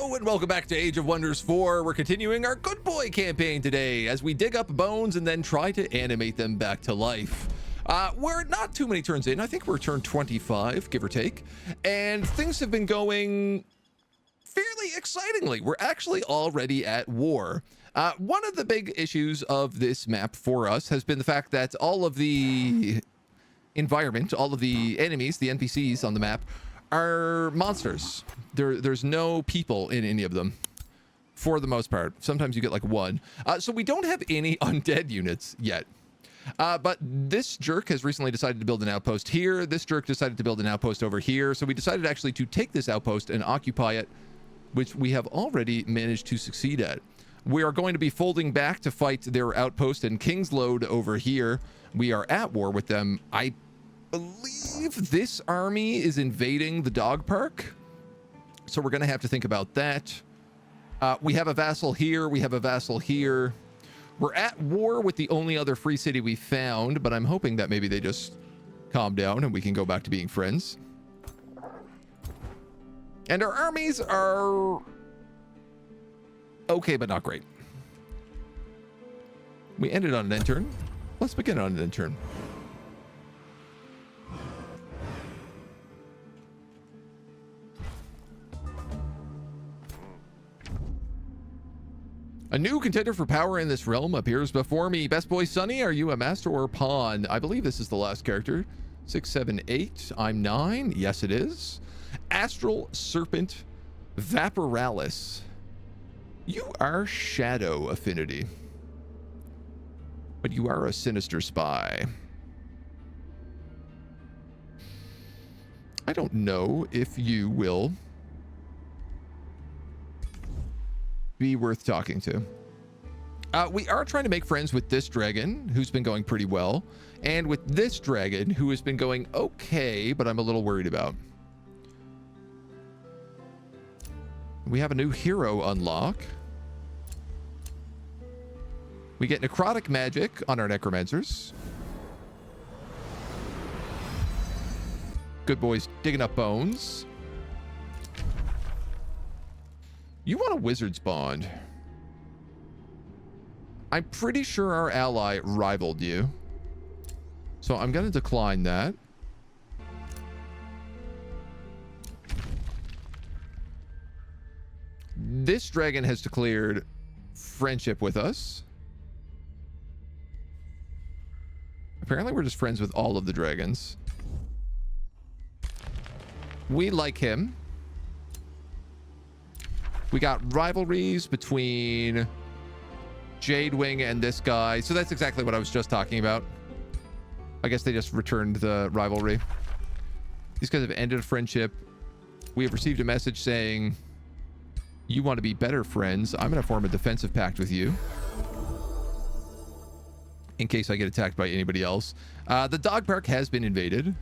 Hello and welcome back to Age of Wonders 4. We're continuing our Good Boy campaign today as we dig up bones and then try to animate them back to life. We're not too many turns in. I think we're turn 25, give or take. And things have been going fairly excitingly. We're actually already at war. One of the big issues of this map for us has been the fact that all of the environment, all of the enemies, the NPCs on the map, are monsters. There's no people in any of them, for the most part. Sometimes you get like one. So we don't have any undead units yet. But this jerk has recently decided to build an outpost here. This jerk decided to build an outpost over here. So we decided actually to take this outpost and occupy it, which we have already managed to succeed at. We are going to be folding back to fight their outpost in Kingsload over here. We are at war with them. I believe this army is invading the dog park. So we're going to have to think about that. We have a vassal here. We have a vassal here. We're at war with the only other free city we found, but I'm hoping that maybe they just calm down and we can go back to being friends. And our armies are okay, but not great. We ended on an end turn. Let's begin on an end turn. A new contender for power in this realm appears before me. Best boy Sonny, are you a master or a pawn? I believe this is the last character. 6, 7, 8. I'm 9. Yes, it is. Astral Serpent Vaporalis. You are Shadow Affinity, but you are a sinister spy. I don't know if you will be worth talking to. We are trying to make friends with this dragon, who's been going pretty well, and with this dragon, who has been going okay, but I'm a little worried about. We have a new hero unlock. We get necrotic magic on our necromancers. Good boys digging up bones. You want a wizard's bond. I'm pretty sure our ally rivaled you, so I'm going to decline that. This dragon has declared friendship with us. Apparently we're just friends with all of the dragons. We like him. We got rivalries between Jadewing and this guy. So that's exactly what I was just talking about. I guess they just returned the rivalry. These guys have ended a friendship. We have received a message saying, you want to be better friends. I'm going to form a defensive pact with you, in case I get attacked by anybody else. The dog park has been invaded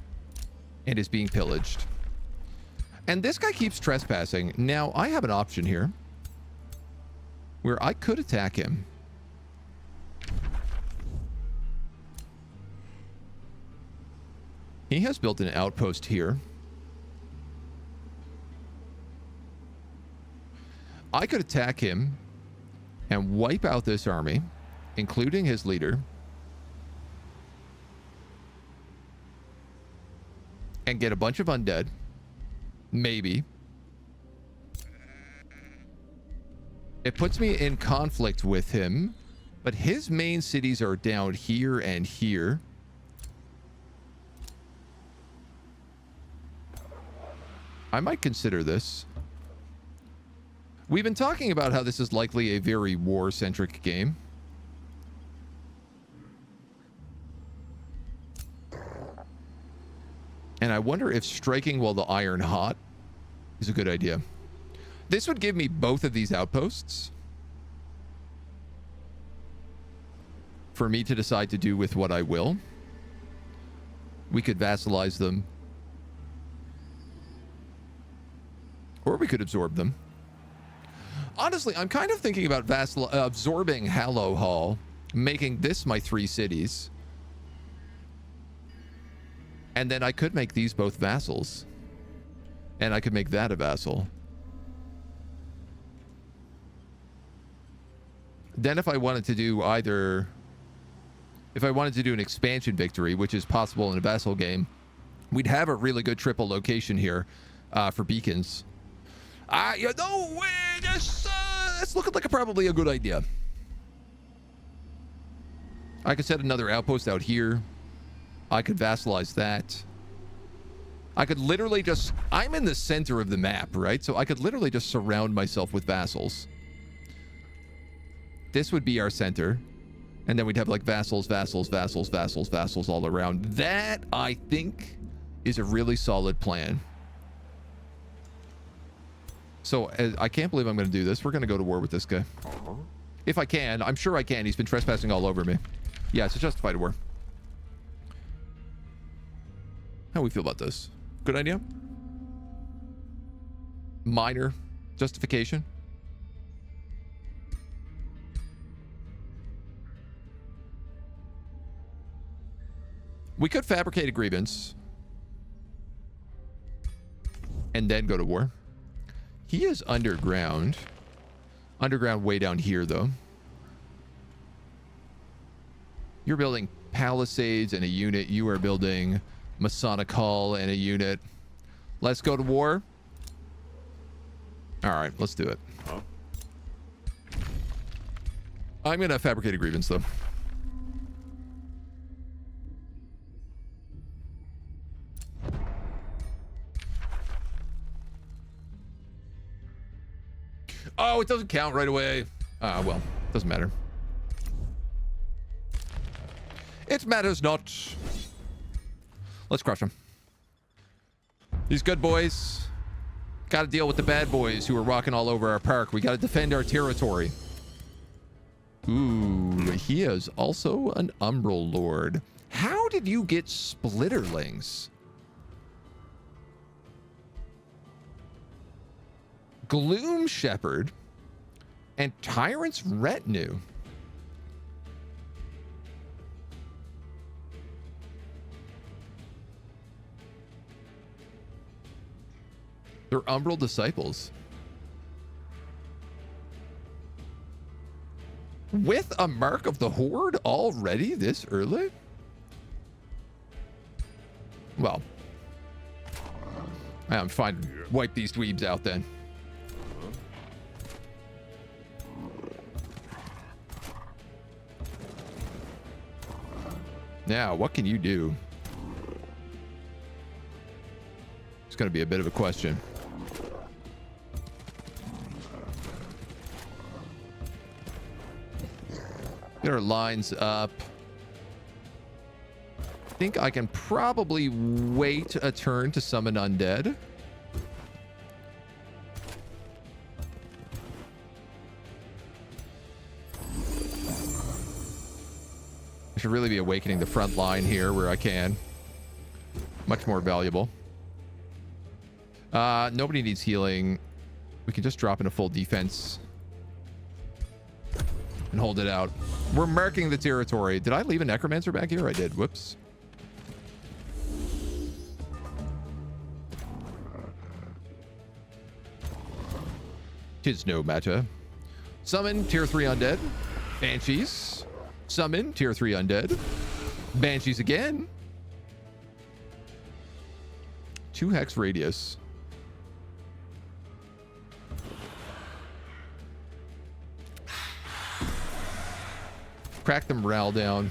and is being pillaged. And this guy keeps trespassing. Now, I have an option here where I could attack him. He has built an outpost here. I could attack him and wipe out this army, including his leader, and get a bunch of undead. Maybe. It puts me in conflict with him, but his main cities are down here and here. I might consider this. We've been talking about how this is likely a very war-centric game. And I wonder if striking while the iron hot is a good idea. This would give me both of these outposts for me to decide to do with what I will. We could vassalize them, or we could absorb them. Honestly, I'm kind of thinking about absorbing Hallow Hall, making this my 3 cities. And then I could make these both vassals. And I could make that a vassal. Then if I wanted to do either... If I wanted to do an expansion victory, which is possible in a vassal game, we'd have a really good triple location here for beacons. You know, it's looking like probably a good idea. I could set another outpost out here. I could vassalize that. I could literally just... I'm in the center of the map, right? So I could literally just surround myself with vassals. This would be our center. And then we'd have like vassals, vassals, vassals, vassals, vassals all around. That, I think, is a really solid plan. So I can't believe I'm going to do this. We're going to go to war with this guy. If I can. I'm sure I can. He's been trespassing all over me. Yeah, it's a justified war. How do we feel about this? Good idea? Minor justification? We could fabricate a grievance and then go to war. He is underground. Underground way down here, though. You're building palisades and a unit. You are building Masonic Hall and a unit. Let's go to war. All right, let's do it. I'm going to fabricate a grievance, though. Oh, it doesn't count right away. Well, doesn't matter. It matters not. Let's crush them. These good boys. Got to deal with the bad boys who are walking all over our park. We got to defend our territory. Ooh, he is also an Umbral Lord. How did you get Splitterlings? Gloom Shepherd and Tyrant's Retinue. They're Umbral Disciples. With a Mark of the Horde already this early? Well, I'm fine. Wipe these dweebs out then. Now, what can you do? It's going to be a bit of a question. Get our lines up. I think I can probably wait a turn to summon Undead. I should really be awakening the front line here where I can. Much more valuable. Nobody needs healing. We can just drop in a full defense and hold it out. We're marking the territory. Did I leave a necromancer back here? I did. Whoops. Tis no matter. Summon tier 3 undead. Banshees. Summon tier 3 undead. Banshees again. 2 hex radius. Crack the morale down.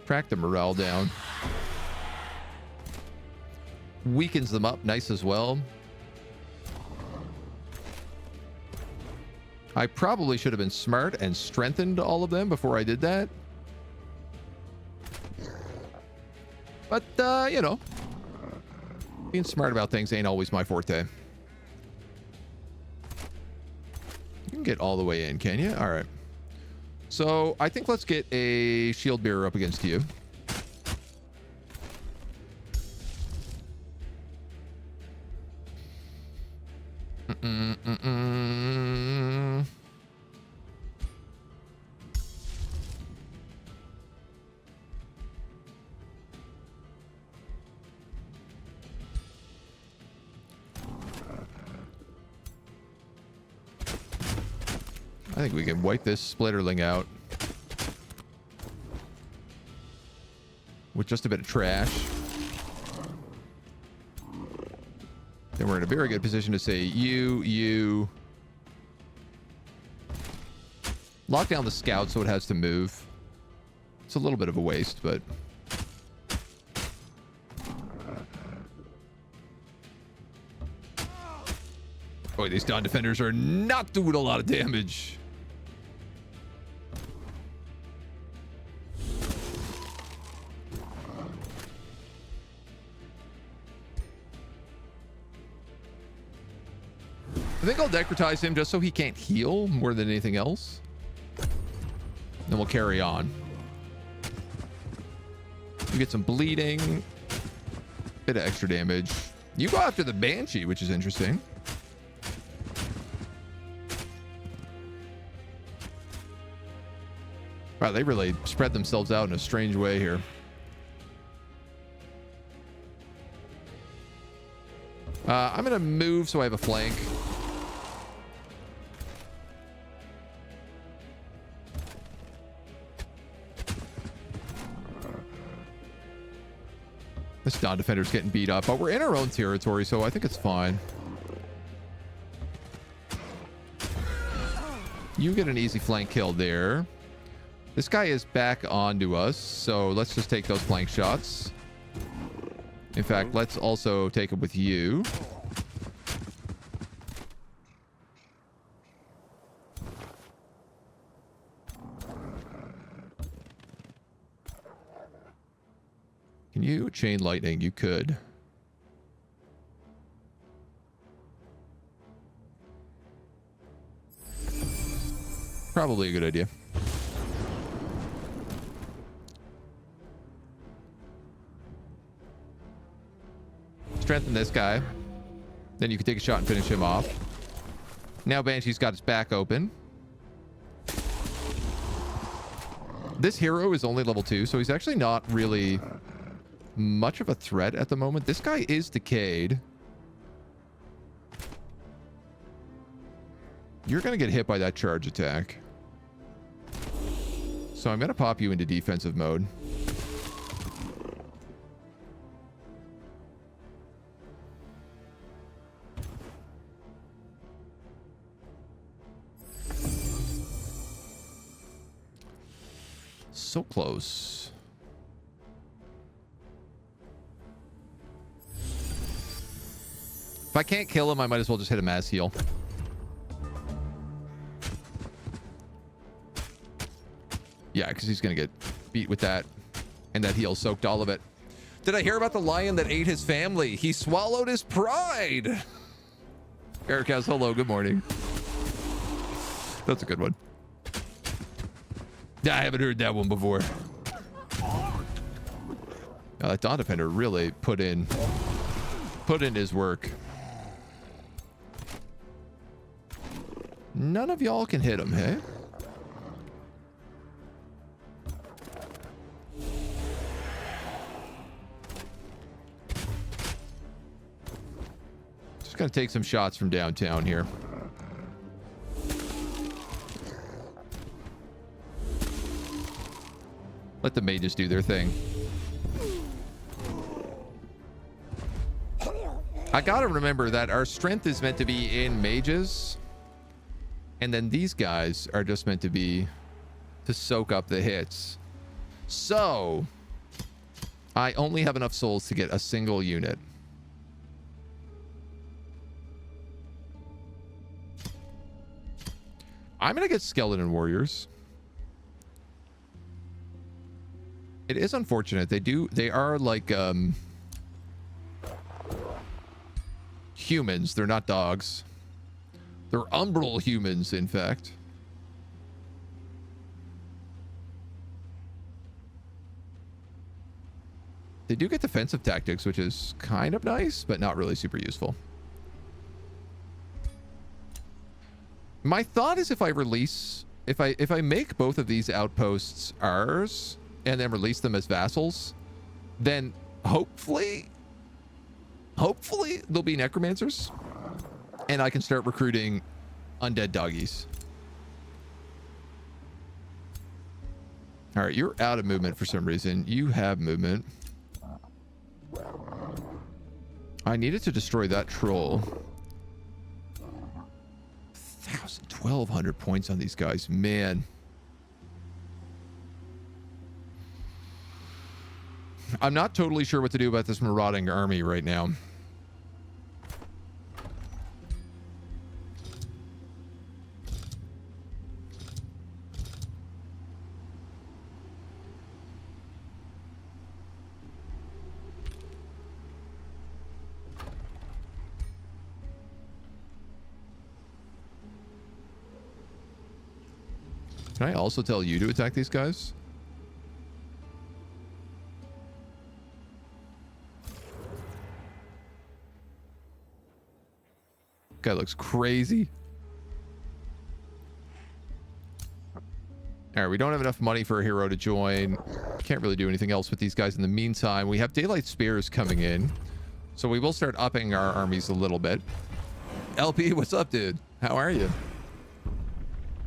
Crack the morale down. Weakens them up nice as well. I probably should have been smart and strengthened all of them before I did that. But, you know, being smart about things ain't always my forte. You can get all the way in, can you? All right. So I think let's get a shield bearer up against you. I think we can wipe this splitterling out with just a bit of trash. Then we're in a very good position to say, you. Lock down the scout so it has to move. It's a little bit of a waste, but... Boy, these Dawn Defenders are not doing a lot of damage. I think I'll necrotize him just so he can't heal more than anything else. Then we'll carry on. You get some bleeding. Bit of extra damage. You go after the Banshee, which is interesting. Wow, they really spread themselves out in a strange way here. I'm going to move so I have a flank. This Dawn Defender's getting beat up, but we're in our own territory, so I think it's fine. You get an easy flank kill there. This guy is back onto us, so let's just take those flank shots. In fact, let's also take it with you. Can you chain lightning? You could. Probably a good idea. Strengthen this guy. Then you can take a shot and finish him off. Now Banshee's got his back open. This hero is only level 2, so he's actually not really much of a threat at the moment. This guy is decayed. You're going to get hit by that charge attack. So I'm going to pop you into defensive mode. So close. If I can't kill him, I might as well just hit a mass heal. Yeah, because he's going to get beat with that. And that heal soaked all of it. Did I hear about the lion that ate his family? He swallowed his pride. Eric has hello, good morning. That's a good one. Yeah, I haven't heard that one before. Now, that Dawn Defender really put in his work. None of y'all can hit him, hey? Just gonna take some shots from downtown here. Let the mages do their thing. I gotta remember that our strength is meant to be in mages. And then these guys are just meant to be to soak up the hits. So I only have enough souls to get a single unit. I'm gonna get skeleton warriors. It is unfortunate. They are like humans. They're not dogs. They're umbral humans, in fact. They do get defensive tactics, which is kind of nice, but not really super useful. My thought is if I make both of these outposts ours and then release them as vassals, then hopefully they'll be necromancers and I can start recruiting undead doggies. All right, you're out of movement for some reason. You have movement. I needed to destroy that troll. 1,200 points on these guys, man. I'm not totally sure what to do about this marauding army right now. Can I also tell you to attack these guys? Guy looks crazy. All right, we don't have enough money for a hero to join. Can't really do anything else with these guys in the meantime. We have daylight spears coming in, so we will start upping our armies a little bit. LP, what's up, dude? How are you?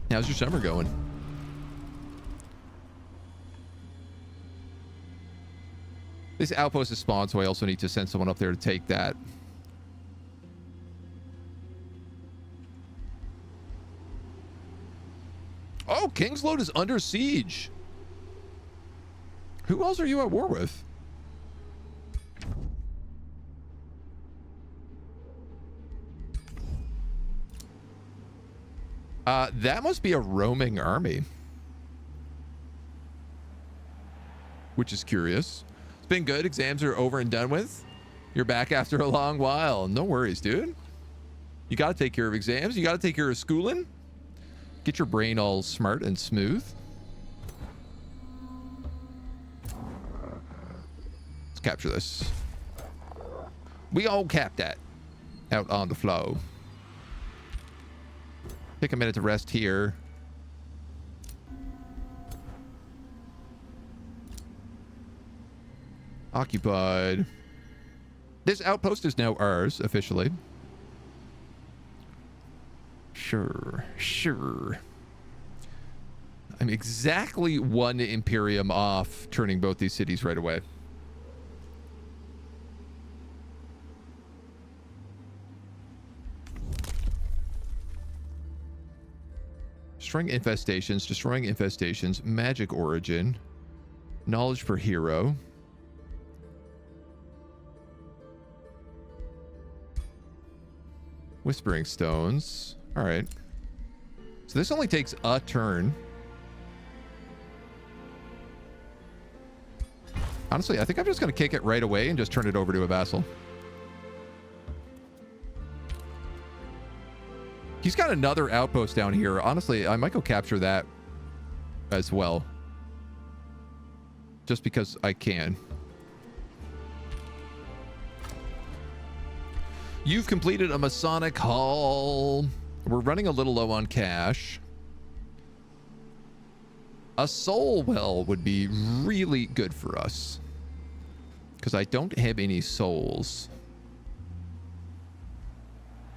How's your summer going? This outpost is spawned, so I also need to send someone up there to take that. Oh, Kingsload is under siege. Who else are you at war with? That must be a roaming army. Which is curious. It's been good. Exams are over and done with. You're back after a long while. No worries, dude. You got to take care of exams. You got to take care of schooling. Get your brain all smart and smooth. Let's capture this. We all cap that out on the flow. Take a minute to rest here. Occupied. This outpost is now ours officially. Sure. I'm exactly one Imperium off turning both these cities right away. Destroying infestations, magic origin, knowledge per hero. Whispering stones. All right. So this only takes a turn. Honestly, I think I'm just going to kick it right away and just turn it over to a vassal. He's got another outpost down here. Honestly, I might go capture that as well. Just because I can. You've completed a Masonic Hall. We're running a little low on cash. A soul well would be really good for us. Because I don't have any souls.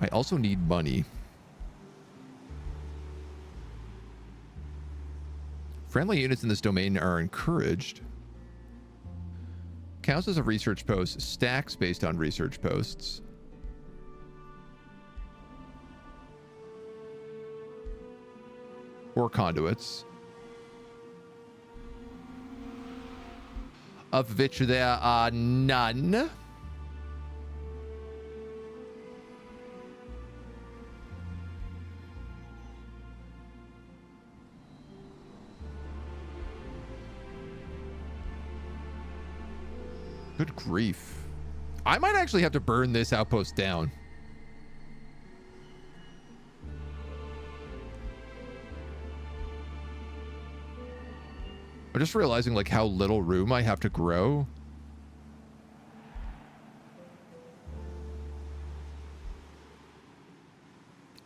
I also need money. Friendly units in this domain are encouraged. Counts as a research post. Stacks based on research posts. Or conduits. Of which there are none. Good grief. I might actually have to burn this outpost down. I'm just realizing like how little room I have to grow.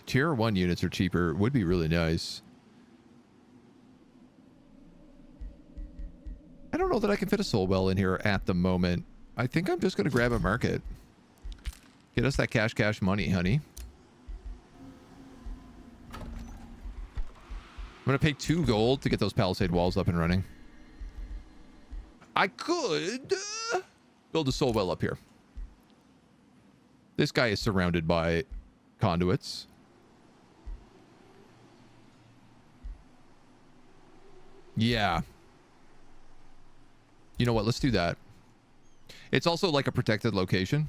Tier 1 units are cheaper. Would be really nice. I don't know that I can fit a soul well in here at the moment. I think I'm just going to grab a market. Get us that cash money, honey. I'm going to pay 2 gold to get those palisade walls up and running. I could build a soul well up here. This guy is surrounded by conduits. Yeah. You know what? Let's do that. It's also like a protected location.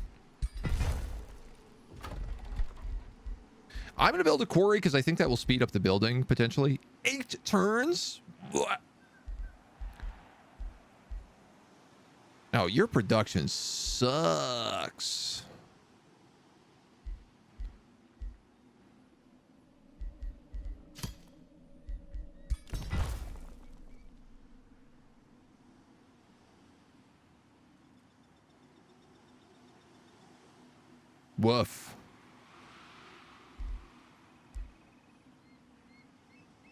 I'm going to build a quarry because I think that will speed up the building potentially. 8 turns? Oh, your production sucks. Woof.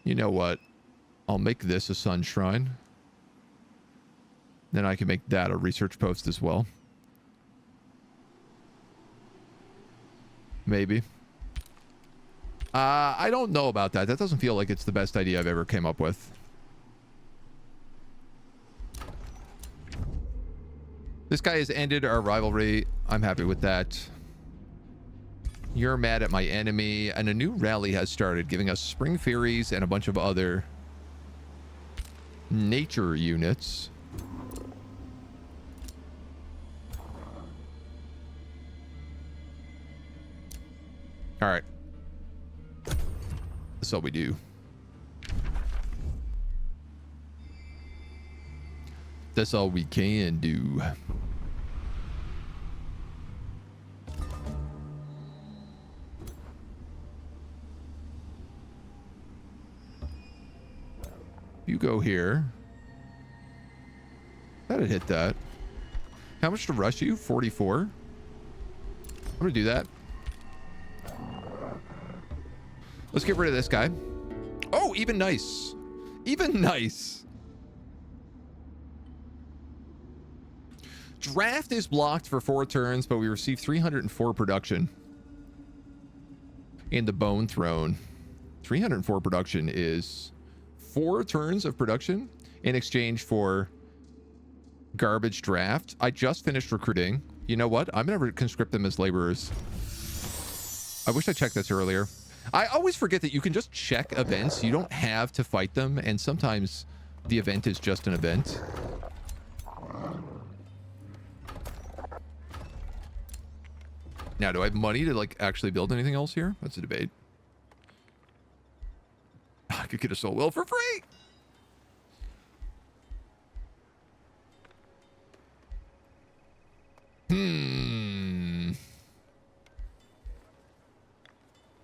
You know what? I'll make this a sun shrine. Then I can make that a research post as well. Maybe. I don't know about that. That doesn't feel like it's the best idea I've ever came up with. This guy has ended our rivalry. I'm happy with that. You're mad at my enemy, and a new rally has started, giving us spring furies and a bunch of other nature units. All right. That's all we do. That's all we can do. You go here. That'd hit that. How much to rush you? 44. I'm gonna do that. Let's get rid of this guy. Oh, even nice. Even nice. Draft is blocked for 4 turns, but we receive 304 production. In the Bone Throne. 304 production is 4 turns of production in exchange for garbage draft. I just finished recruiting. You know what? I'm going to conscript them as laborers. I wish I checked this earlier. I always forget that you can just check events. You don't have to fight them, and sometimes the event is just an event. Now, do I have money to like actually build anything else here? That's a debate. I could get a soul well for free.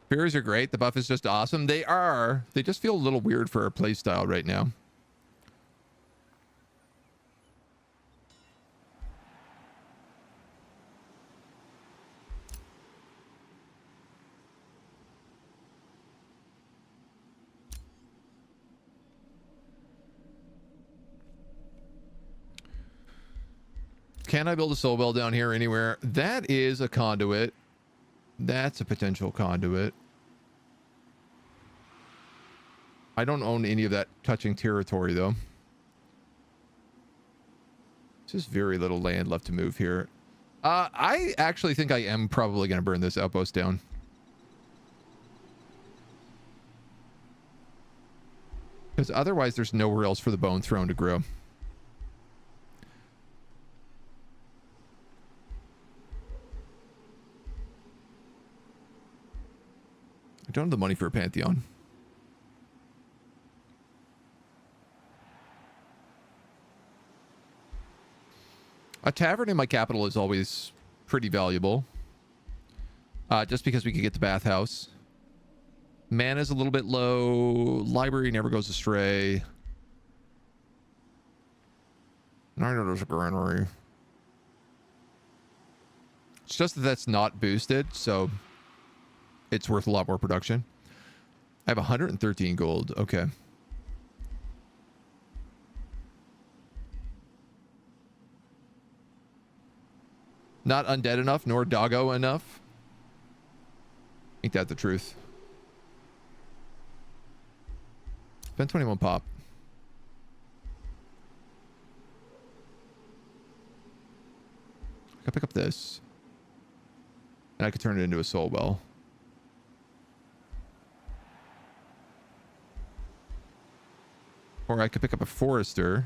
Fairies are great. The buff is just awesome. They are. They just feel a little weird for our playstyle right now. Can I build a soul well down here anywhere? That is a conduit. That's a potential conduit. I don't own any of that touching territory, though. There's just very little land left to move here. I actually think I am probably going to burn this outpost down. Because otherwise, there's nowhere else for the Bone Throne to grow. I don't have the money for a Pantheon. A tavern in my capital is always pretty valuable. Just because we could get the bathhouse. Mana's a little bit low. Library never goes astray. Neither does a granary. It's just that that's not boosted, so it's worth a lot more production. I have 113 gold. Okay. Not undead enough, nor doggo enough. Ain't that the truth? Spend 21 pop. I could pick up this. And I could turn it into a soul well. Or I could pick up a forester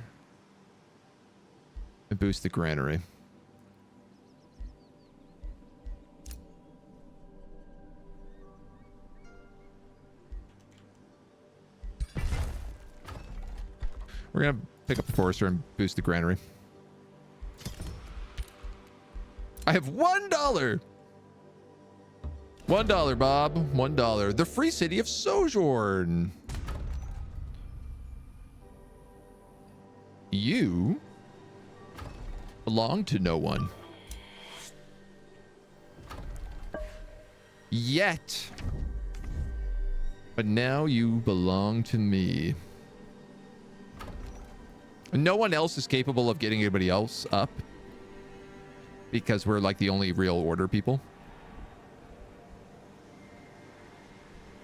and boost the granary. We're going to pick up the forester and boost the granary. I have $1. $1, Bob. $1. The free city of Sojourn. You belong to no one. Yet. But now you belong to me. No one else is capable of getting anybody else up. Because we're like the only real order people.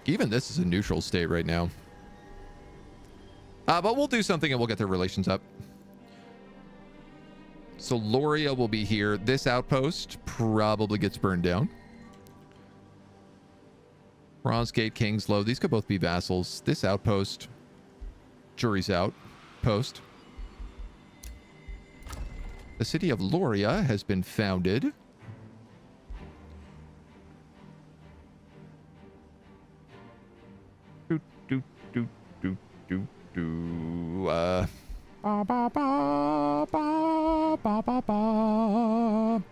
Even this is a neutral state right now. But we'll do something and we'll get their relations up. So Loria will be here. This outpost probably gets burned down. Bronzegate, Kingslow. These could both be vassals. This outpost. Jury's out. Post. The city of Loria has been founded. Ba, ba, ba, ba, ba, ba, ba.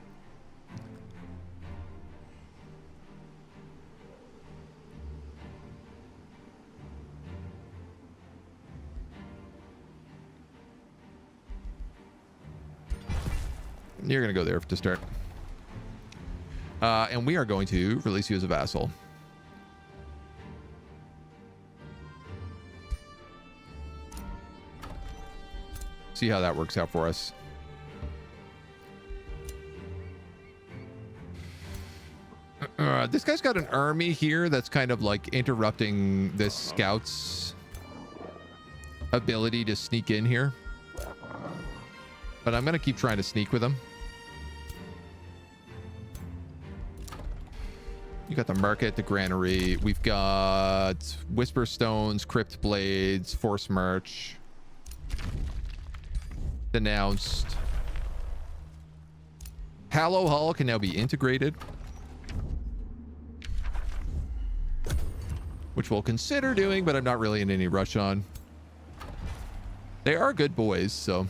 You're going to go there to start. And we are going to release you as a vassal. See how that works out for us. This guy's got an army here that's kind of like interrupting this scout's ability to sneak in here. But I'm going to keep trying to sneak with him. You got the market, the granary. We've got Whisper Stones, Crypt Blades, Force March. Denounced. Hallow Hall can now be integrated. Which we'll consider doing, but I'm not really in any rush on. They are good boys, so...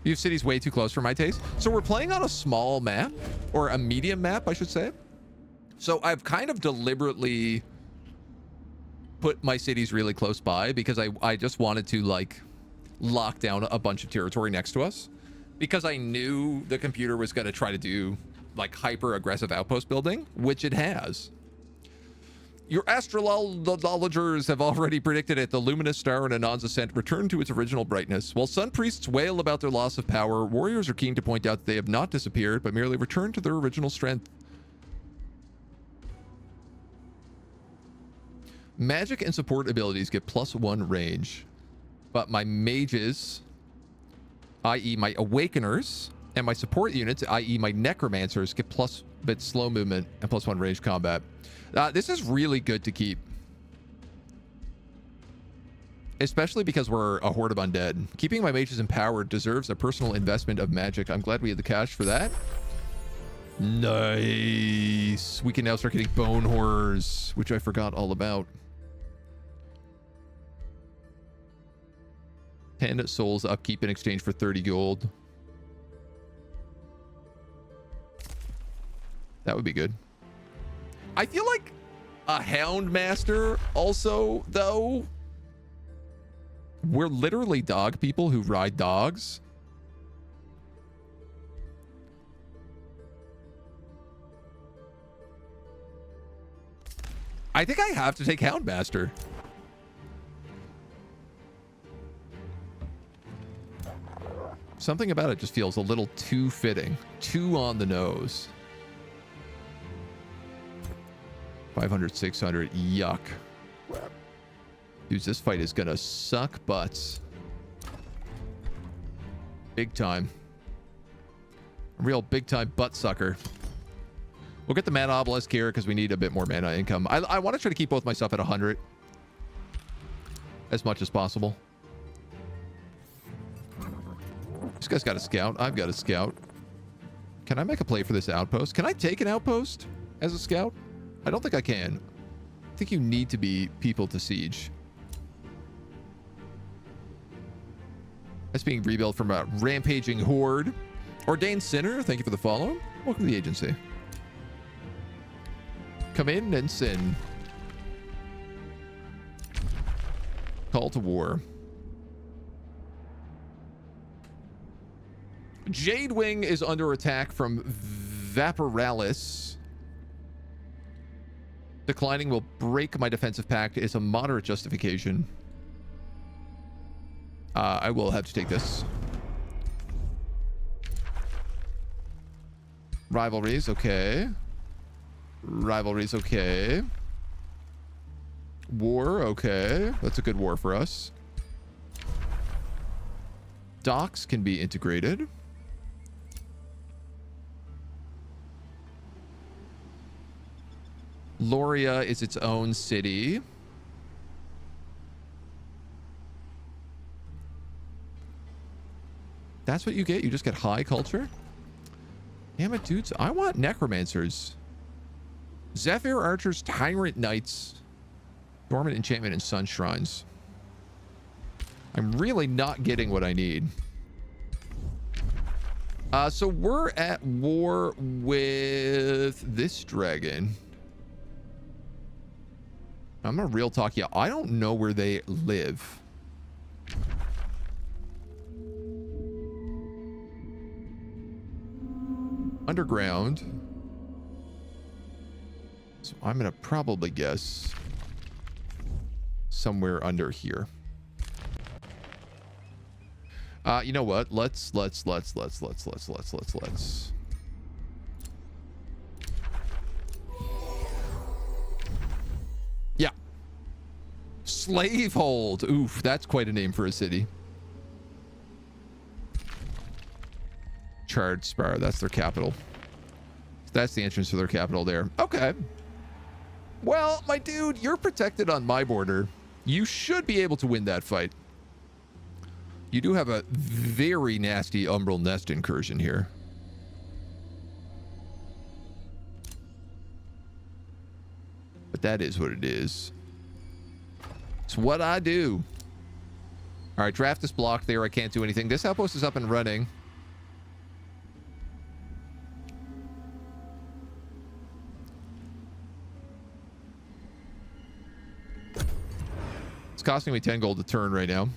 You've cities way too close for my taste. So we're playing on a small map, or a medium map, I should say. So I've kind of deliberately put my cities really close by because I just wanted to like lock down a bunch of territory next to us because I knew the computer was going to try to do like hyper aggressive outpost building, which it has. Your astrologers have already predicted it. The luminous star in Anon's ascent returned to its original brightness. While sun priests wail about their loss of power, warriors are keen to point out that they have not disappeared, but merely returned to their original strength. Magic and support abilities get +1 range, but my mages, i.e. my awakeners, and my support units, i.e. my necromancers, get +bit slow movement and +1 range combat. This is really good to keep. Especially because we're a horde of undead. Keeping my mages empowered deserves a personal investment of magic. I'm glad we had the cash for that. Nice. We can now start getting bone horrors, which I forgot all about. 10 souls upkeep in exchange for 30 gold. That would be good. I feel like a Houndmaster also, though. We're literally dog people who ride dogs. I think I have to take Houndmaster. Something about it just feels a little too fitting. Too on the nose. 500, 600. Yuck. Dudes, this fight is gonna suck butts. Big time. Real big-time butt sucker. We'll get the mana obelisk here because we need a bit more mana income. I want to try to keep both my stuff at 100 as much as possible. This guy's got a scout. I've got a scout. Can I make a play for this outpost? Can I take an outpost as a scout? I don't think I can. I think you need to be people to siege. That's being rebuilt from a rampaging horde. Ordained Sinner, thank you for the follow. Welcome to the agency. Come in and sin. Call to war. Jade Wing is under attack from Vaporalis. Declining will break my defensive pact. It's a moderate justification. I will have to take this. Rivalries, okay. Rivalries, okay. War, okay. That's a good war for us. Docks can be integrated. Loria is its own city. That's what you get? You just get high culture? Damn it, dudes. I want necromancers. Zephyr archers, tyrant knights, dormant enchantment, and sun shrines. I'm really not getting what I need. So we're at war with this dragon. I'm a real talk. Yeah, I don't know where they live. Underground. So I'm gonna probably guess somewhere under here. You know what? Let's. Yeah. Slavehold. Oof, that's quite a name for a city. Charred Spar, that's their capital. That's the entrance to their capital there. Okay. Well, my dude, you're protected on my border. You should be able to win that fight. You do have a very nasty Umbral Nest incursion here. But that is what it is. It's what I do. All right, draft is blocked there. I can't do anything. This outpost is up and running. It's costing me 10 gold a turn right now.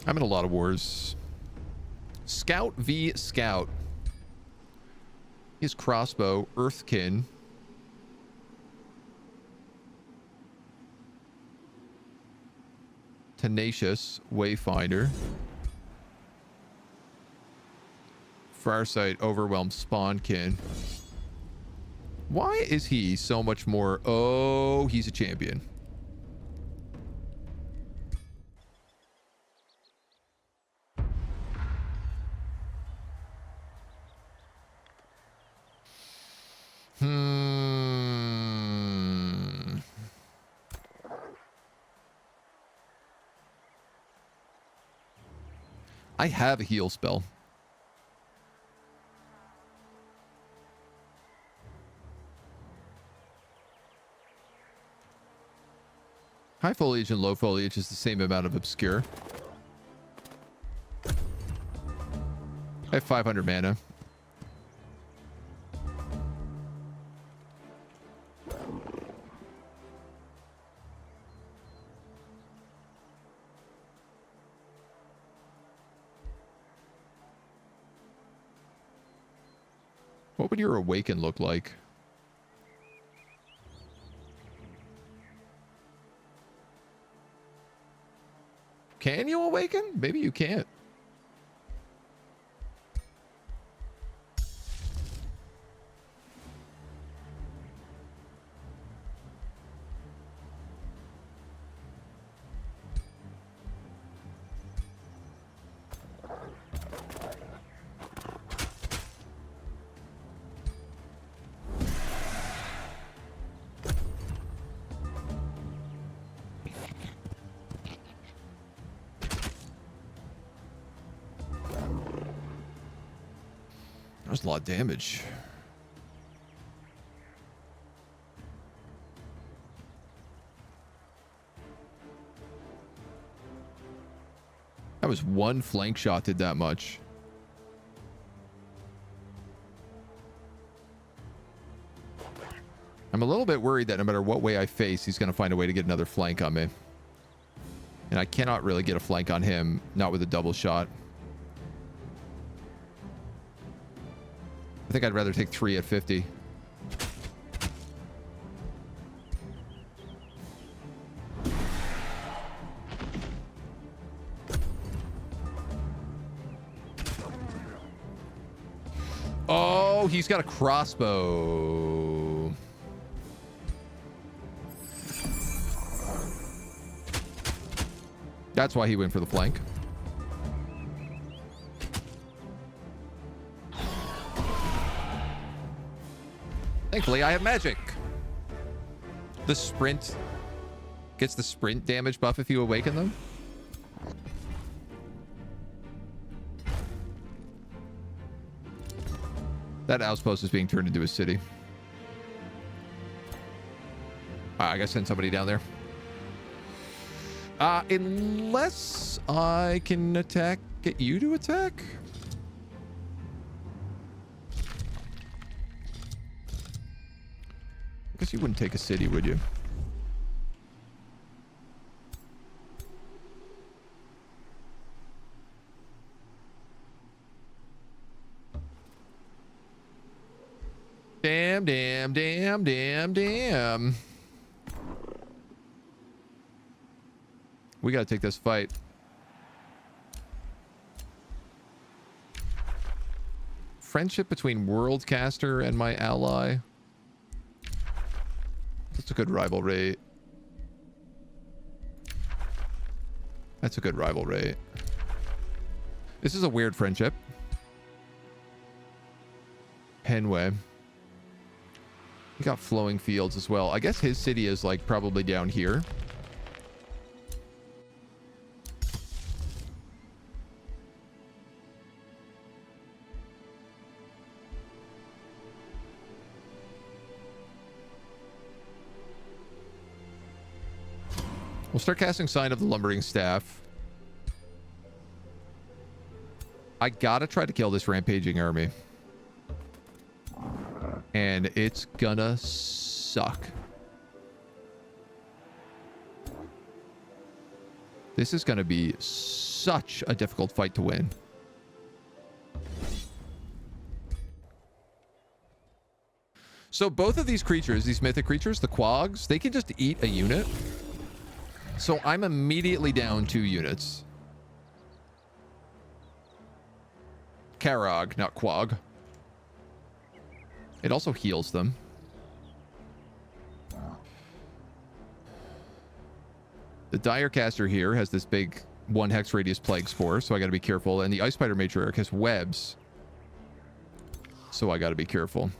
I'm in a lot of wars. Scout v Scout. His crossbow, Earthkin. Tenacious, Wayfinder. Farsight, Overwhelmed, Spawnkin. Why is he so much more? Oh, he's a champion. I have a heal spell. High foliage and low foliage is the same amount of obscure. I have 500 mana. What would your awaken look like? Can you awaken? Maybe you can't. was a lot of damage. That was one flank shot did that much. I'm a little bit worried that no matter what way I face, he's going to find a way to get another flank on me. And I cannot really get a flank on him, not with a double shot. I think I'd rather take 3 at 50. Oh, he's got a crossbow. That's why he went for the flank. Thankfully, I have magic. The sprint gets the sprint damage buff if you awaken them. That outpost is being turned into a city. I gotta send somebody down there. Unless I can attack, get you to attack. I guess you wouldn't take a city, would you? Damn, damn, damn, damn, damn. We gotta take this fight. Friendship between Worldcaster and my ally. That's a good rival rate. That's a good rival rate. This is a weird friendship. Henway. He got flowing fields as well. I guess his city is like probably down here. We'll start casting Sign of the Lumbering Staff. I gotta try to kill this rampaging army. And it's gonna suck. This is gonna be such a difficult fight to win. So both of these creatures, these mythic creatures, the quags, they can just eat a unit. So I'm immediately down 2 units. Karog, not quag. It also heals them. The Direcaster here has this big 1 hex radius plague spore, so I gotta be careful. And the Ice Spider Matriarch has webs, so I gotta be careful.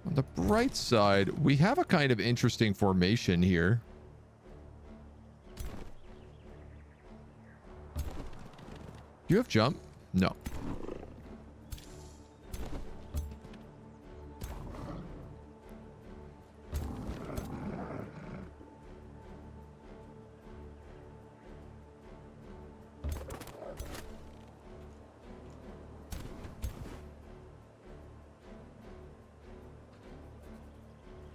On the bright side, we have a kind of interesting formation here. Do you have jump? No.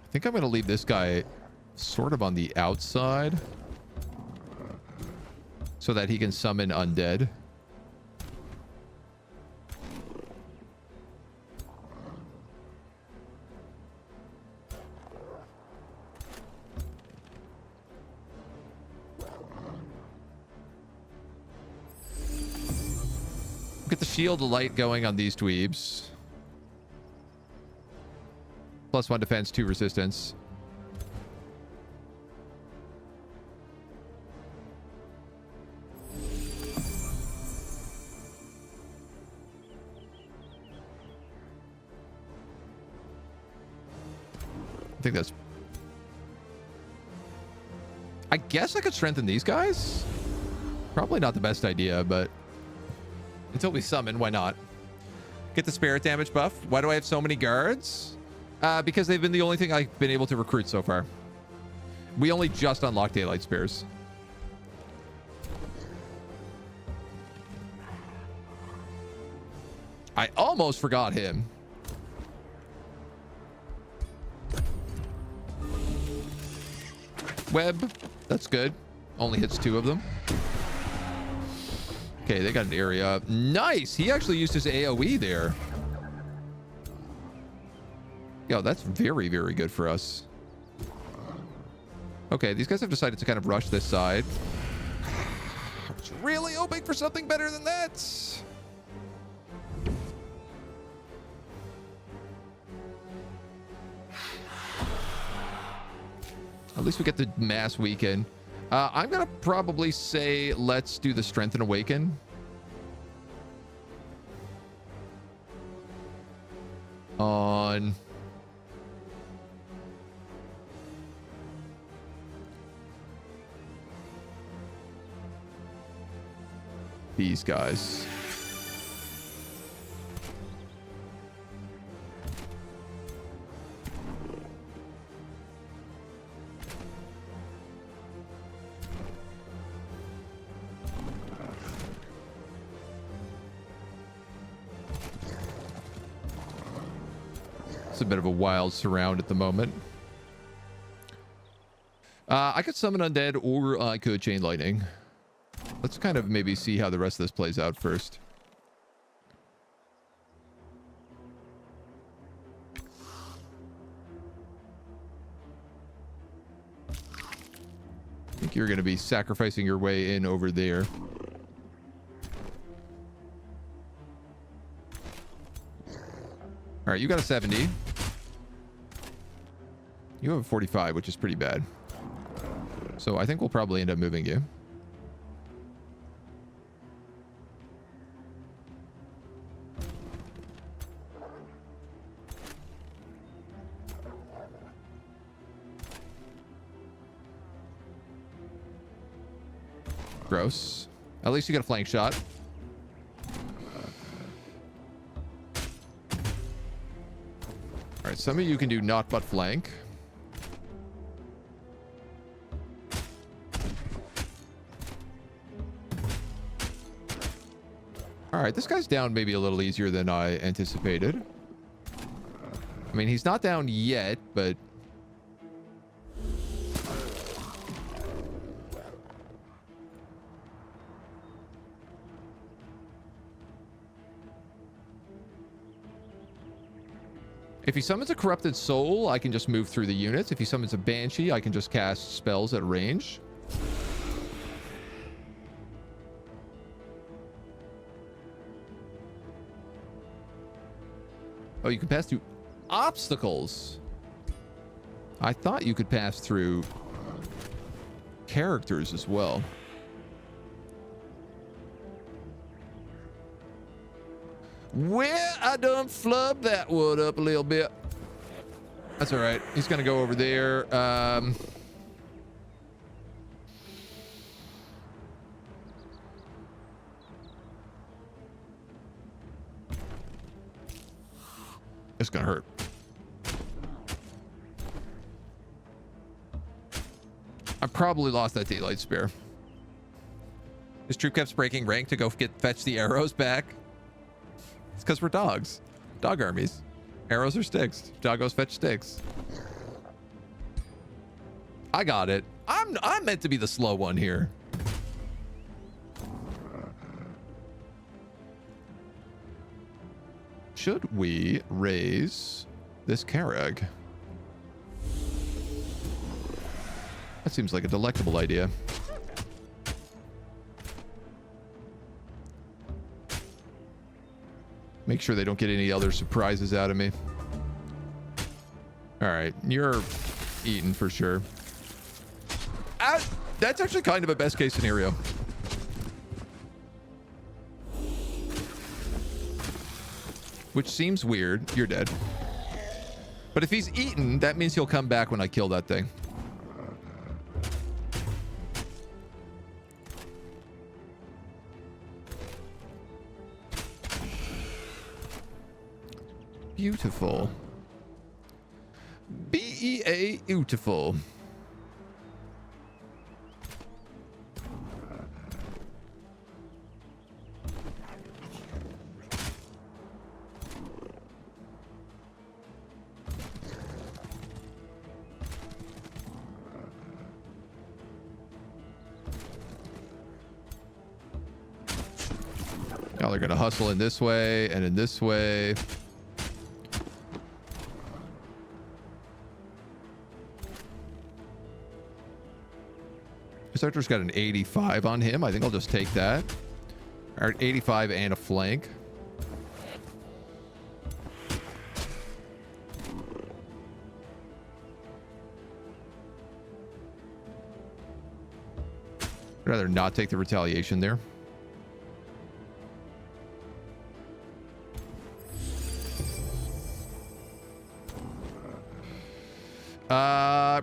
I think I'm going to leave this guy sort of on the outside so that he can summon Undead. Get the shield of light going on these dweebs. +1 defense, 2 resistance. I think that's... I guess I could strengthen these guys. Probably not the best idea, but until we summon, why not? Get the spirit damage buff. Why do I have so many guards? Because they've been the only thing I've been able to recruit so far. We only just unlocked daylight spears. I almost forgot him. Web. That's good. Only hits 2 of them. Okay, they got an area. Nice. He actually used his AoE there. Yo, that's very, very good for us. Okay, these guys have decided to kind of rush this side. I was really hoping for something better than that. At least we get the mass weaken. I'm going to probably say let's do the strength and awaken. On... these guys. It's a bit of a wild surround at the moment. I could summon Undead or I could Chain Lightning. Let's kind of maybe see how the rest of this plays out first. I think you're going to be sacrificing your way in over there. All right, you got a 70. You have a 45, which is pretty bad. So I think we'll probably end up moving you. Gross. At least you got a flank shot. All right, some of you can do not but flank. All right, this guy's down maybe a little easier than I anticipated. I mean, he's not down yet, but... if he summons a corrupted soul, I can just move through the units. If he summons a banshee, I can just cast spells at range. Oh, you can pass through obstacles. I thought you could pass through characters as well. Well, I done flubbed that wood up a little bit. That's all right. He's going to go over there. It's going to hurt. I probably lost that daylight spear. His troop kept breaking rank to go fetch the arrows back. It's because we're dogs. Dog armies. Arrows or sticks. Doggos fetch sticks. I got it. I'm meant to be the slow one here. Should we raise this Carrag? That seems like a delectable idea. Make sure they don't get any other surprises out of me. All right, you're eaten for sure. That's actually kind of a best case scenario. Which seems weird. You're dead. But if he's eaten, that means he'll come back when I kill that thing. Beautiful. B-E-A, beautiful. Now they're going to hustle in this way and in this way. This archer's got an 85 on him. I think I'll just take that. All right, 85 and a flank. I'd rather not take the retaliation there.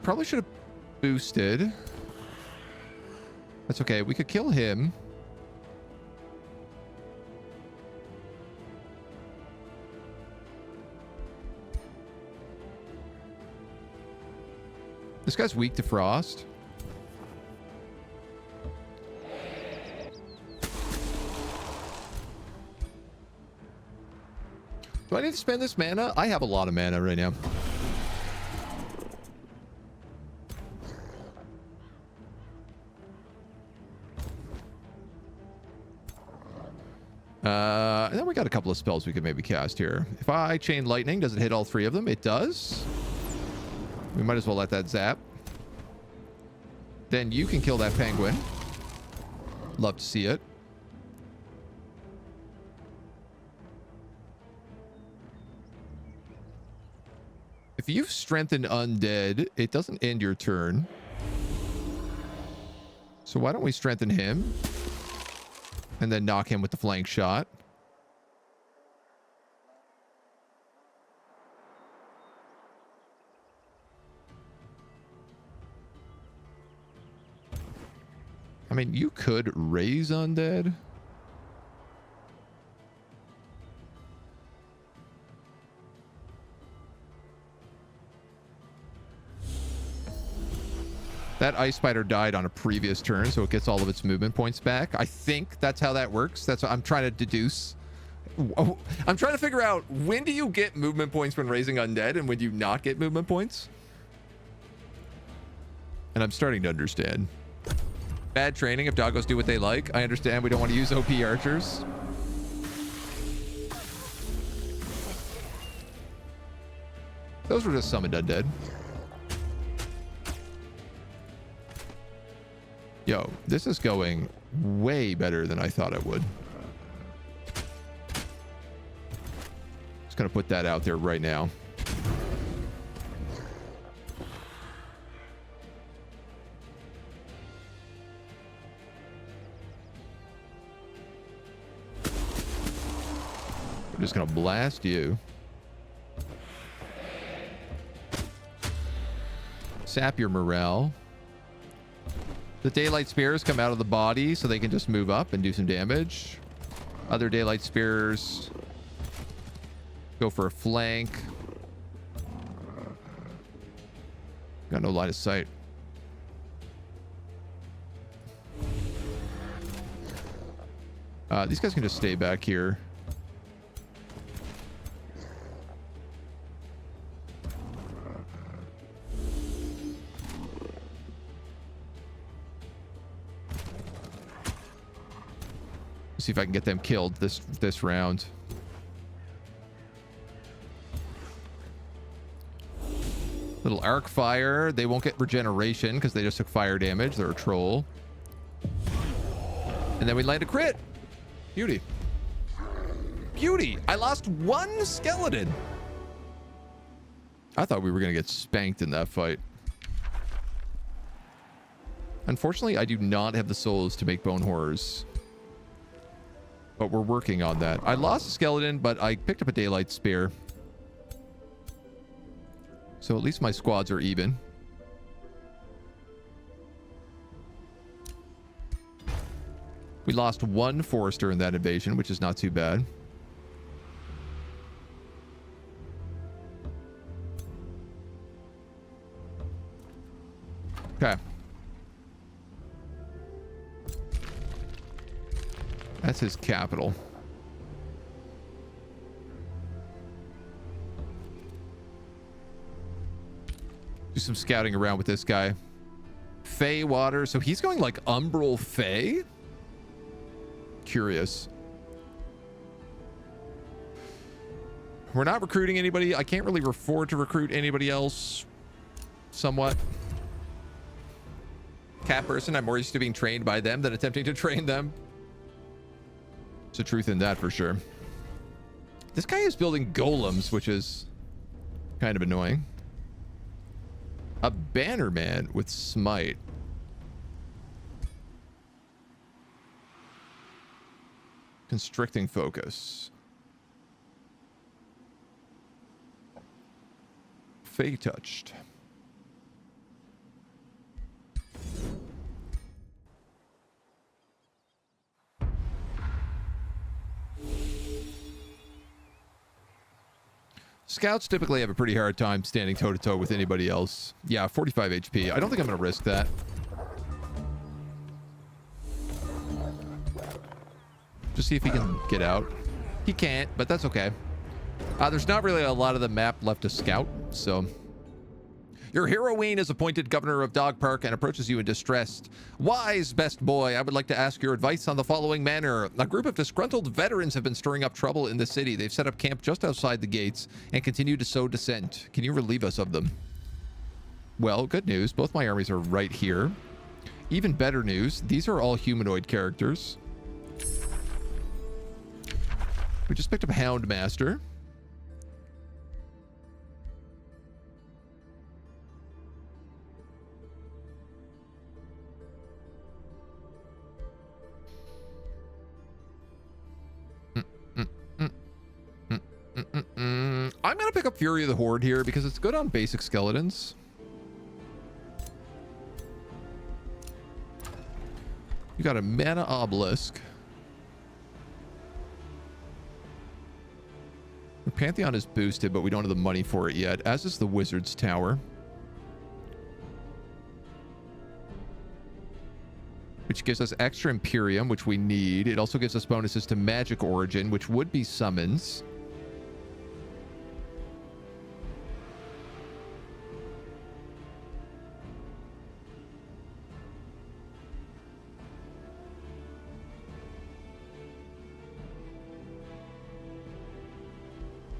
Probably should have boosted. That's okay. We could kill him. This guy's weak to frost. Do I need to spend this mana? I have a lot of mana right now. And then we got a couple of spells we could maybe cast here. If I chain lightning, does it hit all three of them? It does. We might as well let that zap. Then you can kill that penguin. Love to see it. If you've strengthened Undead, it doesn't end your turn. So why don't we strengthen him? And then knock him with the flank shot. I mean, you could raise Undead. That ice spider died on a previous turn, so it gets all of its movement points back. I think that's how that works. That's what I'm trying to deduce. I'm trying to figure out, when do you get movement points when raising Undead, and when do you not get movement points? And I'm starting to understand. Bad training if doggos do what they like. I understand we don't want to use OP archers. Those were just summoned Undead. Yo, this is going way better than I thought it would. Just gonna put that out there right now. We're just gonna blast you. Sap your morale. The daylight spears come out of the body so they can just move up and do some damage. Other daylight spears go for a flank. Got no line of sight. These guys can just stay back here. See if I can get them killed this round. Little arc fire. They won't get regeneration because they just took fire damage. They're a troll. And then we land a crit. Beauty. Beauty. I lost one skeleton. I thought we were going to get spanked in that fight. Unfortunately, I do not have the souls to make bone horrors. But we're working on that. I lost a skeleton, but I picked up a daylight spear. So at least my squads are even. We lost one forester in that invasion, which is not too bad. Okay. That's his capital. Do some scouting around with this guy. Fey water. So he's going like Umbral Fey? Curious. We're not recruiting anybody. I can't really afford to recruit anybody else. Somewhat. Cat person, I'm more used to being trained by them than attempting to train them. There's a truth in that for sure. This guy is building golems, which is kind of annoying. A bannerman with smite. Constricting focus. Fey touched. Scouts typically have a pretty hard time standing toe-to-toe with anybody else. Yeah, 45 HP. I don't think I'm going to risk that. Just see if he can get out. He can't, but that's okay. There's not really a lot of the map left to scout, so... Your heroine is appointed governor of Dog Park and approaches you in distress. Wise, best boy, I would like to ask your advice on the following manner. A group of disgruntled veterans have been stirring up trouble in the city. They've set up camp just outside the gates and continue to sow dissent. Can you relieve us of them? Well, good news. Both my armies are right here. Even better news. These are all humanoid characters. We just picked up Houndmaster. I'm going to pick up Fury of the Horde here because it's good on basic skeletons. You got a mana obelisk. The Pantheon is boosted, but we don't have the money for it yet, as is the Wizard's Tower. Which gives us extra Imperium, which we need. It also gives us bonuses to Magic Origin, which would be summons.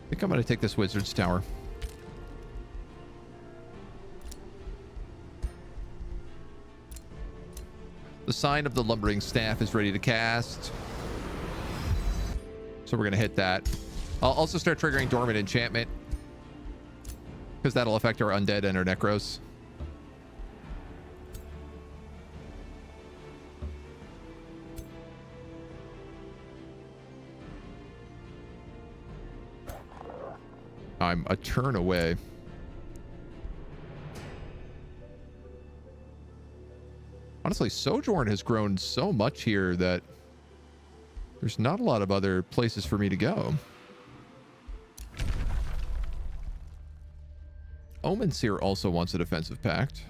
I think I'm going to take this Wizard's Tower. The Sign of the Lumbering Staff is ready to cast. So we're going to hit that. I'll also start triggering Dormant Enchantment, because that'll affect our Undead and our Necros. I'm a turn away. Honestly, Sojourn has grown so much here that there's not a lot of other places for me to go. Omen Seer also wants a defensive pact.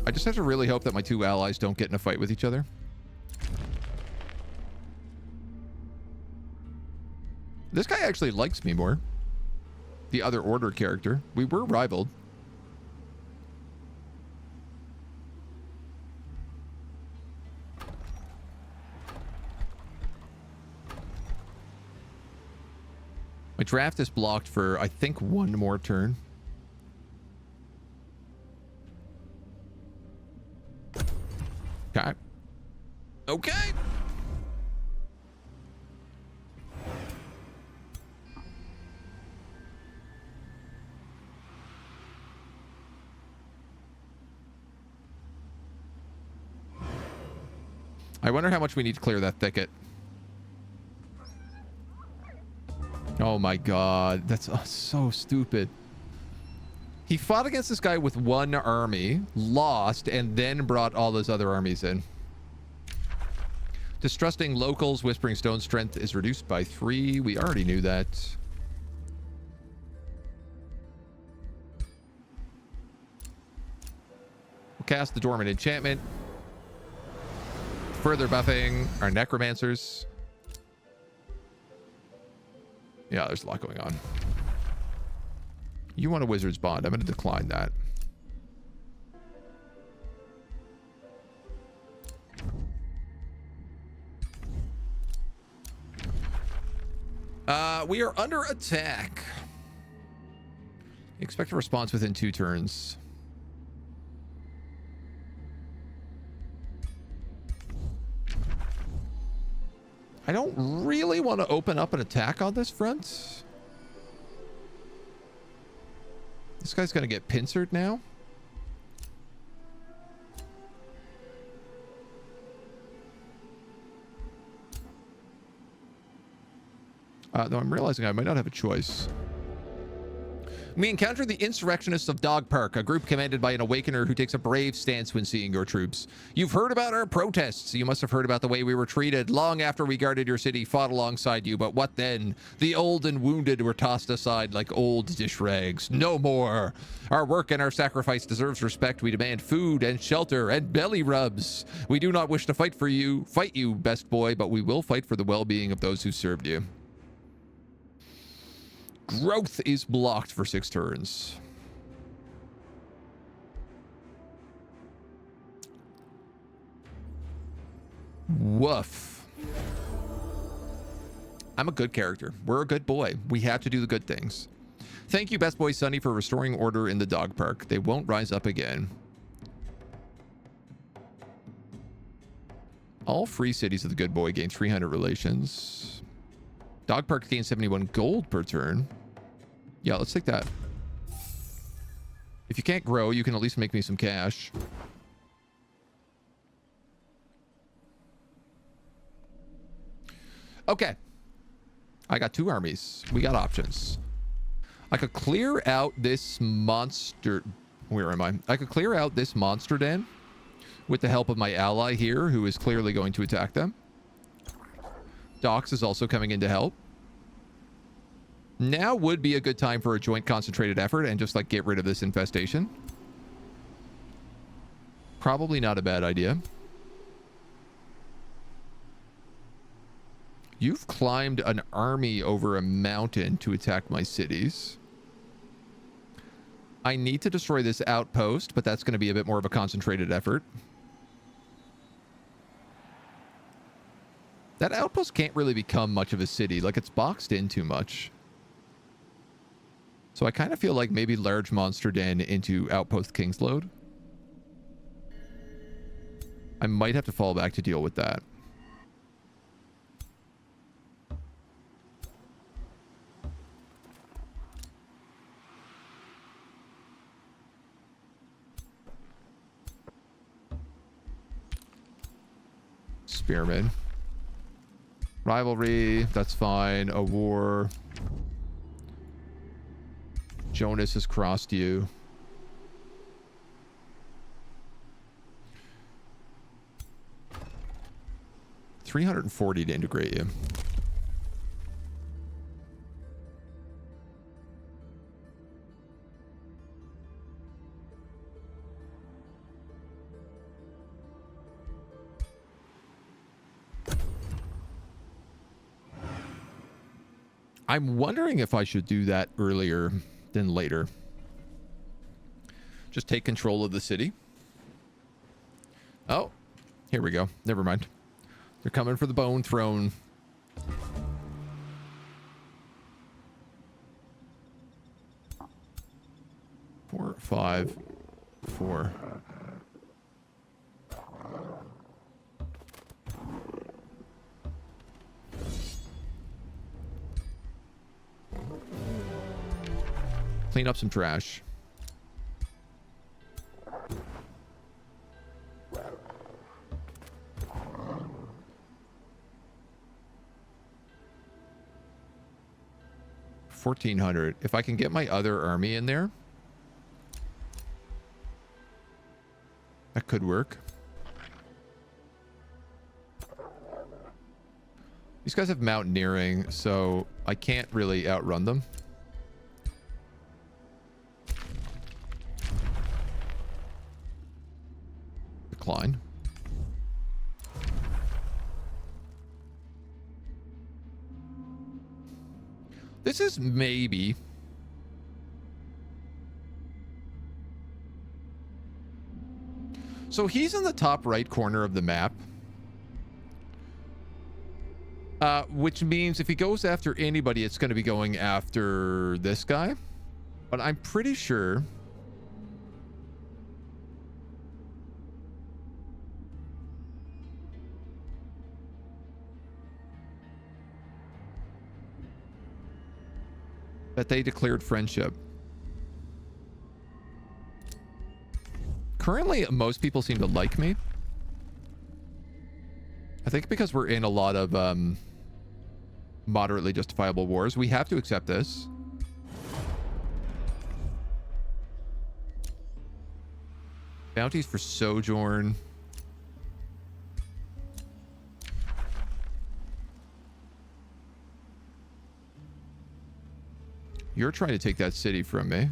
I just have to really hope that my two allies don't get in a fight with each other. This guy actually likes me more. The other order character. We were rivaled. My draft is blocked for, I think, one more turn. Okay. Okay. I wonder how much we need to clear that thicket. Oh my god. That's so stupid. He fought against this guy with one army, lost, and then brought all those other armies in. Distrusting locals, Whispering Stone strength is reduced by 3. We already knew that. We'll cast the Dormant Enchantment. Further buffing our Necromancers. Yeah, there's a lot going on. You want a Wizard's Bond. I'm going to decline that. We are under attack. Expect a response within 2 turns. I don't really want to open up an attack on this front. This guy's going to get pincered now. Though I'm realizing I might not have a choice. We encounter the Insurrectionists of Dog Park, a group commanded by an Awakener who takes a brave stance when seeing your troops. You've heard about our protests. You must have heard about the way we were treated long after we guarded your city, fought alongside you. But what then? The old and wounded were tossed aside like old dish rags. No more. Our work and our sacrifice deserves respect. We demand food and shelter and belly rubs. We do not wish to fight you, best boy, but we will fight for the well-being of those who served you. Growth is blocked for 6 turns. Woof. I'm a good character. We're a good boy. We have to do the good things. Thank you, Best Boy Sunny, for restoring order in the dog park. They won't rise up again. All free cities of the good boy gain 300 relations. Dog park gains 71 gold per turn. Yeah, let's take that. If you can't grow, you can at least make me some cash. Okay. I got 2 armies. We got options. I could clear out this monster... Where am I? I could clear out this monster den with the help of my ally here, who is clearly going to attack them. Dox is also coming in to help. Now would be a good time for a joint concentrated effort and just like get rid of this infestation. Probably not a bad idea. You've climbed an army over a mountain to attack my cities. I need to destroy this outpost, but that's going to be a bit more of a concentrated effort. That outpost can't really become much of a city. Like, it's boxed in too much. So I kind of feel like maybe large monster den into outpost Kingsload. I might have to fall back to deal with that. Spearman. Rivalry, that's fine. A war. Jonas has crossed you. $340 to integrate you. I'm wondering if I should do that earlier than later. Just take control of the city. Oh, here we go. Never mind. They're coming for the Bone Throne. Four, 5, 4. Clean up some trash. 1400. If I can get my other army in there, that could work. These guys have mountaineering, so I can't really outrun them. Decline. This is maybe... So he's in the top right corner of the map. Which means if he goes after anybody, it's going to be going after this guy. But I'm pretty sure... that they declared friendship. Currently, most people seem to like me. I think because we're in a lot of moderately justifiable wars, we have to accept this. Bounties for sojourn. You're trying to take that city from me.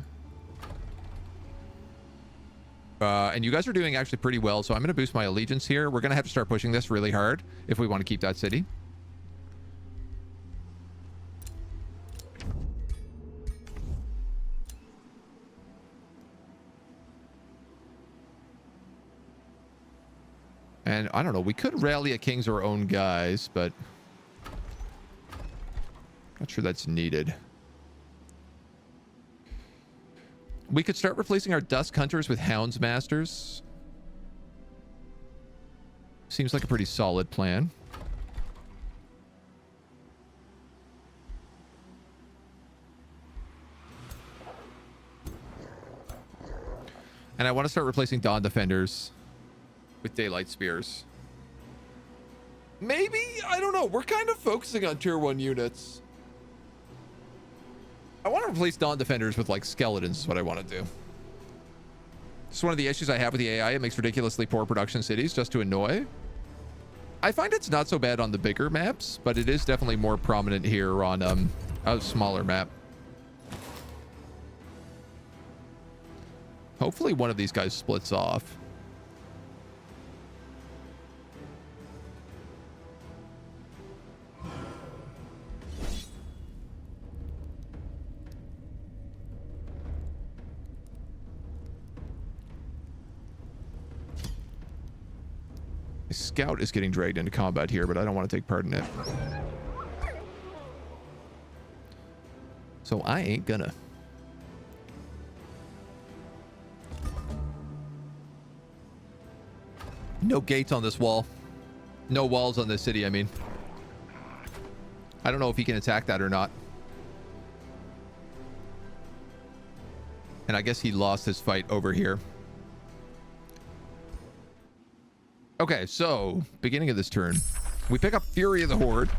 And you guys are doing actually pretty well, so I'm going to boost my allegiance here. We're going to have to start pushing this really hard if we want to keep that city. And I don't know, we could rally a kings or own guys, but not sure that's needed. We could start replacing our Dusk Hunters with Hounds Masters. Seems like a pretty solid plan. And I want to start replacing Dawn Defenders with Daylight Spears. Maybe? I don't know. We're kind of focusing on tier 1 units. I want to replace Dawn Defenders with, like, skeletons is what I want to do. It's one of the issues I have with the AI. It makes ridiculously poor production cities just to annoy. I find it's not so bad on the bigger maps, but it is definitely more prominent here on a smaller map. Hopefully one of these guys splits off. Scout is getting dragged into combat here, but I don't want to take part in it. So I ain't gonna. No gates on this wall. No walls on this city, I mean. I don't know if he can attack that or not. And I guess he lost his fight over here. Okay, so beginning of this turn, we pick up Fury of the Horde.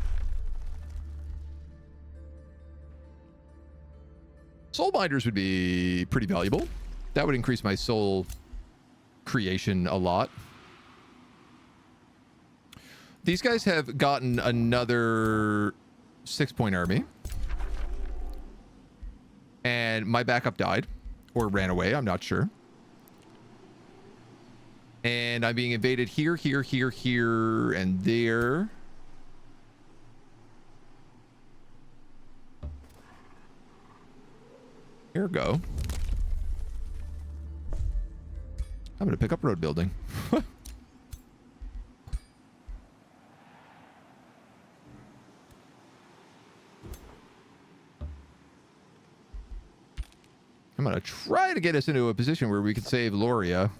Soul Binders would be pretty valuable. That would increase my soul creation a lot. These guys have gotten another 6-point army. And my backup died or ran away, I'm not sure. And I'm being invaded here, here, here, here, and there. Here we go. I'm going to pick up road building. I'm going to try to get us into a position where we can save Loria.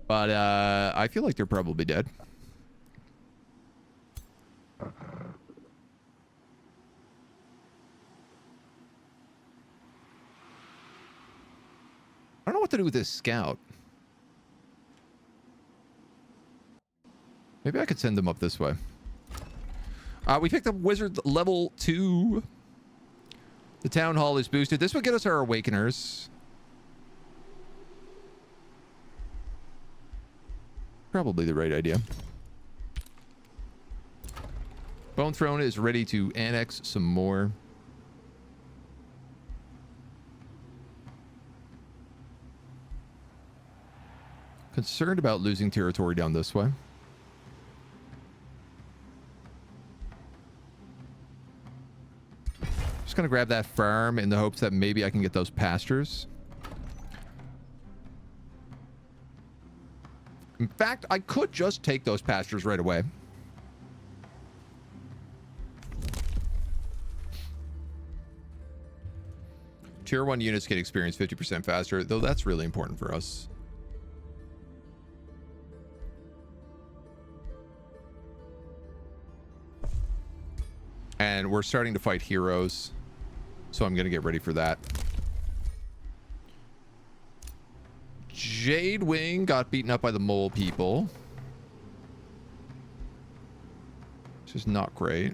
But I feel like they're probably dead. I don't know what to do with this scout. Maybe I could send them up this way. We picked up wizard level 2. The town hall is boosted. This would get us our awakeners. Probably the right idea. Bone Throne is ready to annex some more. Concerned about losing territory down this way. Just gonna grab that farm in the hopes that maybe I can get those pastures. In fact, I could just take those pastures right away. Tier 1 units get experience 50% faster, though that's really important for us. And we're starting to fight heroes, so I'm going to get ready for that. Jade Wing got beaten up by the mole people. This is not great.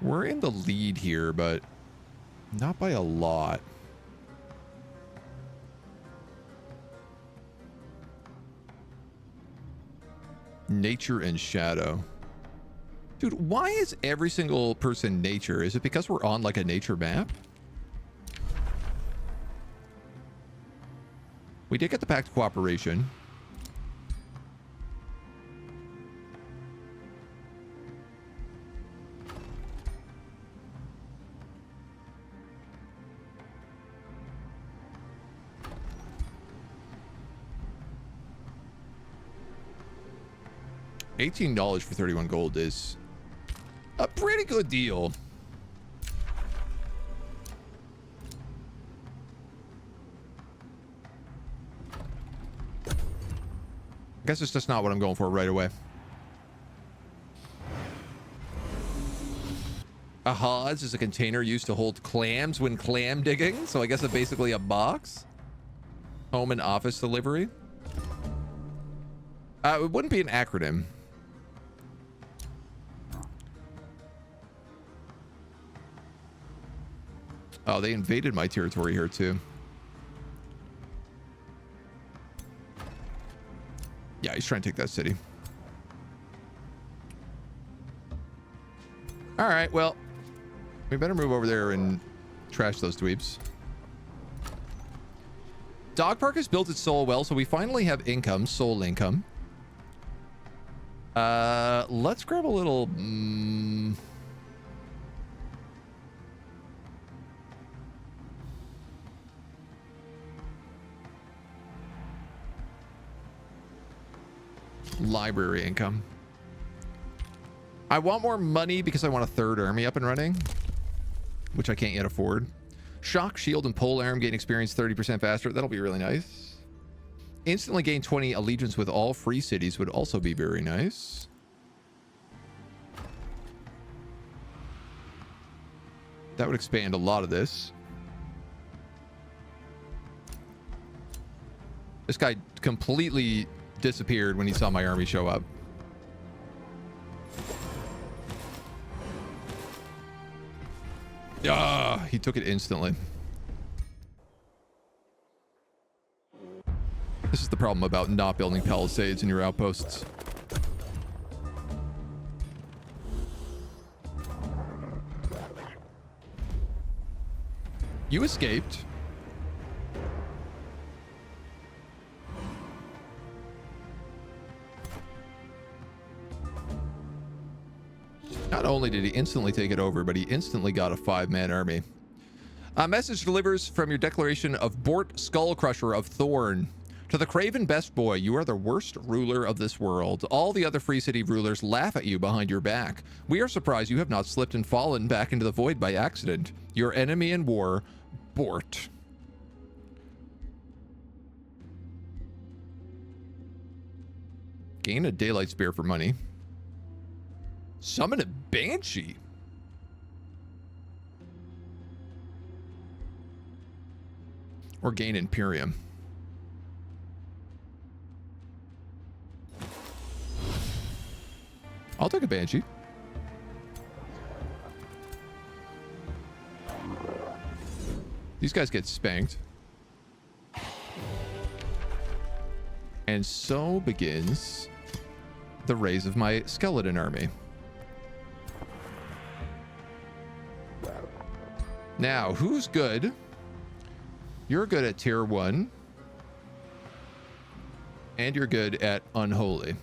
We're in the lead here, but not by a lot. Nature and shadow. Dude, why is every single person nature? Is it because we're on like a nature map? We did get the pact cooperation. $18 for 31 gold is a pretty good deal. I guess it's just not what I'm going for right away. A hodge is a container used to hold clams when clam digging. So I guess it's basically a box. Home and office delivery. It wouldn't be an acronym. Oh, they invaded my territory here too. Yeah, he's trying to take that city. All right, well, we better move over there and trash those dweebs. Dog Park has built its soul well, so we finally have income, soul income. Let's grab a little... library income. I want more money because I want a third army up and running, which I can't yet afford. Shock, shield, and pole arm gain experience 30% faster. That'll be really nice. Instantly gain 20 allegiance with all free cities would also be very nice. That would expand a lot of this. This guy completely disappeared when he saw my army show up. Ah, he took it instantly. This is the problem about not building palisades in your outposts. You escaped. Not only did he instantly take it over, but he instantly got a 5-man army. A message delivers from your declaration of Bort Skullcrusher of Thorn. To the craven best boy, you are the worst ruler of this world. All the other Free City rulers laugh at you behind your back. We are surprised you have not slipped and fallen back into the void by accident. Your enemy in war, Bort. Gain a daylight spear for money. Summon a banshee. Or gain Imperium. I'll take a banshee. These guys get spanked. And so begins the raise of my skeleton army. Now, who's good? You're good at tier 1. And you're good at unholy.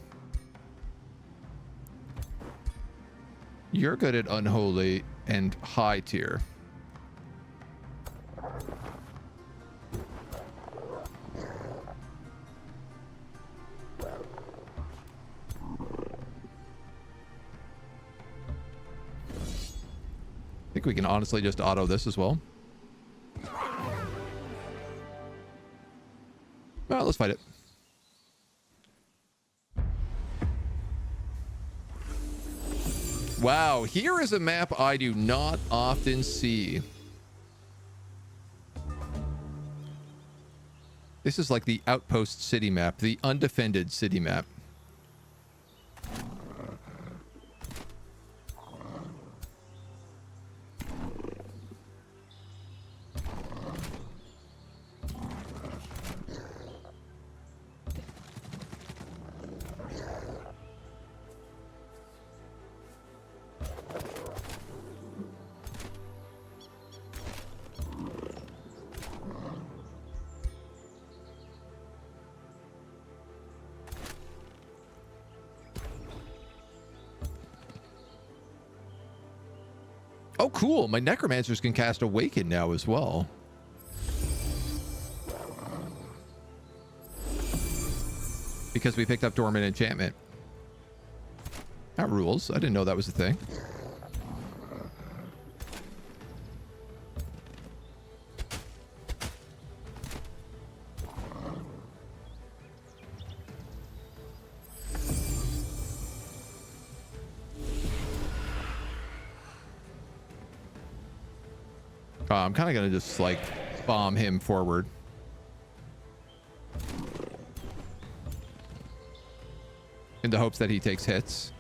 You're good at unholy and high tier. I think we can honestly just auto this as well. Well, let's fight it. Wow, here is a map I do not often see. This is like the outpost city map, the undefended city map. Oh, cool. My necromancers can cast Awaken now as well. Because we picked up Dormant Enchantment. That rules. I didn't know that was a thing. I'm kind of going to just, like, bomb him forward. In the hopes that he takes hits.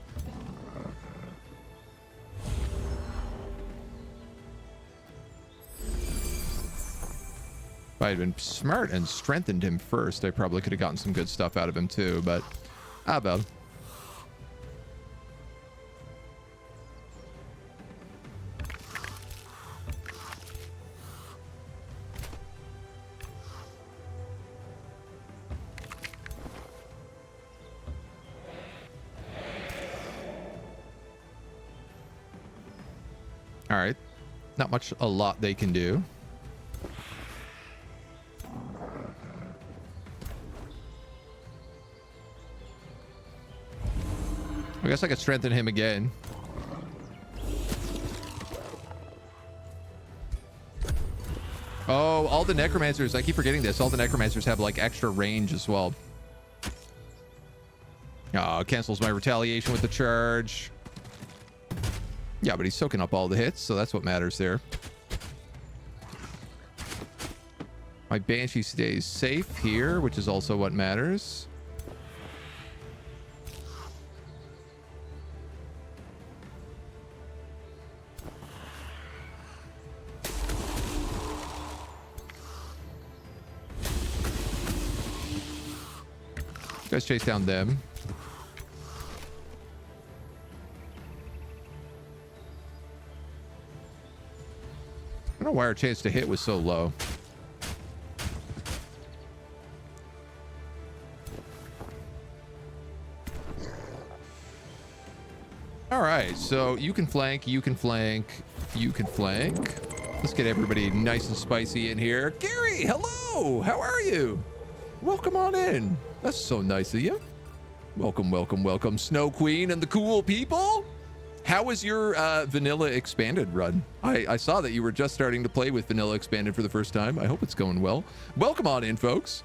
If I had been smart and strengthened him first, I probably could have gotten some good stuff out of him too, but how about it? All right, not much, a lot they can do. I guess I could strengthen him again. Oh, all the necromancers, I keep forgetting this. All the necromancers have like extra range as well. Oh, cancels my retaliation with the charge. Yeah, but he's soaking up all the hits, so that's what matters there. My Banshee stays safe here, which is also what matters. You guys chase down them. I don't know why our chance to hit was so low. All right, so you can flank, you can flank, you can flank. Let's get everybody nice and spicy in here. Gary, hello. How are you? Welcome on in. That's so nice of you. Welcome, welcome, welcome, Snow Queen and the cool people. How was your vanilla expanded run? I saw that you were just starting to play with vanilla expanded for the first time. I hope it's going well. Welcome on in, folks.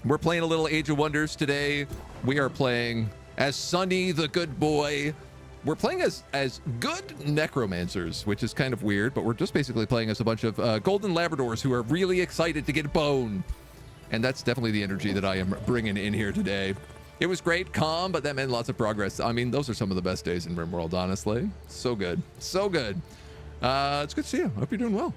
We're playing a little Age of Wonders today. We are playing as Sunny the good boy. We're playing as good necromancers, which is kind of weird, but we're just basically playing as a bunch of golden Labradors who are really excited to get bone. And that's definitely the energy that I am bringing in here today. It was great, calm, but that meant lots of progress. I mean, those are some of the best days in RimWorld, honestly. So good. So good. It's good to see you. I hope you're doing well.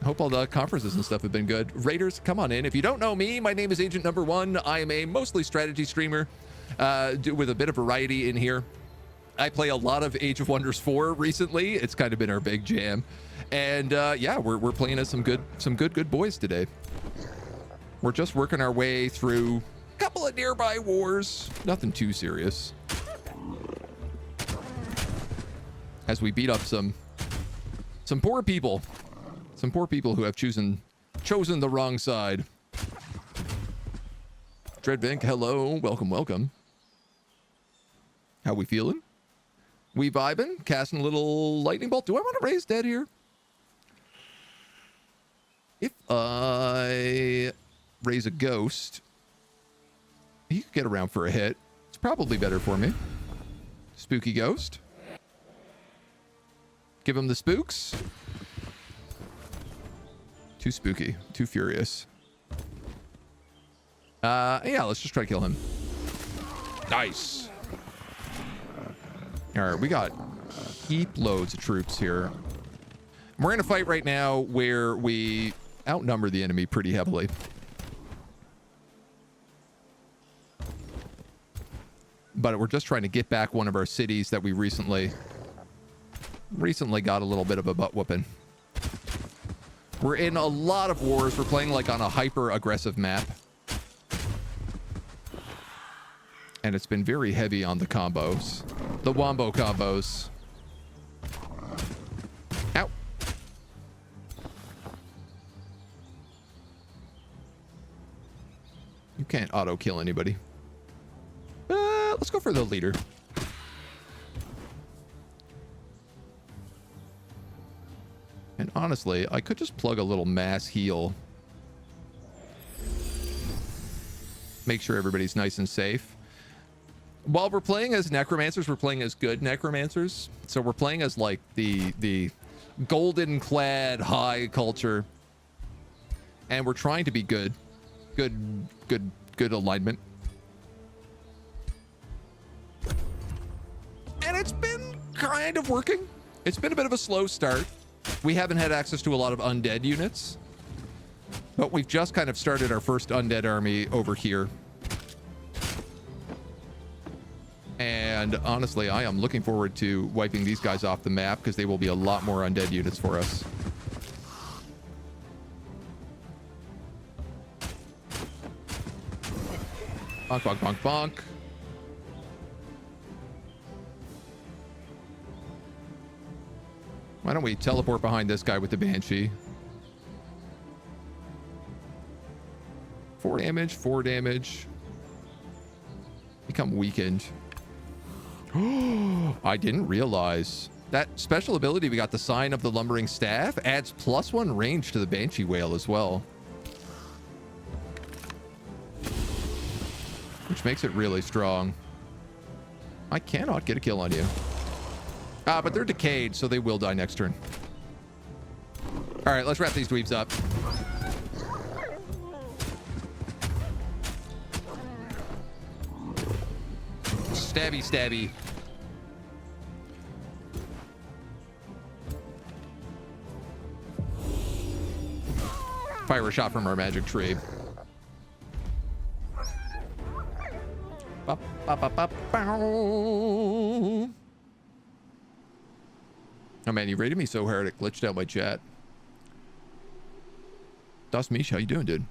Hope all the conferences and stuff have been good. Raiders, come on in. If you don't know me, my name is AgentNumberOne. I am a mostly strategy streamer with a bit of variety in here. I play a lot of Age of Wonders 4 recently. It's kind of been our big jam. And yeah, we're playing as some good boys today. We're just working our way through a couple of nearby wars. Nothing too serious. As we beat up some poor people. Some poor people who have chosen the wrong side. Dreadvink, hello. Welcome. How we feeling? We vibing? Casting a little lightning bolt. Do I want to raise dead here? If I raise a ghost, he could get around for a hit. It's probably better for me. Spooky ghost. Give him the spooks. Too spooky. Too furious. Yeah, let's just try to kill him. Nice. All right, we got heap loads of troops here. We're in a fight right now where we outnumber the enemy pretty heavily. But we're just trying to get back one of our cities that we recently got a little bit of a butt whooping. We're in a lot of wars. We're playing like on a hyper aggressive map. And it's been very heavy on the combos. The wombo combos. Ow. You can't auto kill anybody. Let's go for the leader. And honestly, I could just plug a little mass heal. Make sure everybody's nice and safe. While we're playing as necromancers, we're playing as good necromancers. So we're playing as like the golden clad high culture. And we're trying to be good alignment. And it's been kind of working. It's been a bit of a slow start. We haven't had access to a lot of undead units, but we've just kind of started our first undead army over here. And honestly, I am looking forward to wiping these guys off the map because they will be a lot more undead units for us. Bonk, bonk, bonk, bonk. Why don't we teleport behind this guy with the Banshee? 4 damage, 4 damage. Become weakened. I didn't realize. That special ability we got, the Sign of the Lumbering Staff, adds +1 range to the Banshee Whale as well. Which makes it really strong. I cannot get a kill on you. But they're decayed, so they will die next turn. All right, let's wrap these dweebs up. Stabby, stabby. Fire a shot from our magic tree. Ba, ba, ba, ba, bow. Oh man, you rated me so hard it glitched out my chat. Das Mish, how you doing, dude?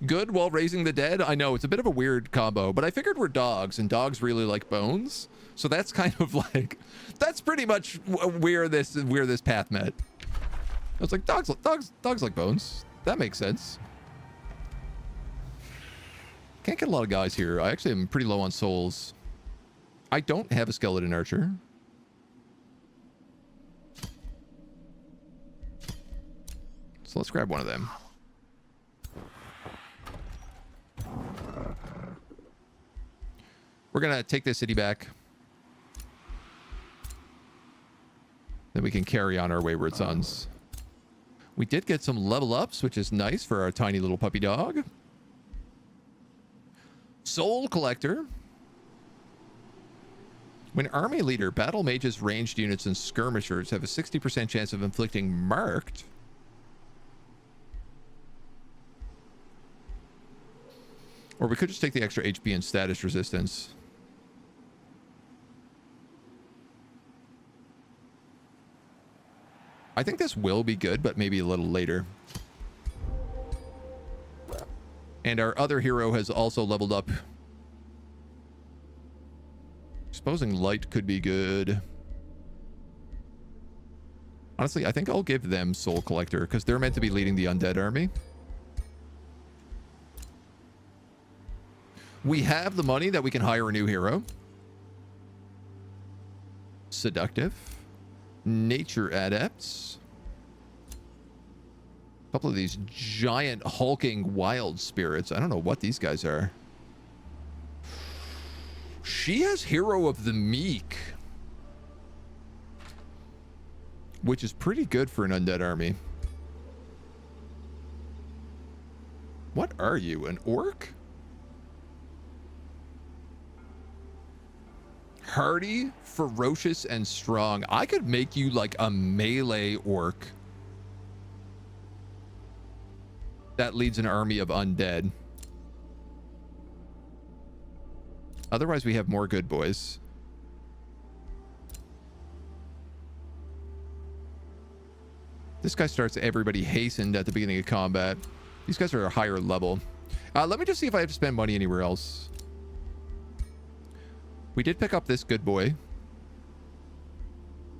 Good while raising the dead? I know, it's a bit of a weird combo, but I figured we're dogs, and dogs really like bones. So that's kind of like, that's pretty much where this path met. I was like, dogs like bones. That makes sense. Can't get a lot of guys here. I actually am pretty low on souls. I don't have a skeleton archer. So let's grab one of them. We're gonna take this city back. Then we can carry on our wayward sons. We did get some level ups, which is nice for our tiny little puppy dog. Soul Collector. When army leader, battle mages, ranged units, and skirmishers have a 60% chance of inflicting marked. Or we could just take the extra HP and status resistance. I think this will be good, but maybe a little later. And our other hero has also leveled up. Exposing light could be good. Honestly, I think I'll give them Soul Collector because they're meant to be leading the undead army. We have the money that we can hire a new hero. Seductive. Nature Adepts. A couple of these giant hulking wild spirits. I don't know what these guys are. She has Hero of the Meek, which is pretty good for an undead army. What are you, an orc? Hardy, ferocious, and strong. I could make you like a melee orc that leads an army of undead. Otherwise, we have more good boys. This guy starts everybody hastened at the beginning of combat. These guys are a higher level. Let me just see if I have to spend money anywhere else. We did pick up this good boy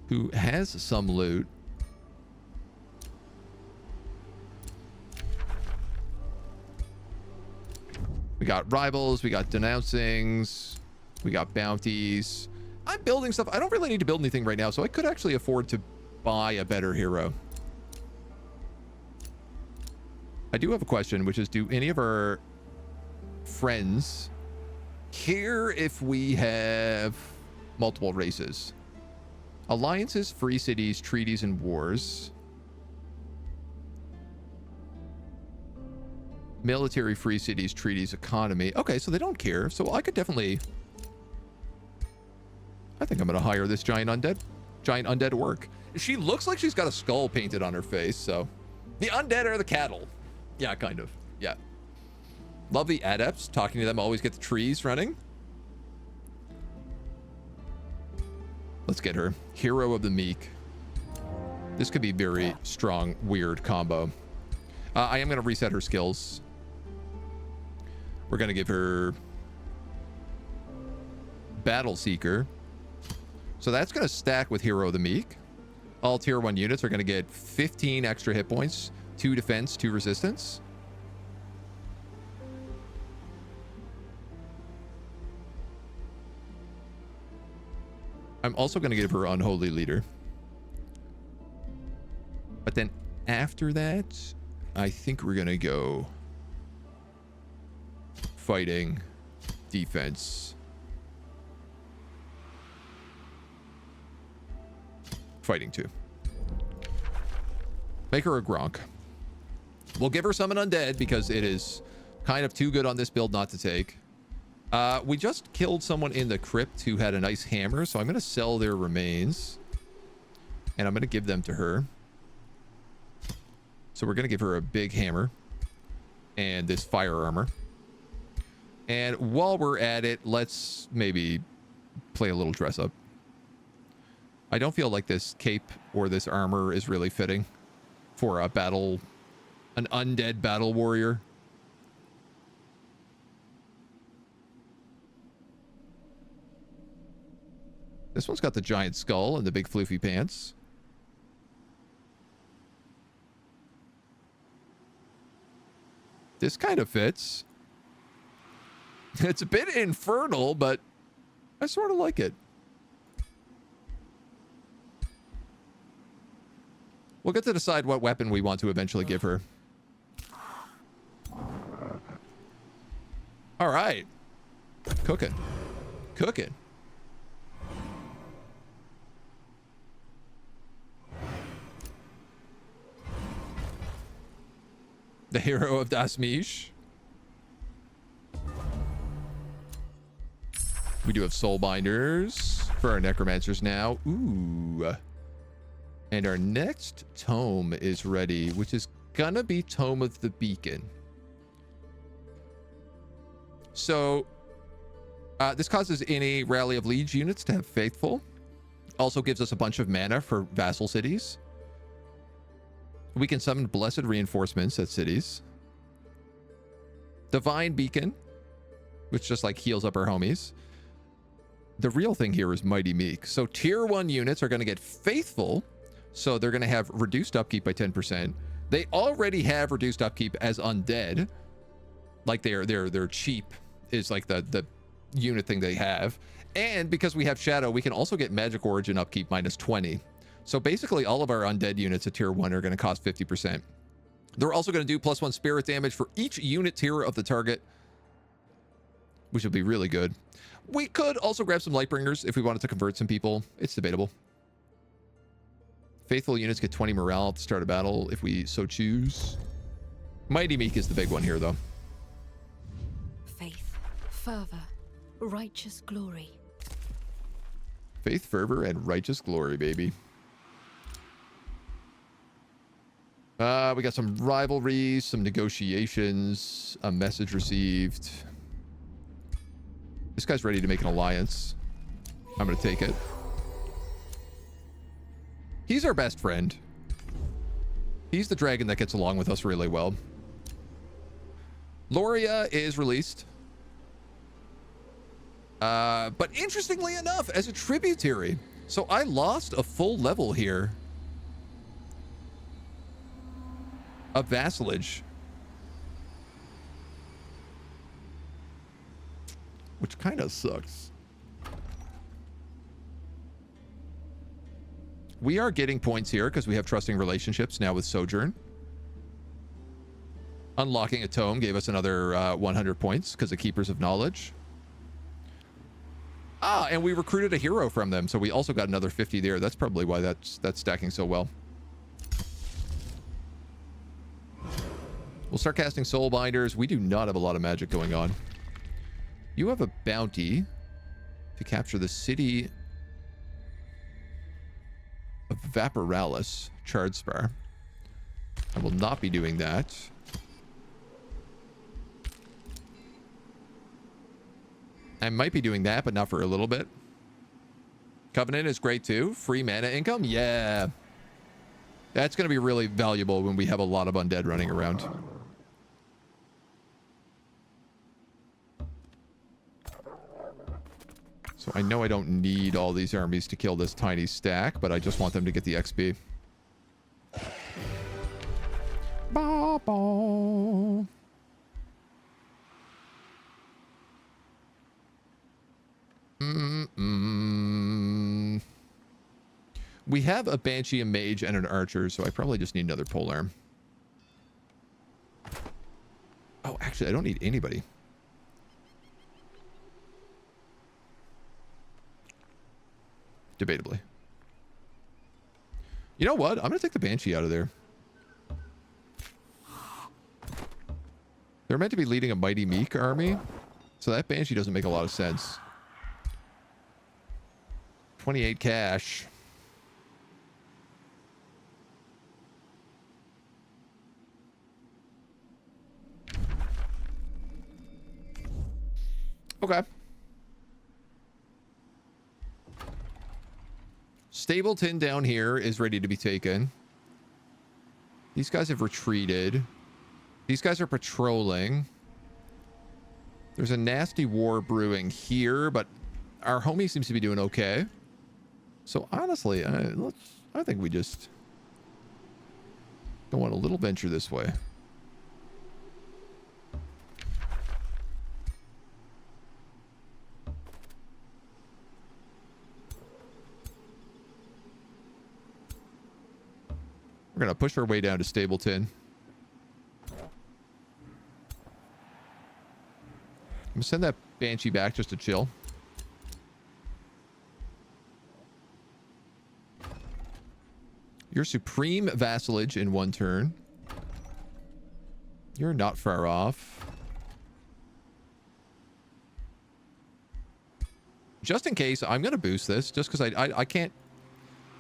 who has some loot. We got rivals, we got denouncings, we got bounties. I'm building stuff. I don't really need to build anything right now, so I could actually afford to buy a better hero. I do have a question, which is, do any of our friends care if we have multiple races? Alliances, free cities, treaties, and wars. Military, free cities, treaties, economy. Okay, so they don't care. So I could definitely... I think I'm going to hire this giant undead orc. She looks like she's got a skull painted on her face, so... The undead are the cattle. Yeah, kind of. Yeah. Love the adepts. Talking to them, always get the trees running. Let's get her. Hero of the Meek. This could be very strong, weird combo. I am going to reset her skills. We're going to give her Battle Seeker. So that's going to stack with Hero of the Meek. All tier 1 units are going to get 15 extra hit points, 2 defense, 2 resistance. I'm also going to give her Unholy Leader. But then after that, I think we're going to go fighting, defense, fighting 2. Make her a Gronk. We'll give her Summon Undead because it is kind of too good on this build not to take. We just killed someone in the crypt who had a nice hammer, so I'm going to sell their remains. And I'm going to give them to her. So we're going to give her a big hammer and this fire armor. And while we're at it, let's maybe play a little dress up. I don't feel like this cape or this armor is really fitting for a battle, an undead battle warrior. This one's got the giant skull and the big floofy pants. This kind of fits. It's a bit infernal, but I sort of like it. We'll get to decide what weapon we want to eventually give her. All right. Cooking. Cooking. The hero of Dasmish. We do have soul binders for our necromancers now. Ooh. And our next tome is ready, which is gonna be Tome of the Beacon. So this causes any rally of liege units to have faithful. Also gives us a bunch of mana for vassal cities. We can summon blessed reinforcements at cities. Divine beacon, which just like heals up our homies. The real thing here is mighty meek. So tier 1 units are going to get faithful, so they're going to have reduced upkeep by 10%. They already have reduced upkeep as undead. Like they're cheap is like the unit thing they have. And because we have shadow, we can also get magic origin upkeep minus 20. So basically all of our undead units at tier 1 are going to cost 50%. They're also going to do +1 spirit damage for each unit tier of the target, which would be really good. We could also grab some Lightbringers if we wanted to convert some people. It's debatable. Faithful units get 20 morale at the start of battle if we so choose. Mighty Meek is the big one here, though. Faith, fervor, righteous glory. Faith, fervor, and righteous glory, baby. We got some rivalries, some negotiations, a message received. This guy's ready to make an alliance. I'm going to take it. He's our best friend. He's the dragon that gets along with us really well. Loria is released. But interestingly enough, as a tributary. So I lost a full level here of vassalage, which kind of sucks. We are getting points here because we have trusting relationships now with Sojourn. Unlocking a tome gave us another 100 points because of Keepers of Knowledge. Ah, and we recruited a hero from them, so we also got another 50 there. That's probably why that's stacking so well. We'll start casting Soulbinders. We do not have a lot of magic going on. You have a bounty to capture the city of Vaporalis, Chardspar. I will not be doing that. I might be doing that, but not for a little bit. Covenant is great too. Free mana income? Yeah. That's going to be really valuable when we have a lot of undead running around. So I know I don't need all these armies to kill this tiny stack, but I just want them to get the XP. Ba-ba. We have a Banshee, a Mage, and an Archer, so I probably just need another polearm. Oh, actually, I don't need anybody. Debatably. You know what? I'm going to take the Banshee out of there. They're meant to be leading a Mighty Meek army, so that Banshee doesn't make a lot of sense. 28 cash. Okay. Stapleton down here is ready to be taken. These guys have retreated. These guys are patrolling. There's a nasty war brewing here, but our homie seems to be doing okay. So honestly, I think we just go on a little venture this way. We're going to push our way down to Stapleton. I'm going to send that Banshee back just to chill. Your supreme vassalage in one turn. You're not far off. Just in case, I'm going to boost this just because I can't.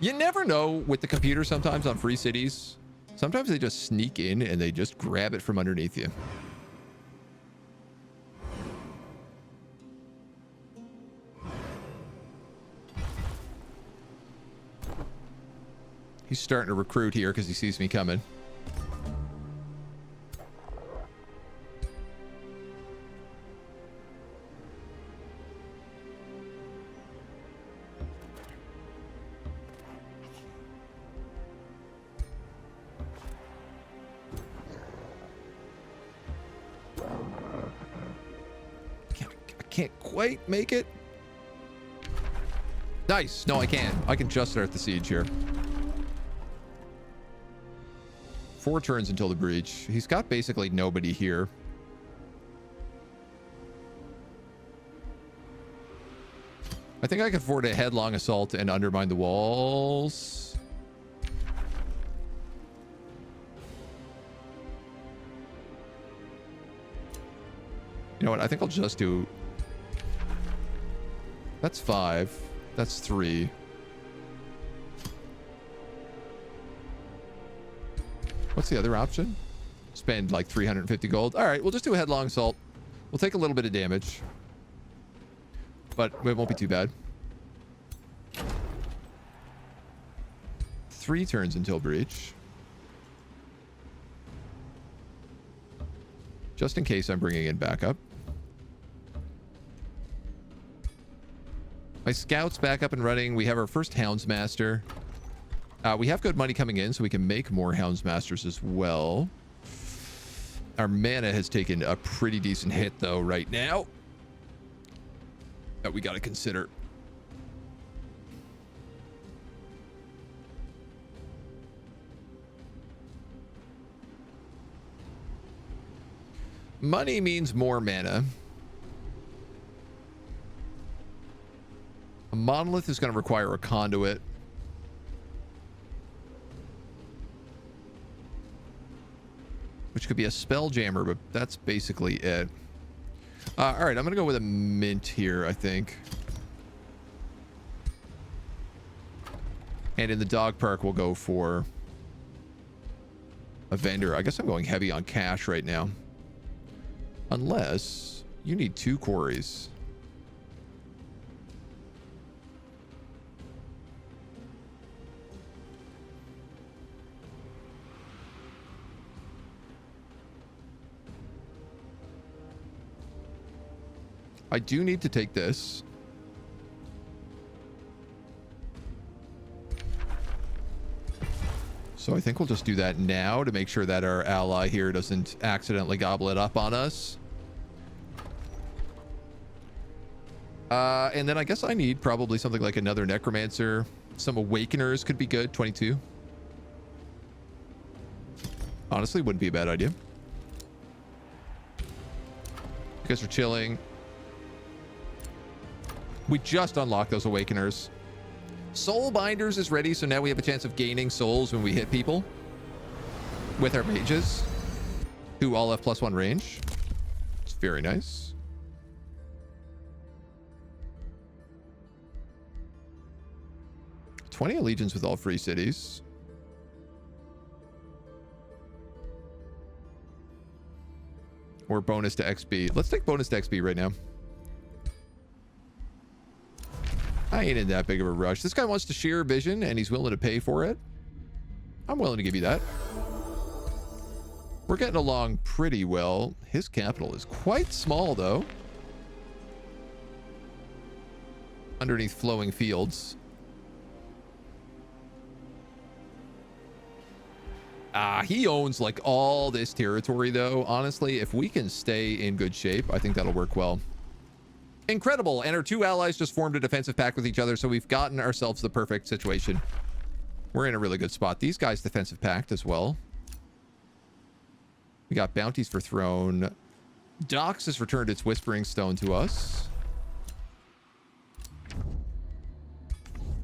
You never know with the computer sometimes on free cities. Sometimes they just sneak in and they just grab it from underneath you. He's starting to recruit here because he sees me coming. Can't quite make it. Nice. No, I can. I can just start the siege here. 4 turns until the breach. He's got basically nobody here. I think I can afford a headlong assault and undermine the walls. You know what? I think I'll just do... That's 5. That's 3. What's the other option? Spend like 350 gold. All right, we'll just do a headlong assault. We'll take a little bit of damage, but it won't be too bad. 3 turns until breach. Just in case I'm bringing in backup. My scout's back up and running. We have our first Houndsmaster. We have good money coming in, so we can make more Houndsmasters as well. Our mana has taken a pretty decent hit, though, right now. That we got to consider. Money means more mana. A monolith is going to require a conduit. Which could be a spelljammer, but that's basically it. All right, I'm going to go with a mint here, I think. And in the dog park, we'll go for a vendor. I guess I'm going heavy on cash right now. Unless you need 2 quarries. I do need to take this. So I think we'll just do that now to make sure that our ally here doesn't accidentally gobble it up on us. And then I guess I need probably something like another necromancer. Some awakeners could be good. 22. Honestly, wouldn't be a bad idea. You guys are chilling. We just unlocked those awakeners. Soul Binders is ready, so now we have a chance of gaining souls when we hit people with our mages, who all have +1 range. It's very nice. $20 allegiance with all free cities. Or bonus to XP. Let's take bonus to XP right now. I ain't in that big of a rush. This guy wants to share vision and he's willing to pay for it. I'm willing to give you that. We're getting along pretty well. His capital is quite small, though. Underneath flowing fields. He owns like all this territory, though. Honestly, if we can stay in good shape, I think that'll work well. Incredible. And our 2 allies just formed a defensive pact with each other, so we've gotten ourselves the perfect situation. We're in a really good spot. These guys defensive pact as well. We got bounties for throne. Dox has returned its whispering stone to us.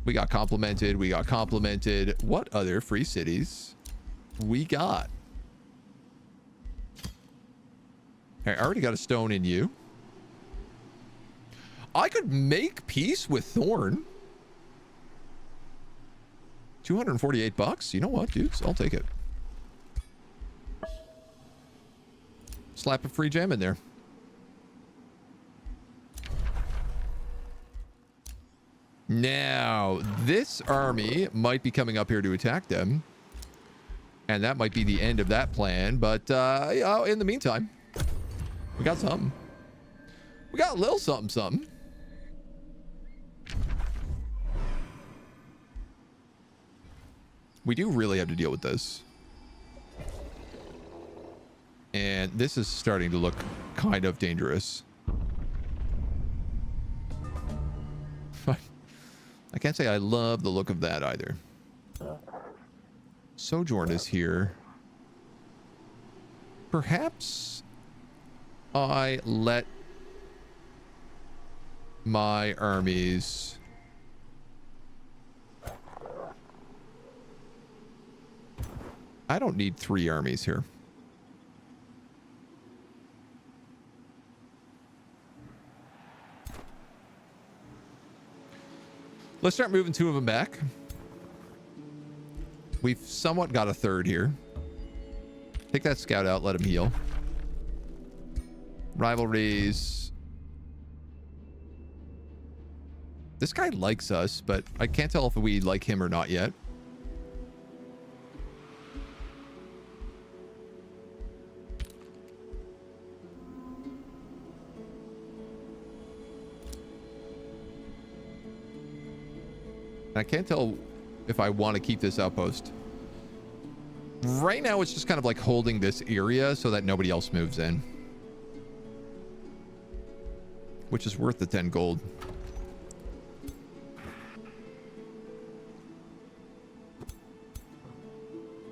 We got complimented. We got complimented. What other free cities we got? I already got a stone in you. I could make peace with Thorn. 248 bucks. You know what, dudes? I'll take it. Slap a free gem in there. Now, this army might be coming up here to attack them. And that might be the end of that plan. But in the meantime, we got something. We got a little something, something. We do really have to deal with this. And this is starting to look kind of dangerous. I can't say I love the look of that either. Sojourn is here. Perhaps I let my armies I don't need 3 armies here. Let's start moving 2 of them back. We've somewhat got a 3rd here. Take that scout out, let him heal. Rivalries. This guy likes us, but I can't tell if we like him or not yet. I can't tell if I want to keep this outpost. Right now, it's just kind of like holding this area so that nobody else moves in. Which is worth the 10 gold.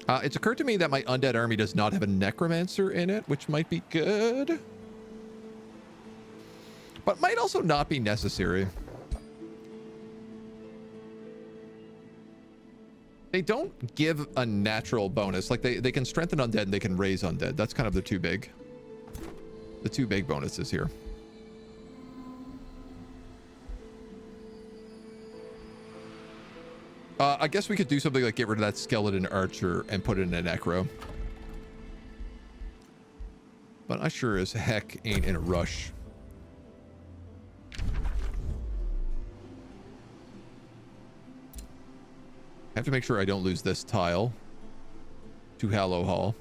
It's occurred to me that my undead army does not have a necromancer in it, which might be good. But might also not be necessary. They don't give a natural bonus. Like they can strengthen undead and they can raise undead. That's kind of the two big bonuses here. I guess we could do something like get rid of that skeleton archer and put it in a necro. But I sure as heck ain't in a rush. I have to make sure I don't lose this tile to Hallow Hall.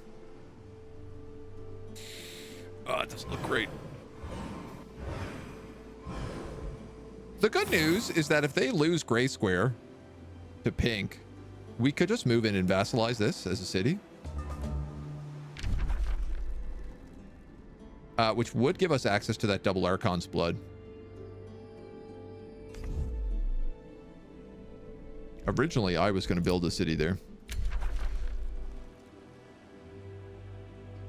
Oh, it doesn't look great. The good news is that if they lose Gray Square to pink, we could just move in and vassalize this as a city. Which would give us access to that double Archon's blood. Originally, I was going to build a city there.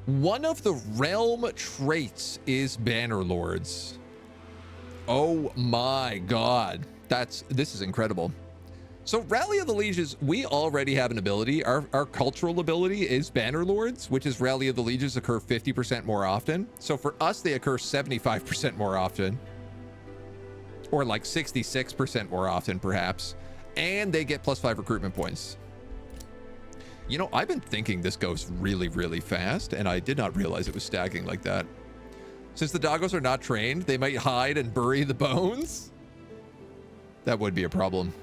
One of the realm traits is Banner Lords. Oh my god. This is incredible. So Rally of the Lieges, we already have an ability. Our cultural ability is Banner Lords, which is Rally of the Lieges occur 50% more often. So for us, they occur 75% more often. Or like 66% more often, perhaps. And they get +5 recruitment points. You know, I've been thinking this goes really, really fast, and I did not realize it was stacking like that. Since the doggos are not trained, they might hide and bury the bones. That would be a problem.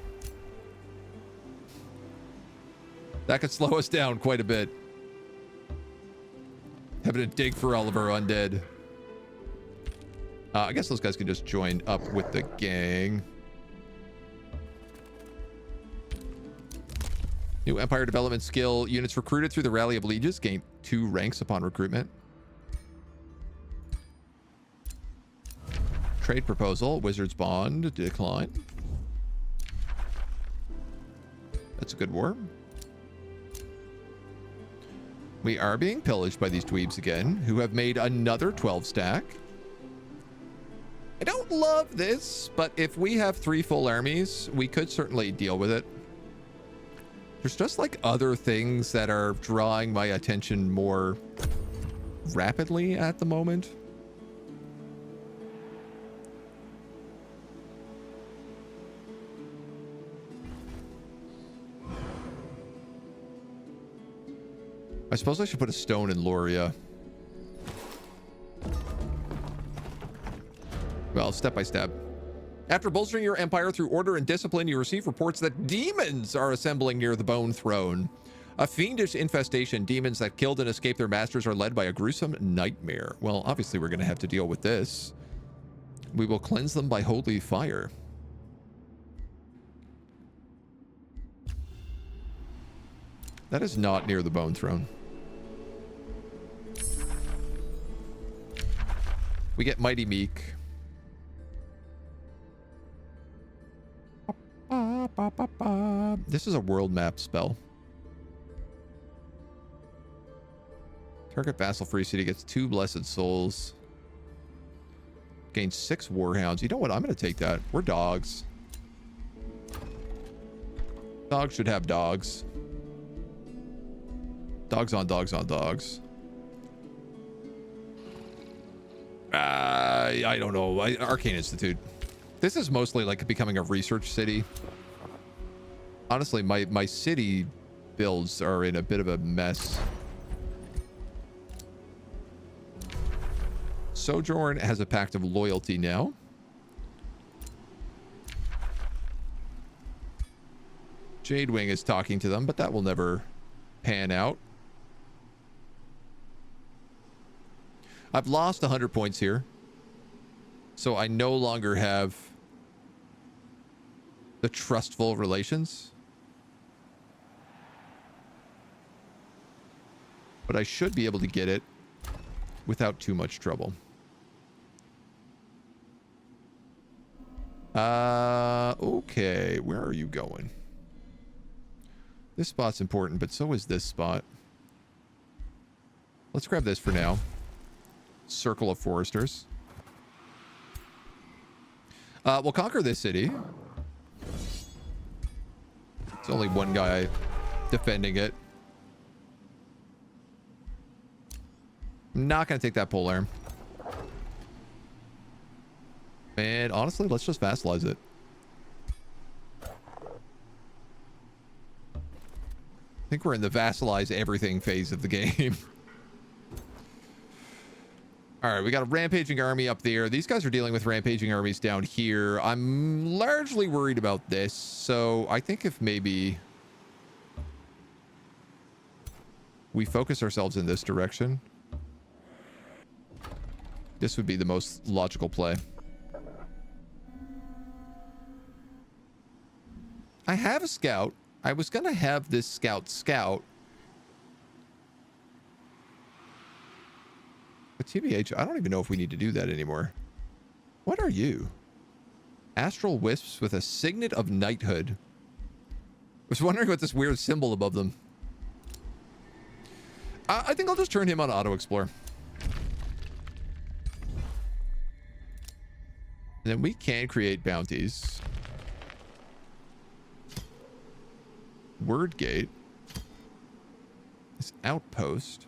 That could slow us down quite a bit. Having to dig for all of our undead. I guess those guys can just join up with the gang. New Empire development skill. Units recruited through the Rally of Lieges gain 2 ranks upon recruitment. Trade proposal. Wizard's Bond. Decline. That's a good war. We are being pillaged by these dweebs again, who have made another 12 stack. I don't love this, but if we have 3 full armies, we could certainly deal with it. There's just like other things that are drawing my attention more rapidly at the moment. I suppose I should put a stone in Loria. Well, step by step. After bolstering your empire through order and discipline, you receive reports that demons are assembling near the Bone Throne. A fiendish infestation, demons that killed and escaped their masters are led by a gruesome nightmare. Well, obviously we're going to have to deal with this. We will cleanse them by holy fire. That is not near the Bone Throne. We get Mighty Meek. This is a world map spell. Target vassal free city gets 2 blessed souls. Gains 6 warhounds. You know what? I'm going to take that. We're dogs. Dogs should have dogs. Dogs on dogs on dogs. I don't know. Arcane Institute. This is mostly like becoming a research city. Honestly, my city builds are in a bit of a mess. Sojourn has a pact of loyalty now. Jadewing is talking to them, but that will never pan out. I've lost 100 points here. So I no longer have the trustful relations. But I should be able to get it without too much trouble. Okay, where are you going? This spot's important, but so is this spot. Let's grab this for now. Circle of Foresters. We'll conquer this city. It's only one guy defending it. I'm not going to take that polearm. And honestly, let's just vassalize it. I think we're in the vassalize everything phase of the game. All right, we got a rampaging army up there. These guys are dealing with rampaging armies down here. I'm largely worried about this. So I think if maybe we focus ourselves in this direction, this would be the most logical play. I have a scout. I was going to have this scout. But TBH, I don't even know if we need to do that anymore. What are you? Astral wisps with a signet of knighthood. I was wondering what this weird symbol above them. I think I'll just turn him on auto explore. And then we can create bounties. Word gate. This outpost.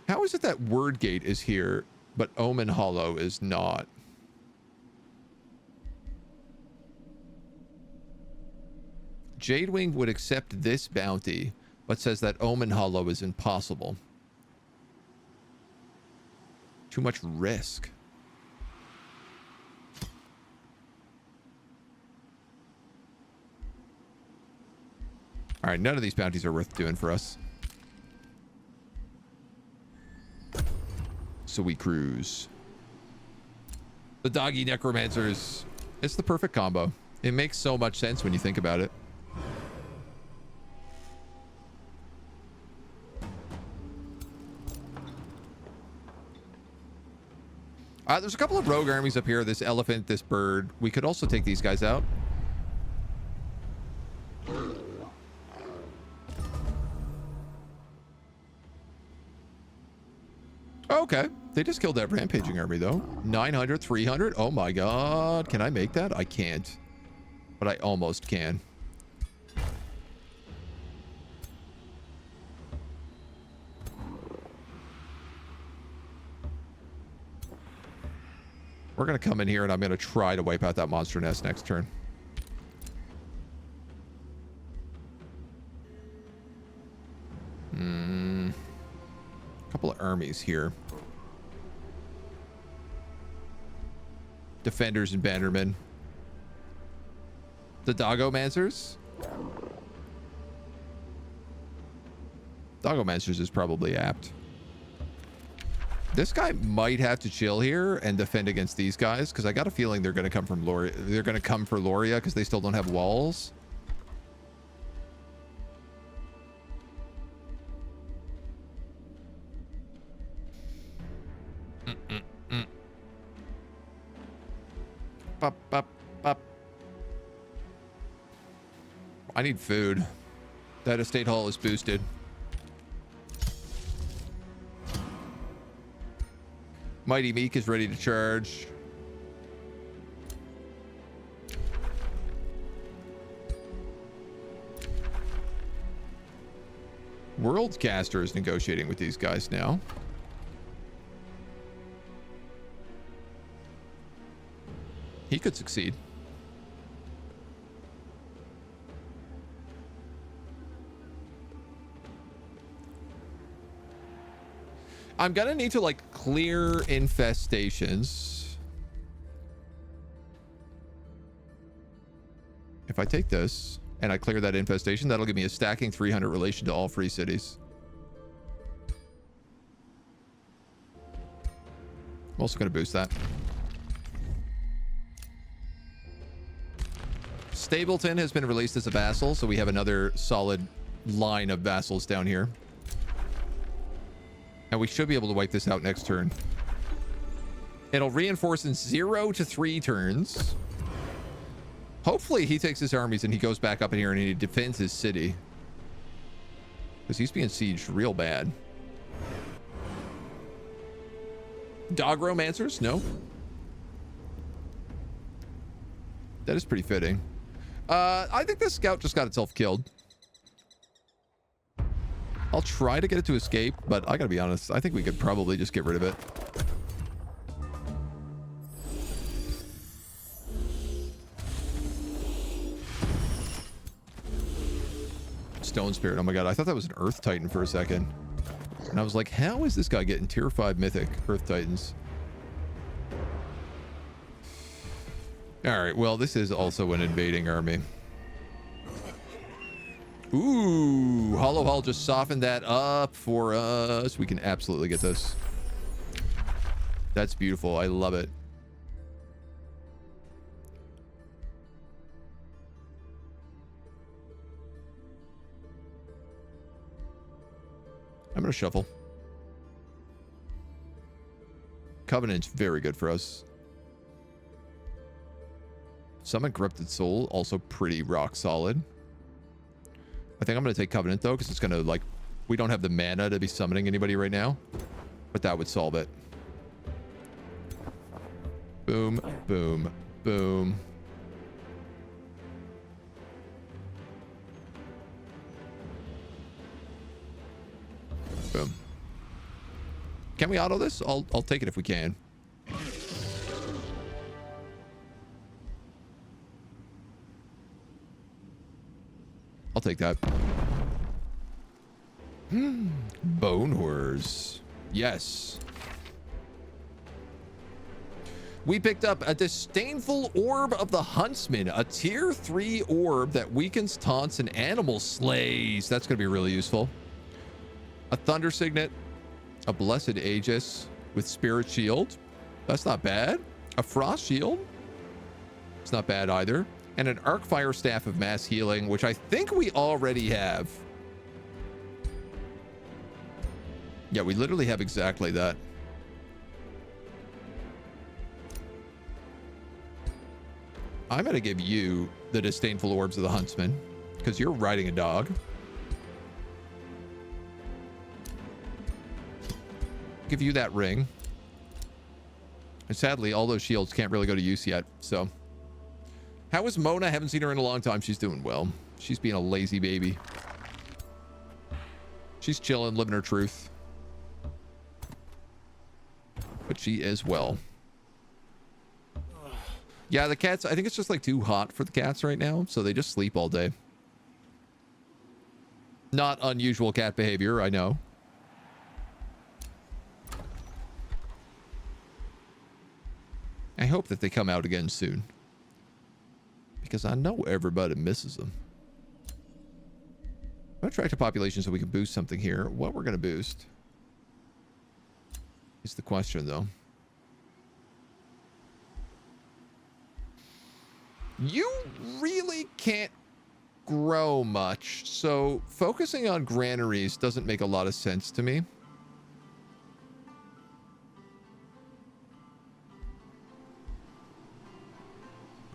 How is it that Word Gate is here, but Omen Hollow is not? Jadewing would accept this bounty, but says that Omen Hollow is impossible. Too much risk. All right, none of these bounties are worth doing for us. So we cruise. The doggy necromancers. It's the perfect combo. It makes so much sense when you think about it. There's a couple of rogue armies up here. This elephant, this bird. We could also take these guys out. Okay. They just killed that rampaging army, though. 900, 300. Oh, my God. Can I make that? I can't. But I almost can. We're going to come in here, and I'm going to try to wipe out that monster nest next turn. armies here. Defenders and bannermen. The Dogomancers? Dogomancers is probably apt. This guy might have to chill here and defend against these guys, because I got a feeling they're going to come from Loria. They're going to come for Loria because they still don't have walls. Bop, bop, bop. I need food. That estate hall is boosted. Mighty Meek is ready to charge. Worldcaster is negotiating with these guys now. He could succeed. I'm gonna need to like clear infestations. If I take this and I clear that infestation, that'll give me a stacking 300 relation to all free cities. I'm also gonna boost that. Stapleton has been released as a vassal, so we have another solid line of vassals down here. And we should be able to wipe this out next turn. It'll reinforce in 0 to 3 turns. Hopefully he takes his armies and he goes back up in here and he defends his city. Because he's being sieged real bad. Dog romancers? No. That is pretty fitting. I think this scout just got itself killed. I'll try to get it to escape, but I gotta be honest, I think we could probably just get rid of it. Stone Spirit, oh my god, I thought that was an Earth Titan for a second. And I was like, how is this guy getting tier 5 Mythic Earth Titans? Alright, well, this is also an invading army. Ooh, Hollow Hall just softened that up for us. We can absolutely get this. That's beautiful. I love it. I'm going to shuffle. Covenant's very good for us. Summon Corrupted Soul, also pretty rock solid. I think I'm going to take Covenant, though, because it's going to, like, we don't have the mana to be summoning anybody right now. But that would solve it. Boom, boom, boom. Boom. Can we auto this? I'll take it if we can. I'll take that. Bone Horrors. Yes. We picked up a Disdainful Orb of the Huntsman, a tier 3 orb that weakens taunts and animal slays. That's going to be really useful. A Thunder Signet, a Blessed Aegis with Spirit Shield. That's not bad. A Frost Shield. It's not bad either. And an Arcfire Staff of Mass Healing, which I think we already have. Yeah, we literally have exactly that. I'm going to give you the Disdainful Orbs of the Huntsman, because you're riding a dog. Give you that ring. And sadly, all those shields can't really go to use yet, so... How is Mona? I haven't seen her in a long time. She's doing well. She's being a lazy baby. She's chilling, living her truth. But she is well. Yeah, the cats, I think it's just like too hot for the cats right now, so they just sleep all day. Not unusual cat behavior, I know. I hope that they come out again soon, because I know everybody misses them. I'm going to attract a population so we can boost something here. What we're going to boost is the question, though. You really can't grow much, so focusing on granaries doesn't make a lot of sense to me.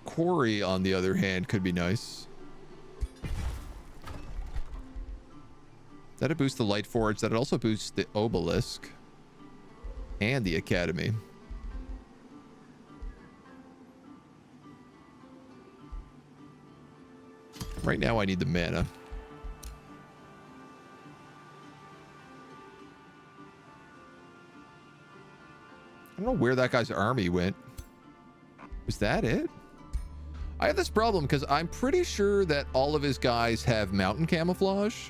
Quarry, on the other hand, could be nice. That'd boost the Light Forge. That'd also boost the Obelisk and the Academy. Right now, I need the mana. I don't know where that guy's army went. Was that it? I have this problem because I'm pretty sure that all of his guys have mountain camouflage.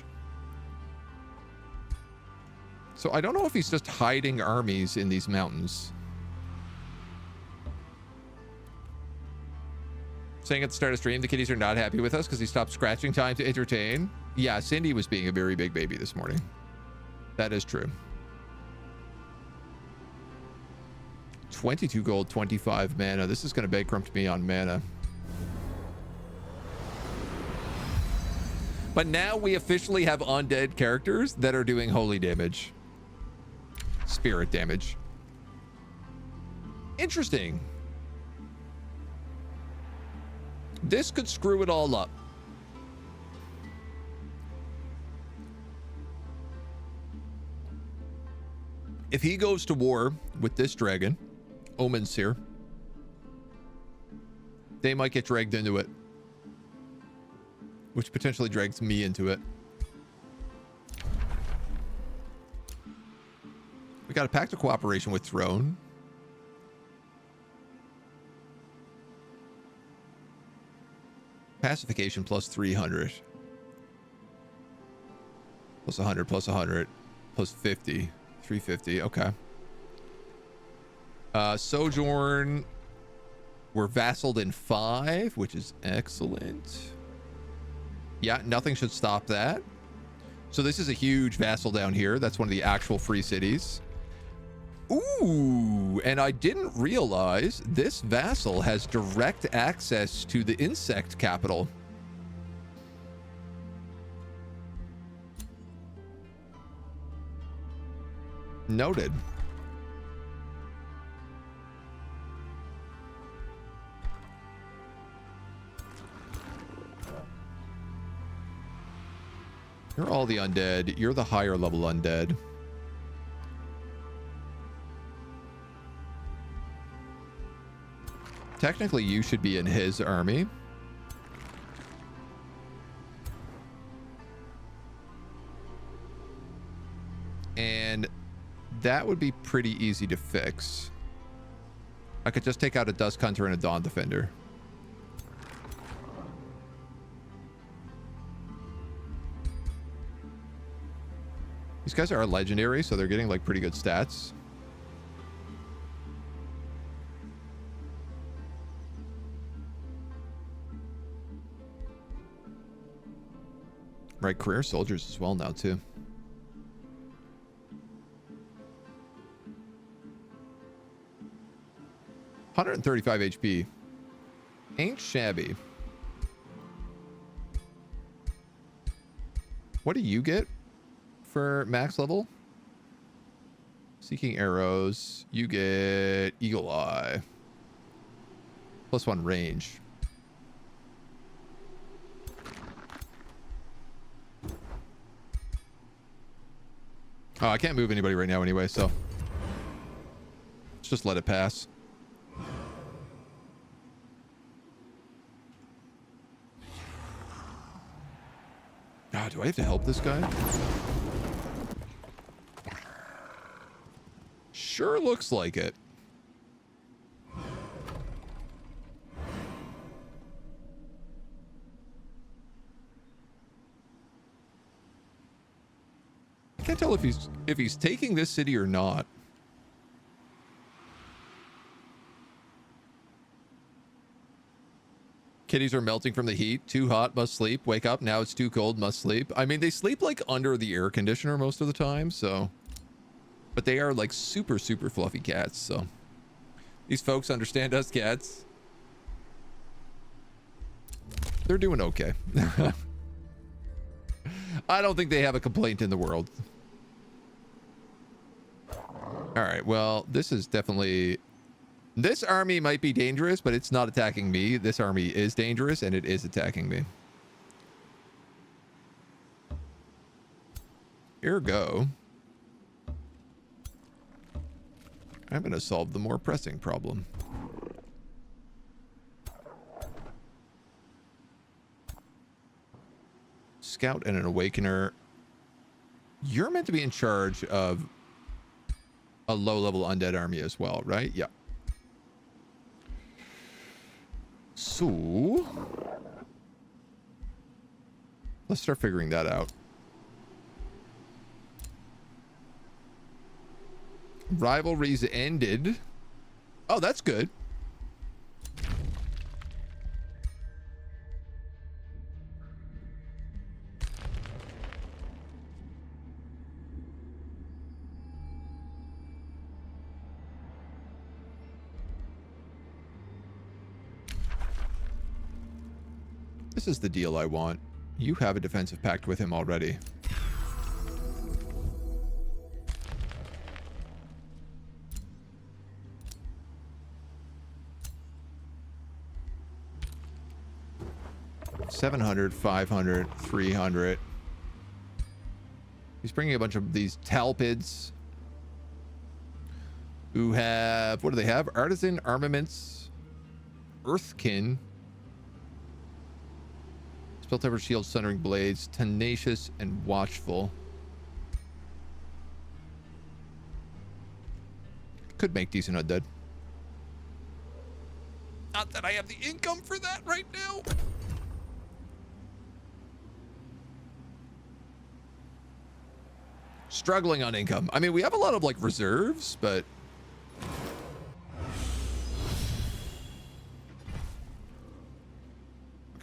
So I don't know if he's just hiding armies in these mountains. Saying at the start of stream, the kitties are not happy with us because he stopped scratching time to entertain. Yeah, Cindy was being a very big baby this morning. That is true. 22 gold, 25 mana. This is going to bankrupt me on mana. But now we officially have undead characters that are doing holy damage. Spirit damage. Interesting. This could screw it all up. If he goes to war with this dragon, Omen's here, they might get dragged into it, which potentially drags me into it. We got a pact of cooperation with Throne. Pacification plus 300. Plus 100, plus 100, plus 50. 350, okay. Sojourn. We're vassaled in 5, which is excellent. Yeah, nothing should stop that. So this is a huge vassal down here. That's one of the actual free cities. Ooh, and I didn't realize this vassal has direct access to the insect capital. Noted. You're all the undead. You're the higher level undead. Technically, you should be in his army. And that would be pretty easy to fix. I could just take out a Dusk Hunter and a Dawn Defender. These guys are legendary, so they're getting like pretty good stats. Right, career soldiers as well now too. $135 HP. Ain't shabby. What do you get for max level? Seeking arrows. You get Eagle Eye. +1 range. Oh, I can't move anybody right now anyway, so let's just let it pass. Ah, do I have to help this guy? Sure looks like it. I can't tell if he's taking this city or not. Kitties are melting from the heat. Too hot, must sleep. Wake up, now it's too cold, must sleep. I mean, they sleep like under the air conditioner most of the time, so. But they are like super, super fluffy cats, so. These folks understand us cats. They're doing okay. I don't think they have a complaint in the world. All right, well, this is definitely... This army might be dangerous, but it's not attacking me. This army is dangerous, and it is attacking me. Ergo, I'm going to solve the more pressing problem. Scout and an awakener. You're meant to be in charge of a low-level undead army as well, right? Yeah. So let's start figuring that out. Rivalries ended. Oh, that's good. This is the deal I want. You have a defensive pact with him already. $700, $500, $300. He's bringing a bunch of these talpids who have, what do they have? Artisan, armaments, earthkin, spell temper, shield, sundering blades, tenacious, and watchful. Could make decent undead. Not that I have the income for that right now. Struggling on income. I mean, we have a lot of like reserves, but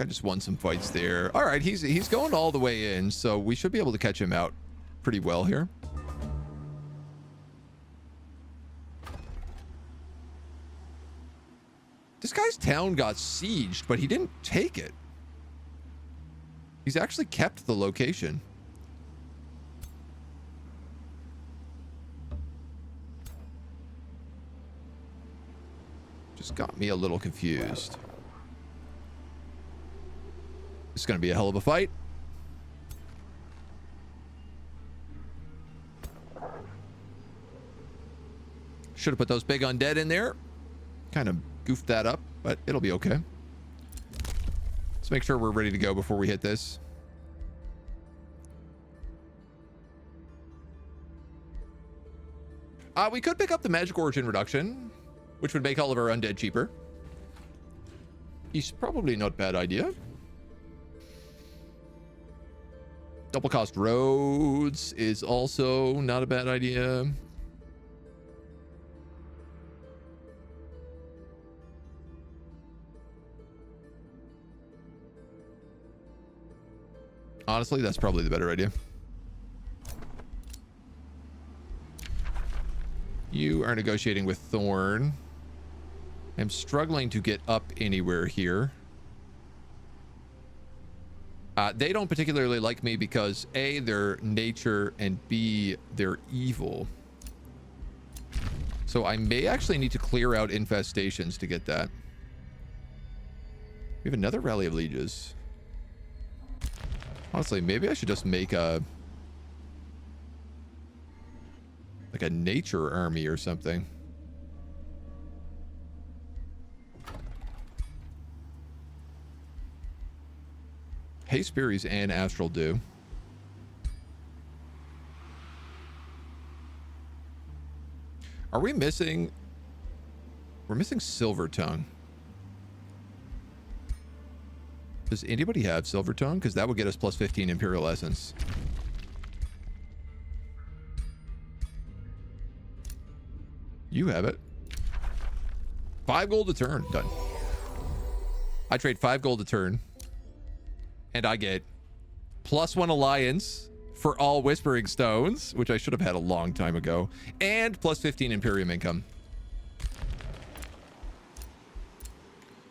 I just won some fights there. All right, he's going all the way in, so we should be able to catch him out pretty well here. This guy's town got sieged, but he didn't take it. He's actually kept the location. Just got me a little confused. It's going to be a hell of a fight. Should have put those big undead in there. Kind of goofed that up, but it'll be okay. Let's make sure we're ready to go before we hit this. We could pick up the magic origin reduction, which would make all of our undead cheaper. It's probably not a bad idea. Double cost roads is also not a bad idea. Honestly, that's probably the better idea. You are negotiating with Thorn. I'm struggling to get up anywhere here. They don't particularly like me because A, they're nature, and B, they're evil. So I may actually need to clear out infestations to get that. We have another Rally of Lieges. Honestly, maybe I should just make a like a nature army or something. Hayspieries and Astral do. Are we missing? We're missing Silver Tongue. Does anybody have Silver Tongue? Because that would get us plus 15 Imperial Essence. You have it. 5 gold a turn. Done. I trade 5 gold a turn, and I get +1 alliance for all whispering stones, which I should have had a long time ago, and +15 Imperium income.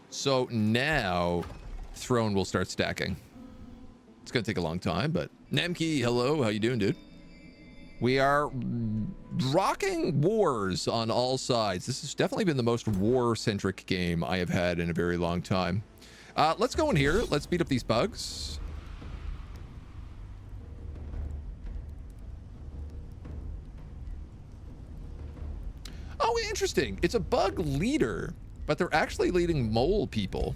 So now throne will start stacking. It's gonna take a long time, but Nemki, hello, how you doing, dude? We are rocking wars on all sides. This has definitely been the most war-centric game I have had in a very long time. Let's go in here. Let's beat up these bugs. Oh, interesting. It's a bug leader, but they're actually leading mole people.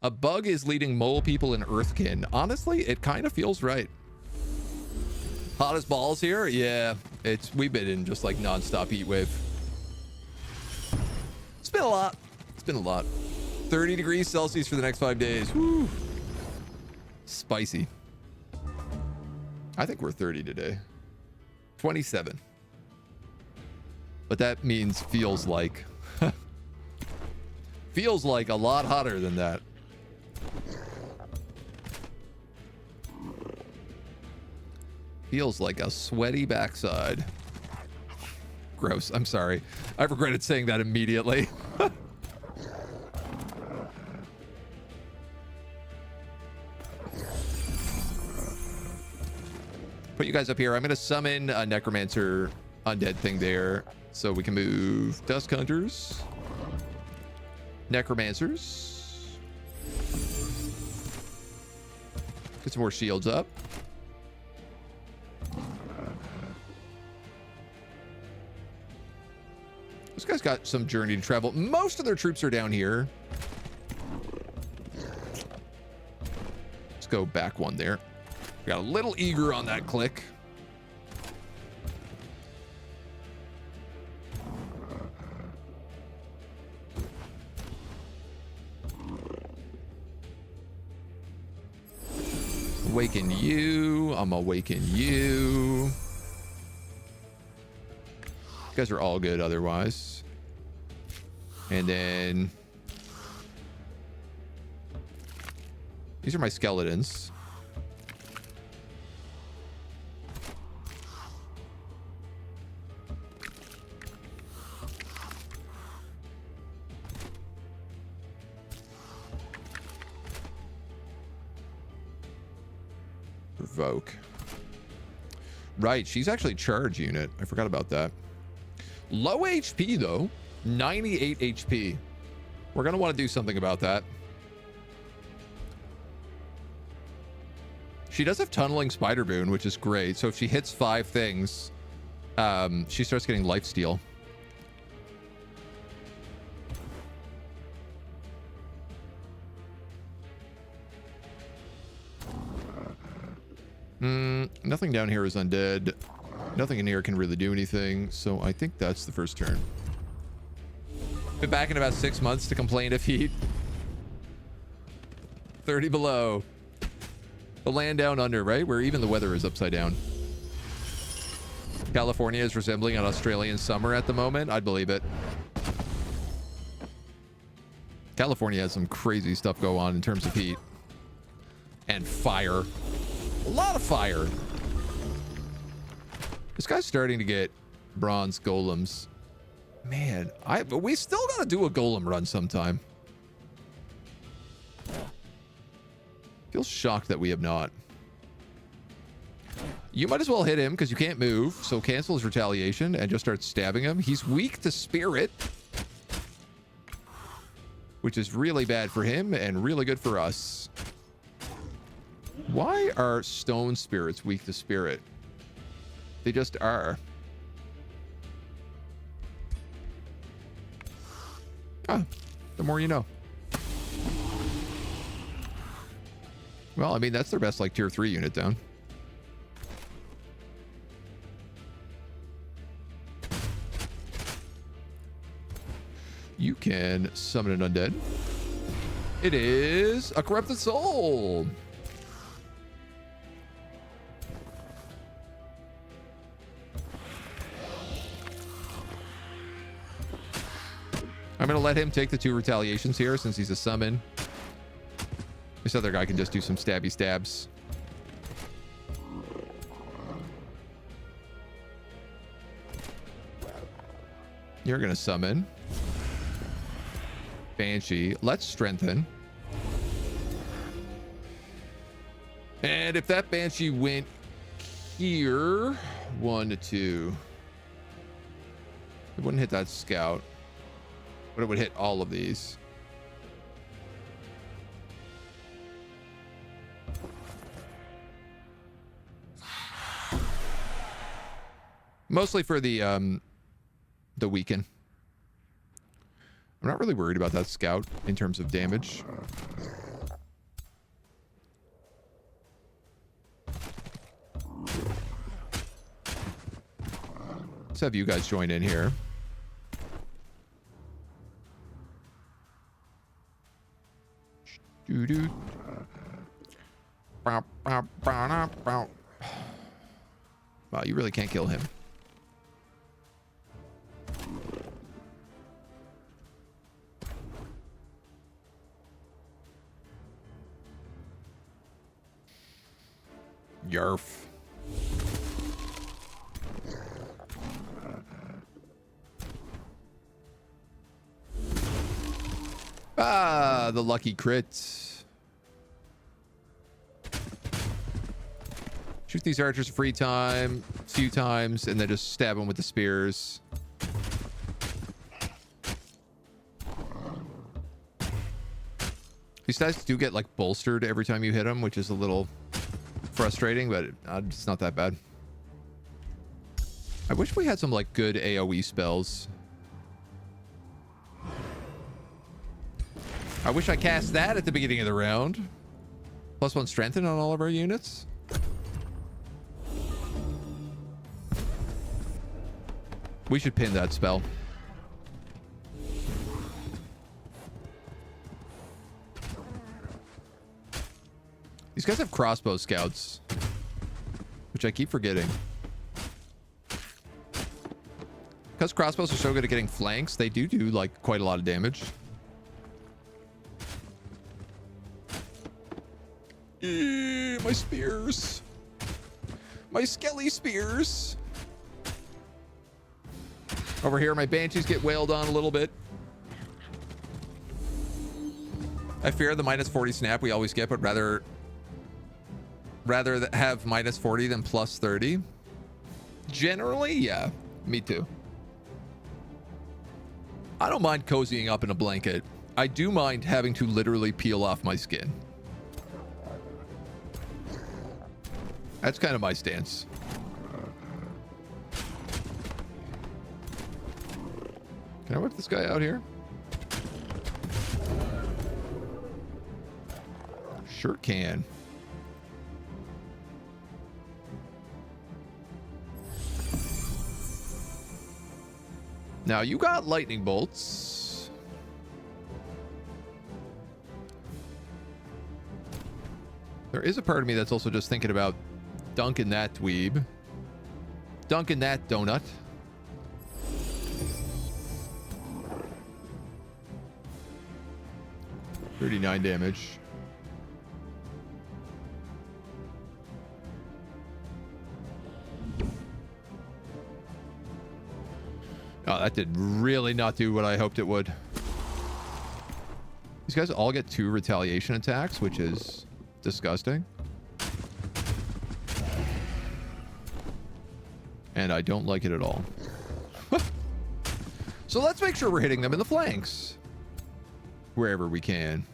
A bug is leading mole people in Earthkin. Honestly, it kind of feels right. Hottest balls here? Yeah, we've been in just like non-stop heat wave. It's been a lot. It's been a lot. 30 degrees Celsius for the next 5 days. Woo. Spicy. I think we're 30 today. 27. But that means feels like. Feels like a lot hotter than that. Feels like a sweaty backside. Gross. I'm sorry. I regretted saying that immediately. Put you guys up here. I'm going to summon a necromancer undead thing there so we can move dusk hunters, necromancers, get some more shields up. This guy's got some journey to travel. Most of their troops are down here. Let's go back one there. Got a little eager on that click. Awaken you. I'm awaken you. You guys are all good otherwise. And then these are my skeletons. Provoke. Right, she's actually charge unit. I forgot about that. Low HP though, 98 HP. We're gonna want to do something about that. She does have tunneling spider boon, which is great. So if she hits 5 things, she starts getting lifesteal. Nothing down here is undead. Nothing in here can really do anything. So I think that's the first turn. Been back in about 6 months to complain of heat. 30 below. The land down under, right? Where even the weather is upside down. California is resembling an Australian summer at the moment. I'd believe it. California has some crazy stuff go on in terms of heat. And fire. A lot of fire. This guy's starting to get bronze golems. Man, we still gotta do a golem run sometime. Feel shocked that we have not. You might as well hit him because you can't move. So cancel his retaliation and just start stabbing him. He's weak to spirit, which is really bad for him and really good for us. Why are stone spirits weak to spirit? They just are. Ah, the more you know. Well, I mean, that's their best, like, tier 3 unit down. You can summon an undead. It is a corrupted soul. I'm going to let him take the 2 retaliations here since he's a summon. This other guy can just do some stabby stabs. You're going to summon. Banshee. Let's strengthen. And if that Banshee went here, 1 to 2. It wouldn't hit that scout, but it would hit all of these. Mostly for the weaken. I'm not really worried about that scout in terms of damage. Let's have you guys join in here. Doo-doo. Wow, you really can't kill him. Yarf. Ah, the lucky crit. Shoot these archers a few times, and then just stab them with the spears. These guys do get like bolstered every time you hit them, which is a little frustrating, but it's not that bad. I wish we had some like good AoE spells. I wish I cast that at the beginning of the round. +1 strengthen on all of our units. We should pin that spell. These guys have crossbow scouts, which I keep forgetting. Because crossbows are so good at getting flanks, they do like quite a lot of damage. My spears. My skelly spears. Over here, my banshees get wailed on a little bit. I fear the -40 snap we always get, but rather have -40 than +30. Generally, yeah, me too. I don't mind cozying up in a blanket. I do mind having to literally peel off my skin. That's kind of my stance. Can I whip this guy out here? Sure can. Now you got lightning bolts. There is a part of me that's also just thinking about dunking that dweeb. Dunking that donut. $39 damage. Oh, that did really not do what I hoped it would. These guys all get 2 retaliation attacks, which is disgusting. And I don't like it at all. So let's make sure we're hitting them in the flanks. Wherever we can.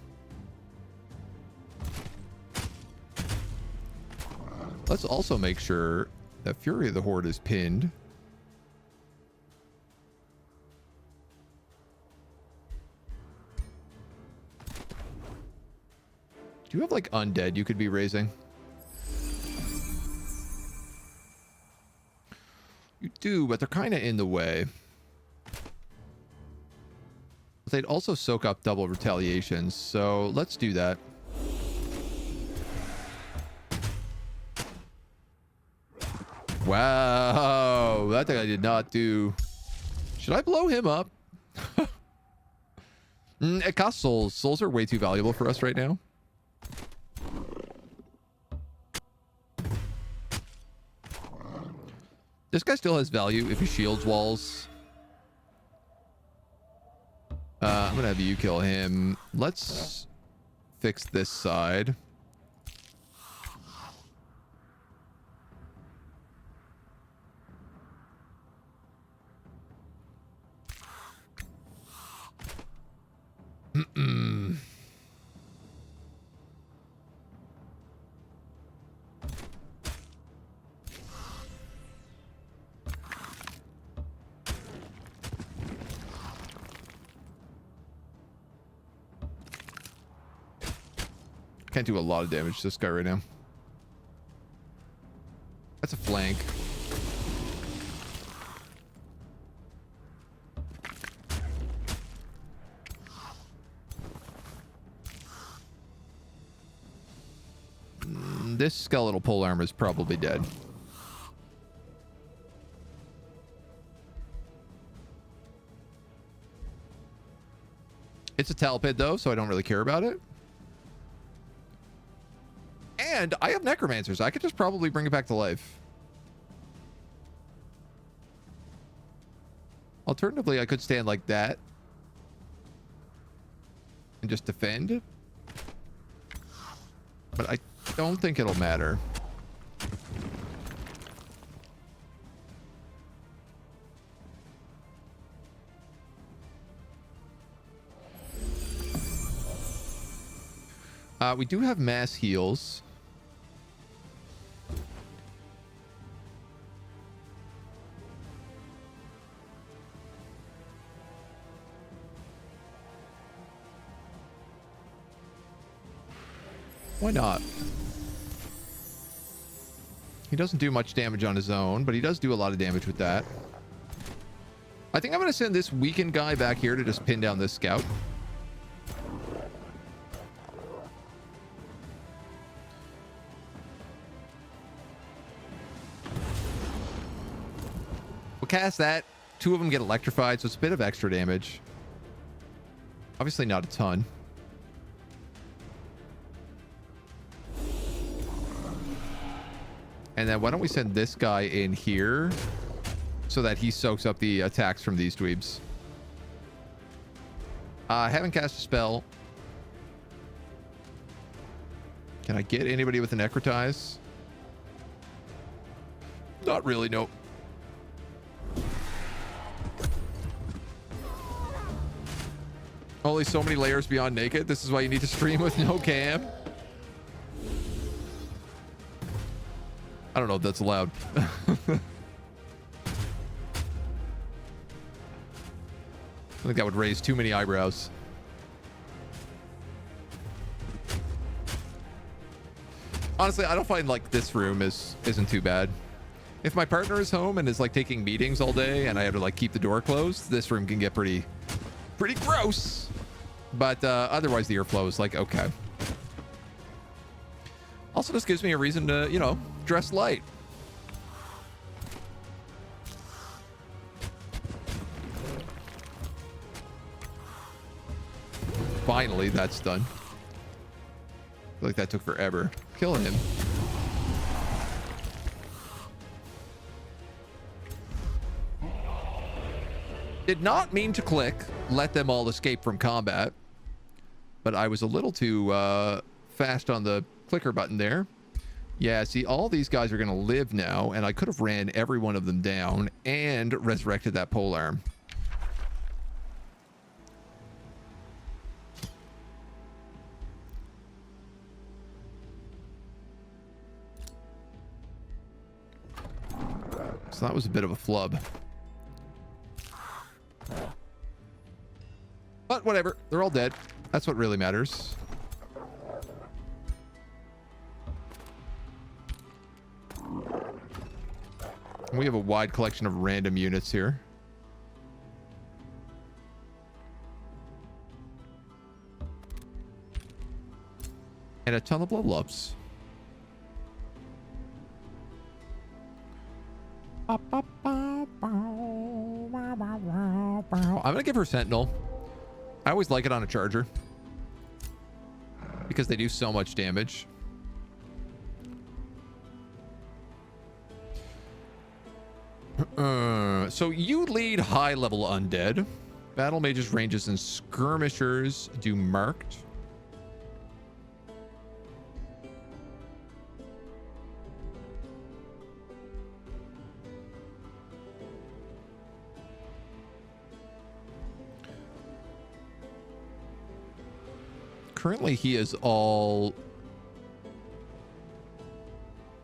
Let's also make sure that Fury of the Horde is pinned. Do you have like undead you could be raising? You do, but they're kind of in the way. They'd also soak up double retaliations, so let's do that. Wow, that thing I did not do. Should I blow him up? It costs souls. Souls are way too valuable for us right now. This guy still has value if he shields walls. I'm gonna have you kill him. Let's fix this side. Can't do a lot of damage to this guy right now. That's a flank. This skeletal pole armor is probably dead. It's a talpid though, so I don't really care about it. And I have necromancers. I could just probably bring it back to life. Alternatively, I could stand like that and just defend. But I don't think it'll matter. We do have mass heals. Why not? He doesn't do much damage on his own, but he does do a lot of damage with that. I think I'm going to send this weakened guy back here to just pin down this scout. We'll cast that. Two of them get electrified, so it's a bit of extra damage. Obviously not a ton. And then why don't we send this guy in here so that he soaks up the attacks from these dweebs. I haven't cast a spell. Can I get anybody with an necrotize? Not really, nope. Only so many layers beyond naked. This is why you need to stream with no cam. I don't know if that's allowed. I think that would raise too many eyebrows. Honestly, I don't find like this room isn't too bad. If my partner is home and is like taking meetings all day and I have to like keep the door closed, this room can get pretty gross. But otherwise the airflow is like okay. Also, this gives me a reason to, you know, dress light. Finally, that's done. I feel like that took forever. Kill him. Did not mean to click let them all escape from combat, but I was a little too fast on the clicker button there. Yeah, see, all these guys are going to live now, and I could have ran every one of them down and resurrected that polearm. So that was a bit of a flub. But whatever, they're all dead. That's what really matters. We have a wide collection of random units here. And a ton of level-ups. I'm gonna give her Sentinel. I always like it on a charger because they do so much damage. So you lead high level undead. Battle mages, ranges, and skirmishers do marked. Currently, he is all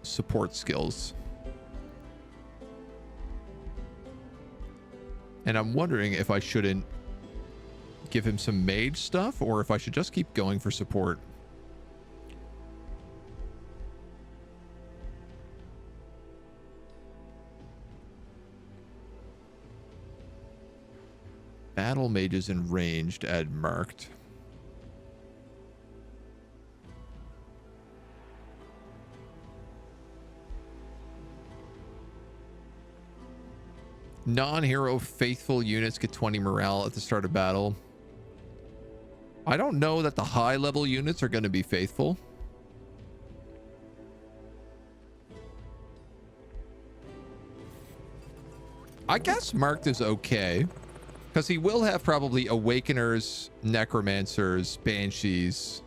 support skills. And I'm wondering if I shouldn't give him some mage stuff or if I should just keep going for support. Battle mages and ranged add marked. Non-hero faithful units get 20 morale at the start of battle. I don't know that the high level units are going to be faithful. I guess marked is okay because he will have probably awakeners, necromancers, banshees.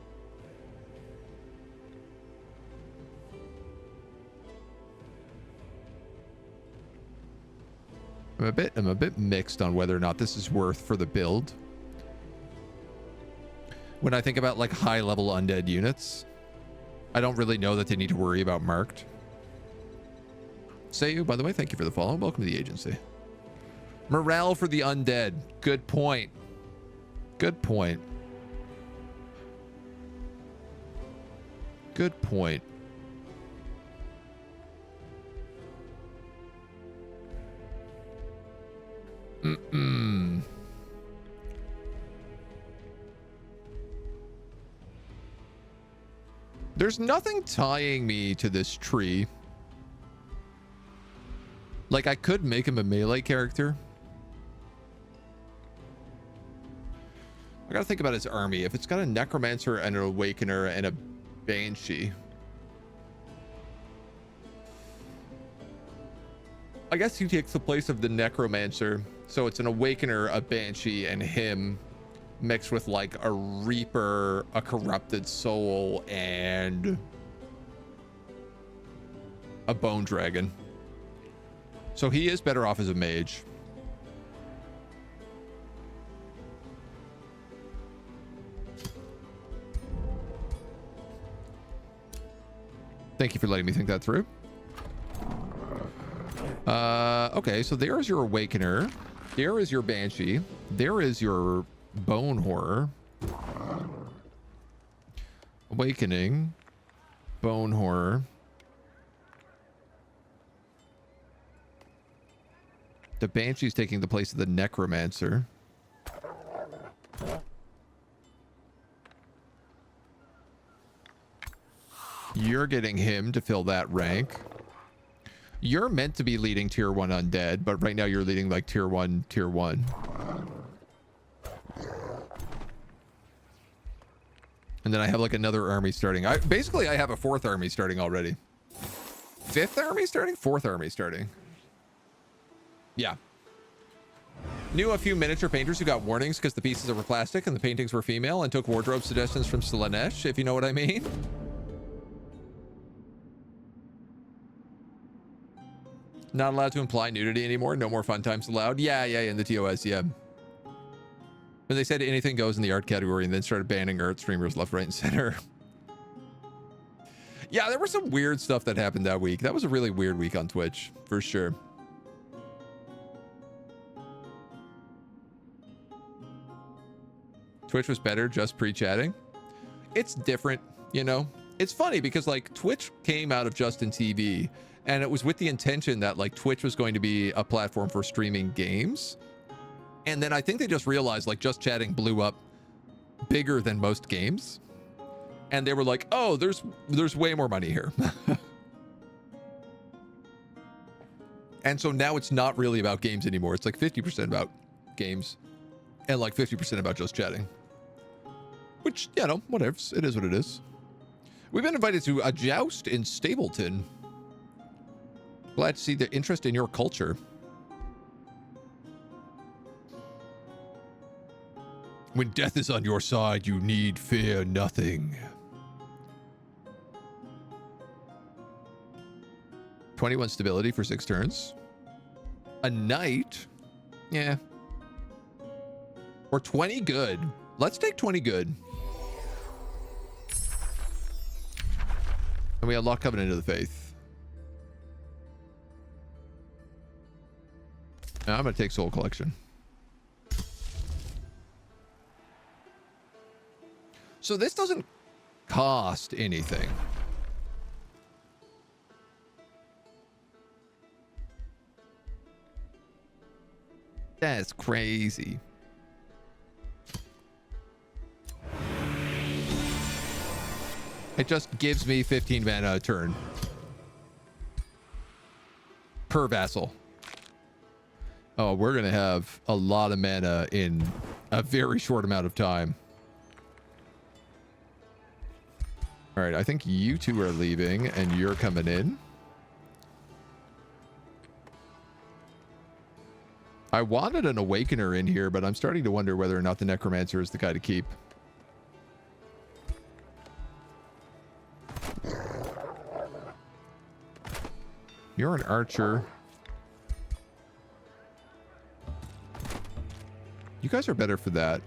I'm a bit mixed on whether or not this is worth for the build. When I think about like high level undead units, I don't really know that they need to worry about marked. Sayu, by the way, thank you for the follow. Welcome to the agency. Morale for the undead. Good point. Good point. Good point. There's nothing tying me to this tree. Like, I could make him a melee character. I gotta think about his army. If it's got a necromancer and an awakener and a banshee, I guess he takes the place of the necromancer. So it's an awakener, a banshee, and him mixed with like a reaper, a corrupted soul, and a bone dragon. So he is better off as a mage. Thank you for letting me think that through. Okay, so there's your awakener. There is your banshee. There is your bone horror. Awakening. Bone horror. The banshee's taking the place of the necromancer. You're getting him to fill that rank. You're meant to be leading tier 1 undead, but right now you're leading like tier 1, tier 1. And then I have like another army starting. Basically I have a 4th army starting already. 5th army starting? 4th army starting. Yeah. Knew a few miniature painters who got warnings because the pieces were plastic and the paintings were female and took wardrobe suggestions from Slanesh, if you know what I mean. Not allowed to imply nudity anymore. No more fun times allowed. Yeah, in the TOS, yeah. When they said anything goes in the art category and then started banning art streamers left, right, and center. Yeah, there was some weird stuff that happened that week. That was a really weird week on Twitch, for sure. Twitch was better just pre-chatting. It's different, you know? It's funny because like Twitch came out of Justin TV and it was with the intention that like Twitch was going to be a platform for streaming games. And then I think they just realized like just chatting blew up bigger than most games. And they were like, oh, there's way more money here. And so now it's not really about games anymore. It's like 50% about games. and like 50% about just chatting. Which, you know, whatever. It is what it is. We've been invited to a joust in Stapleton. Glad to see the interest in your culture. When death is on your side, you need fear nothing. 21 stability for 6 turns. A knight? Yeah. Or 20 good. Let's take 20 good. And we unlock Covenant of the Faith. Now I'm going to take Soul Collection. So this doesn't cost anything. That's crazy. It just gives me 15 mana a turn per vassal. Oh, we're going to have a lot of mana in a very short amount of time. All right, I think you two are leaving and you're coming in. I wanted an Awakener in here, but I'm starting to wonder whether or not the Necromancer is the guy to keep. You're an archer. You guys are better for that.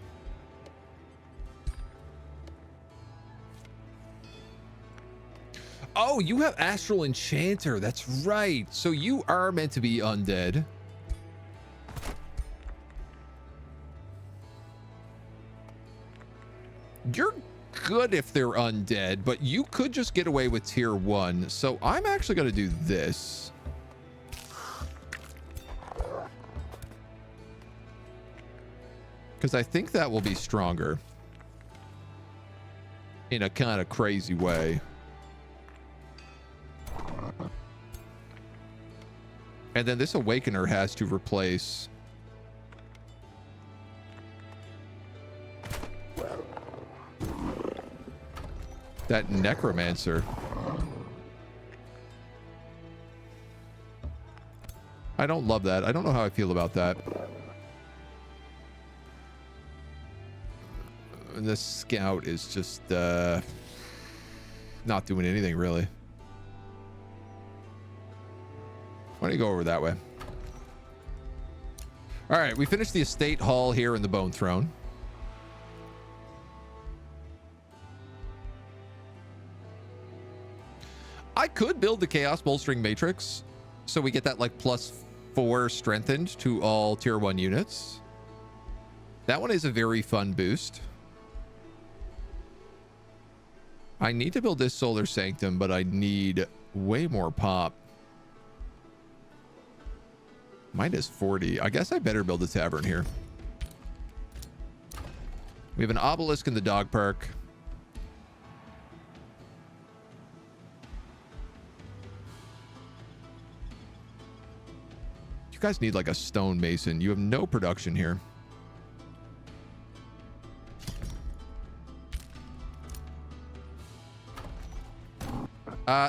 Oh, you have Astral Enchanter. That's right. So you are meant to be undead. You're good if they're undead, but you could just get away with tier 1. So I'm actually going to do this. Because I think that will be stronger. In a kind of crazy way. And then this Awakener has to replace... that Necromancer. I don't love that. I don't know how I feel about that. This scout is just not doing anything really. Why don't you go over that way? All right, we finished the estate hall here in the Bone Throne. I could build the Chaos Bolstering Matrix so we get that like +4 strengthened to all tier 1 units. That one is a very fun boost. I need to build this Solar Sanctum, but I need way more pop. Mine is 40. I guess I better build a tavern here. We have an obelisk in the dog park. You guys need like a stonemason. You have no production here.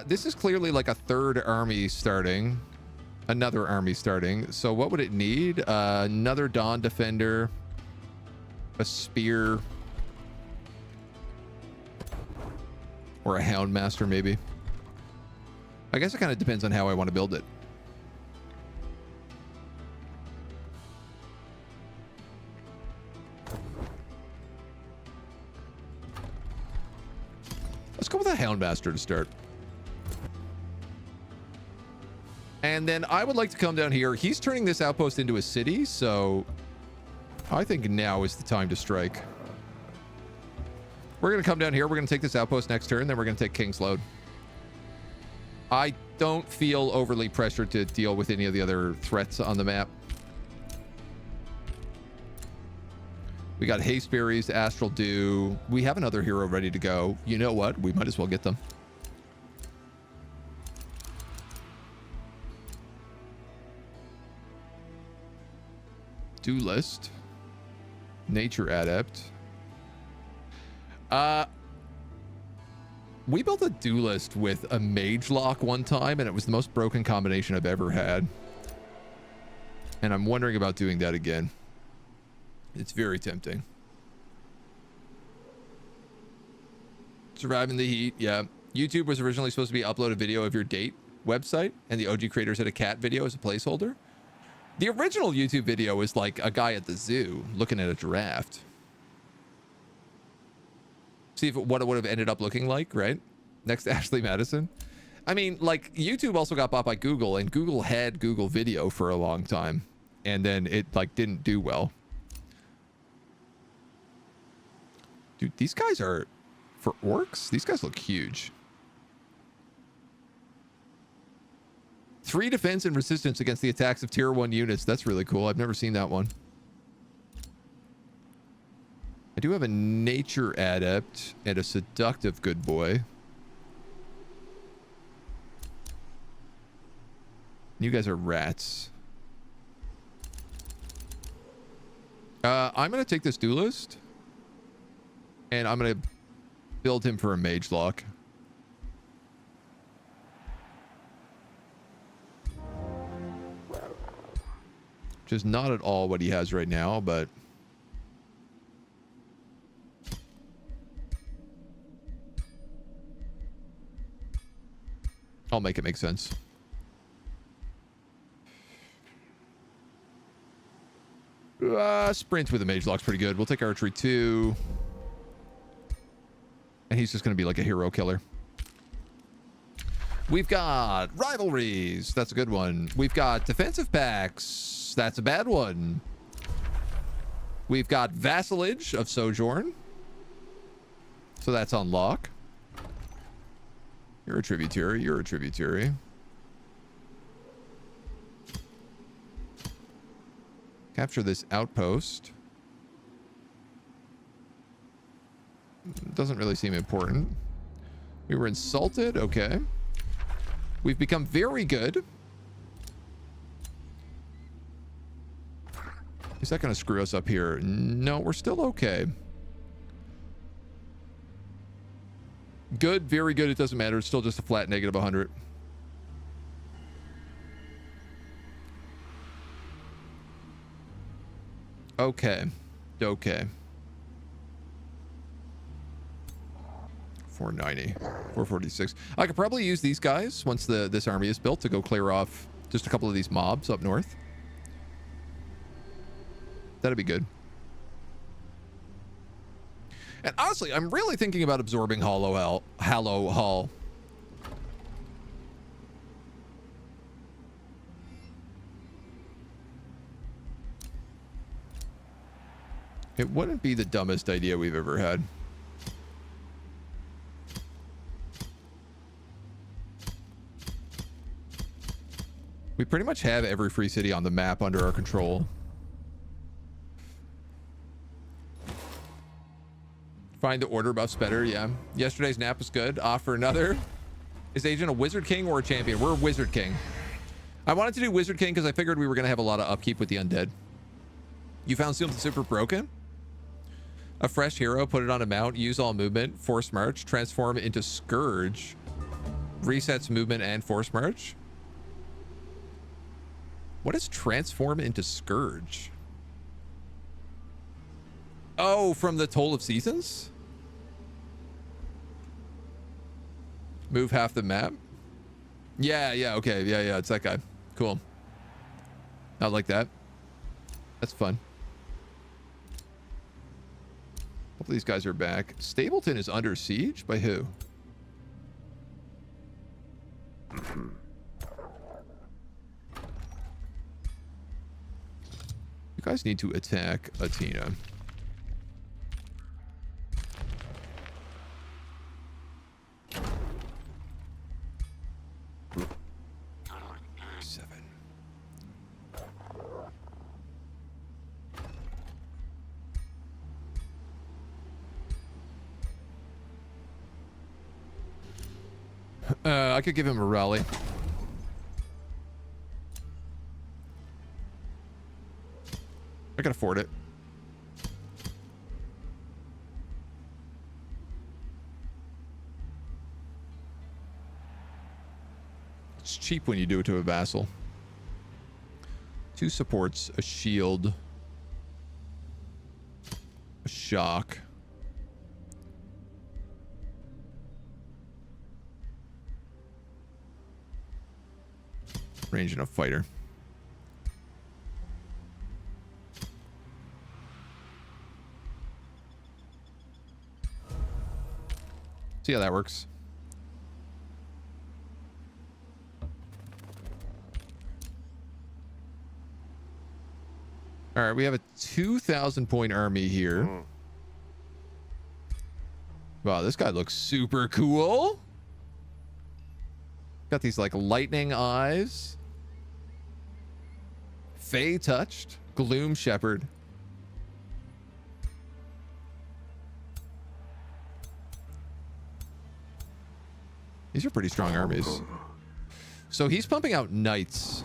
This is clearly like a third army starting. Another army starting. So what would it need? Another Dawn Defender. A spear. Or a Houndmaster, maybe. I guess it kind of depends on how I want to build it. Let's go with a Houndmaster to start. And then I would like to come down here. He's turning this outpost into a city, so I think now is the time to strike. We're going to come down here. We're going to take this outpost next turn, then we're going to take King's Load. I don't feel overly pressured to deal with any of the other threats on the map. We got Hasteberries, Astral Dew. We have another hero ready to go. You know what? We might as well get them. Do list. Nature adept. We built a duelist with a mage lock one time, and it was the most broken combination I've ever had. And I'm wondering about doing that again. It's very tempting. Surviving the heat, yeah. YouTube was originally supposed to be upload a video of your date website, and the OG creators had a cat video as a placeholder. The original YouTube video was like a guy at the zoo looking at a giraffe. See if what it would have ended up looking like, right? Next to Ashley Madison. I mean, like, YouTube also got bought by Google, and Google had Google Video for a long time, and then it like didn't do well. Dude, these guys are, for orcs, these guys look huge. 3 defense and resistance against the attacks of tier 1 units. That's really cool. I've never seen that one. I do have a nature adept and a seductive good boy. You guys are rats. I'm going to take this duelist, and I'm going to build him for a mage lock. Which is not at all what he has right now, but... I'll make it make sense. Sprint with a mage lock's pretty good. We'll take archery 2. And he's just going to be like a hero killer. We've got rivalries. That's a good one. We've got defensive packs. That's a bad one. We've got vassalage of Sojourn. So that's on lock. You're a tributary. You're a tributary. Capture this outpost. Doesn't really seem important. We were insulted. Okay. We've become very good. Is that going to screw us up here? No, we're still okay. Good, very good. It doesn't matter. It's still just a flat negative 100. Okay. Okay. 490. 446. I could probably use these guys once this army is built to go clear off just a couple of these mobs up north. That'd be good. And honestly, I'm really thinking about absorbing Hallow Hall. It wouldn't be the dumbest idea we've ever had. We pretty much have every free city on the map under our control. Find the order buffs better, yeah. Yesterday's nap was good. Off for another. Is Agent a Wizard King or a champion? We're a Wizard King. I wanted to do Wizard King because I figured we were going to have a lot of upkeep with the undead. You found something super broken? A fresh hero, put it on a mount, use all movement, force march, transform into Scourge. Resets movement and force march. What is transform into Scourge? Oh, from the Toll of Seasons? Move half the map? Yeah, okay. Yeah, it's that guy. Cool. I like that. That's fun. Hopefully these guys are back. Stapleton is under siege? By who? You guys need to attack Athena. I could give him a rally. I can afford it. It's cheap when you do it to a vassal. 2 supports, a shield, a shock. Range and a fighter. See how that works. All right, we have a 2,000 point army here. Wow, this guy looks super cool. Got these like lightning eyes. Fey touched. Gloom Shepherd. These are pretty strong armies. So he's pumping out knights,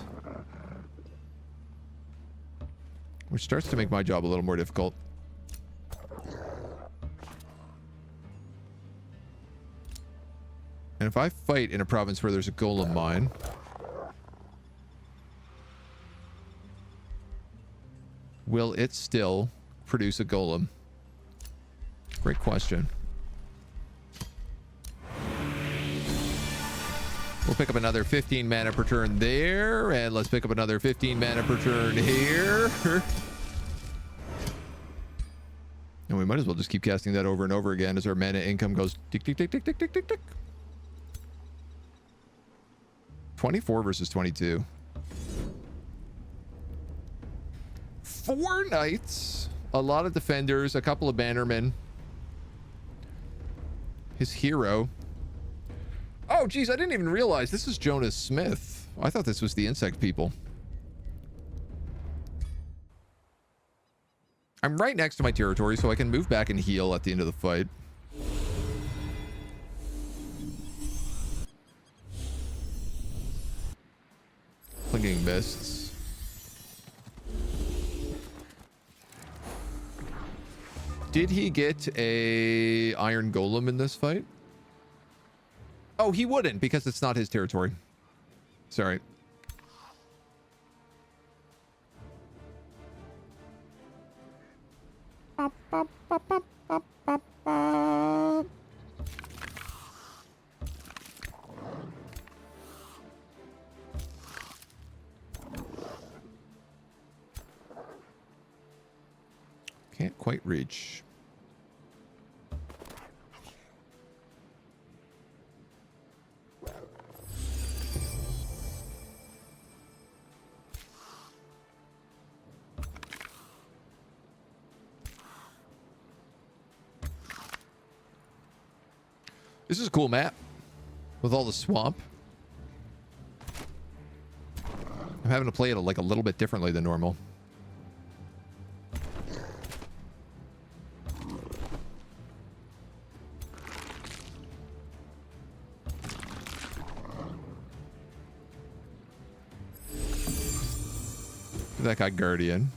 which starts to make my job a little more difficult. And if I fight in a province where there's a golem mine, will it still produce a golem? Great question. We'll pick up another 15 mana per turn there, and let's pick up another 15 mana per turn here. And we might as well just keep casting that over and over again as our mana income goes tick, tick, tick, tick, tick, tick, tick, tick. 24 versus 22. 4 knights, a lot of defenders, a couple of bannermen. His hero. Oh, geez, I didn't even realize this is Jonas Smith. I thought this was the insect people. I'm right next to my territory, so I can move back and heal at the end of the fight. Clinging Mists. Did he get a Iron Golem in this fight? Oh, he wouldn't, because it's not his territory. Sorry. Can't quite reach. This is a cool map with all the swamp. I'm having to play it like a little bit differently than normal. That guy Guardian.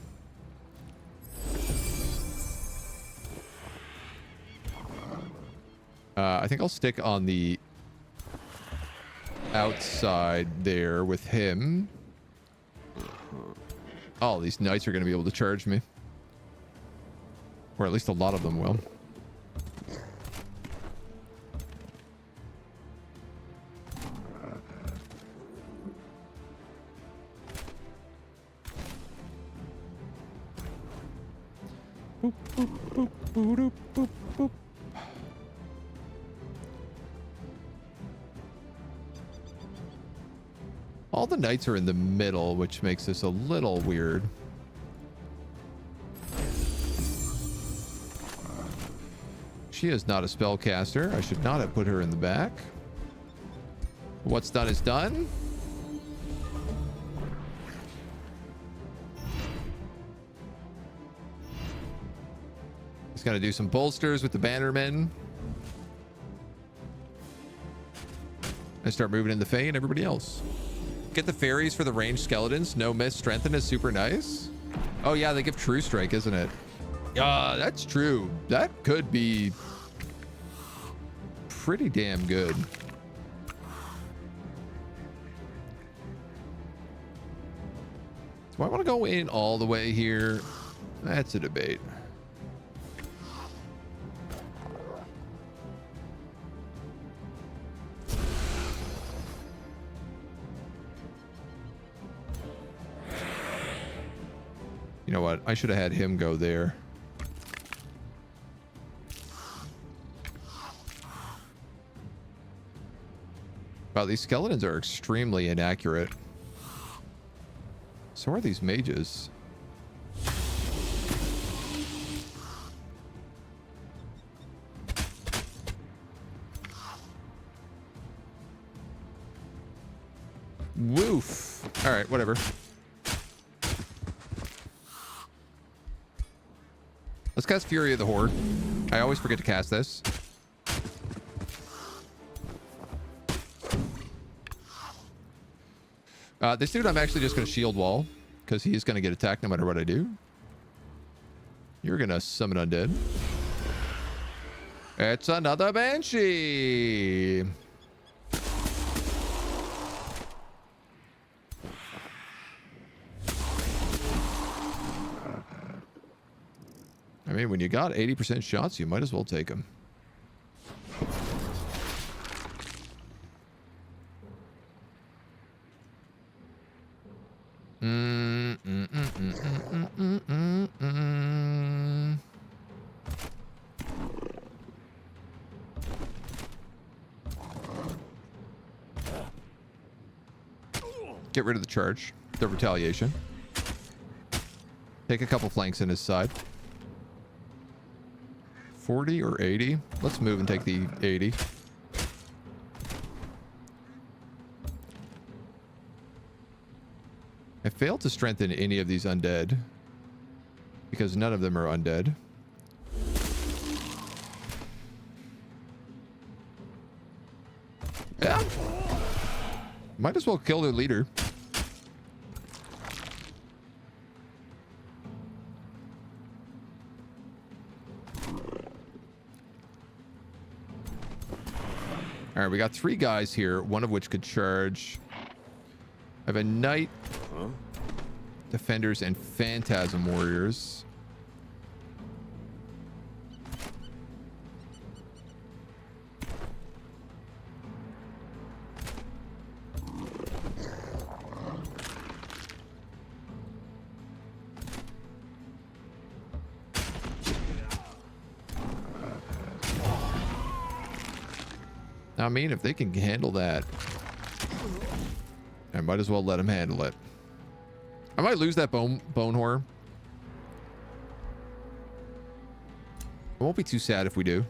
I think I'll stick on the outside there with him. Oh, these knights are going to be able to charge me. Or at least a lot of them will. Boop, boop, boop, boop, boop, boop. All the knights are in the middle, which makes this a little weird. She is not a spellcaster. I should not have put her in the back. What's done is done. He's going to do some bolsters with the bannermen. And start moving in the Fae and everybody else. Get the fairies for the ranged skeletons. No miss. Strengthen is super nice. Oh yeah, they give True Strike, isn't it? That's true. That could be pretty damn good. Do I want to go in all the way here? That's a debate. You know what? I should have had him go there. Wow, these skeletons are extremely inaccurate. So are these mages. Woof. All right, whatever. Let's cast Fury of the Horde. I always forget to cast this. This dude, I'm actually just going to shield wall because he's going to get attacked no matter what I do. You're going to summon Undead. It's another Banshee. I mean, when you got 80% shots, you might as well take them. Get rid of the charge, the retaliation. Take a couple flanks in his side. 40 or 80? Let's move and take the 80. I failed to strengthen any of these undead because none of them are undead. Yeah. Might as well kill their leader. All right, we got 3 guys here, one of which could charge. I have a knight, defenders, and phantasm warriors. I mean, if they can handle that, I might as well let them handle it. I might lose that bone horror. I won't be too sad if we do.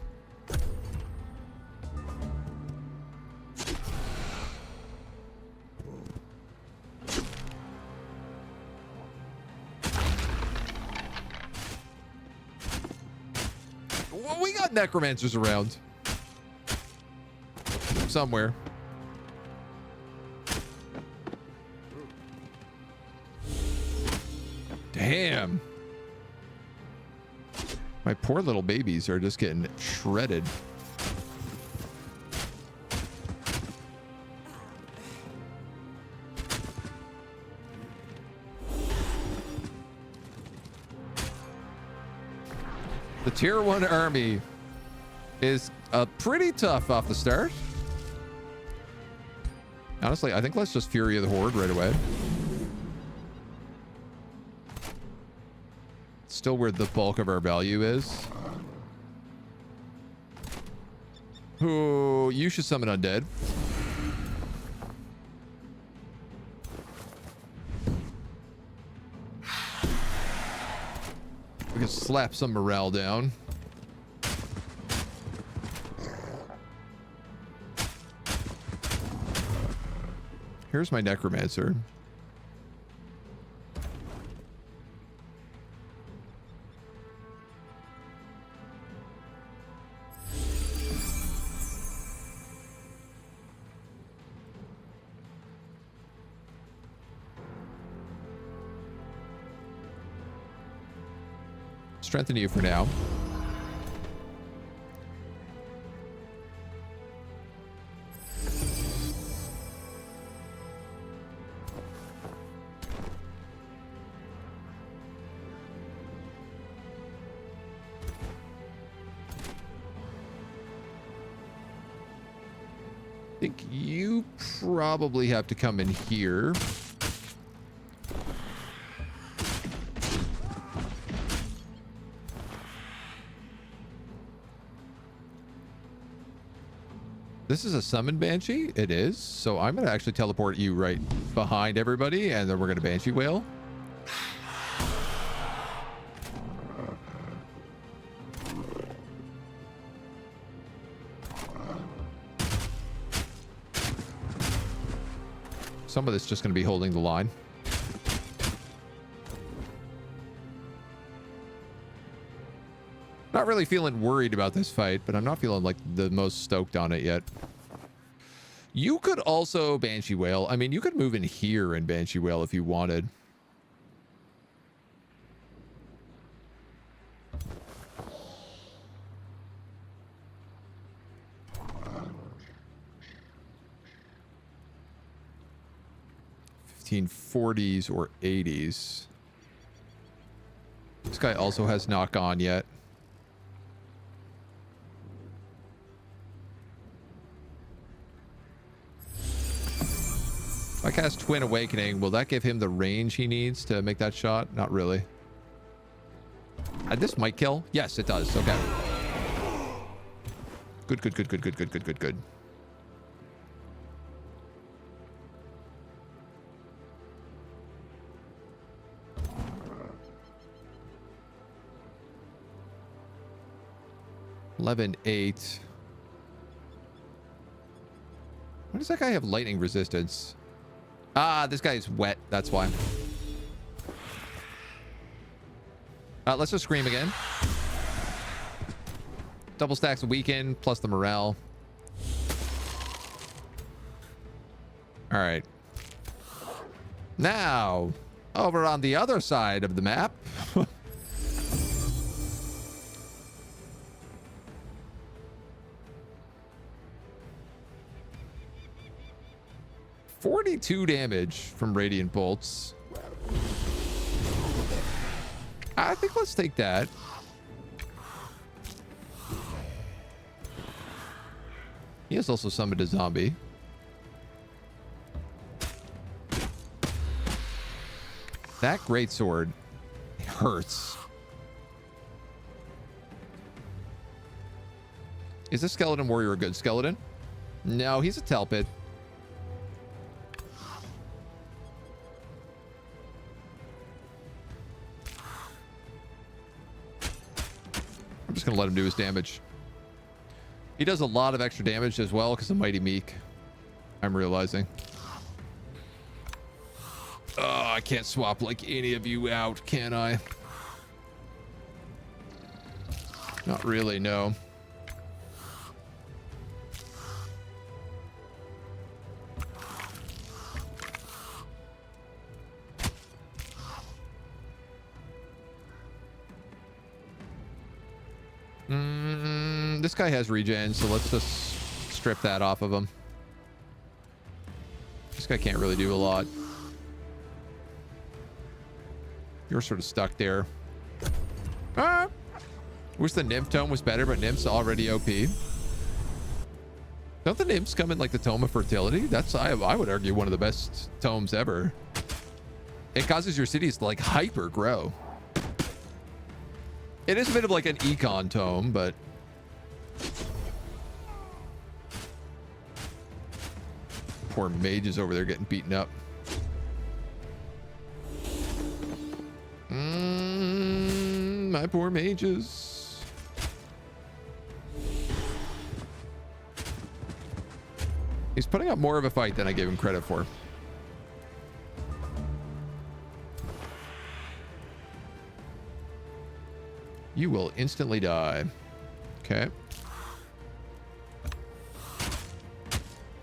Well, we got necromancers around. Somewhere. Damn. My poor little babies are just getting shredded. The tier 1 army is pretty tough off the start. Honestly, I think let's just Fury of the Horde right away. Still where the bulk of our value is. Who you should summon Undead. We can slap some morale down. Here's my necromancer. Strengthen you for now. think you probably have to come in here. This is a summon banshee. It is. So I'm going to actually teleport you right behind everybody, and then we're going to banshee wail. Some of this is just going to be holding the line. Not really feeling worried about this fight, but I'm not feeling like the most stoked on it yet. You could also banshee wail. I mean, you could move in here and banshee wail if you wanted. $1540s or 80s. This guy also has knock on yet. If I cast Twin Awakening, will that give him the range he needs to make that shot? Not really. This might kill. Yes, it does. Okay. Good, good, good, good, good, good, good, good, good. $11.8. Why does that guy have lightning resistance? Ah, this guy is wet. That's why. Let's just scream again. Double stacks of weaken plus the morale. All right. Now, over on the other side of the map. 42 damage from radiant bolts. I think let's take that. He has also summoned a zombie. That greatsword hurts. Is this skeleton warrior a good skeleton? No, he's a Telpid. I'm just gonna let him do his damage. He does a lot of extra damage as well because of Mighty Meek. I'm realizing. Oh, I can't swap like any of you out, can I? Not really, no. This guy has regen, so let's just strip that off of him. This guy can't really do a lot. You're sort of stuck there. Ah! Wish the Nymph Tome was better, but Nymph's already OP. Don't the Nymphs come in like the Tome of Fertility? That's, I would argue, one of the best tomes ever. It causes your cities to like hyper grow. It is a bit of like an econ tome, but poor mages over there getting beaten up. My poor mages. He's putting up more of a fight than I gave him credit for. You will instantly die. Okay.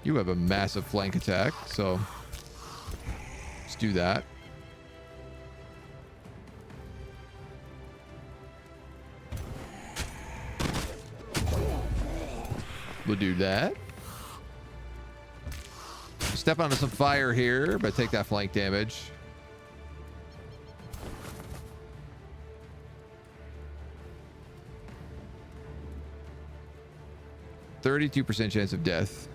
You have a massive flank attack, so let's do that. We'll do that. Step onto some fire here, but take that flank damage. %32% chance of death.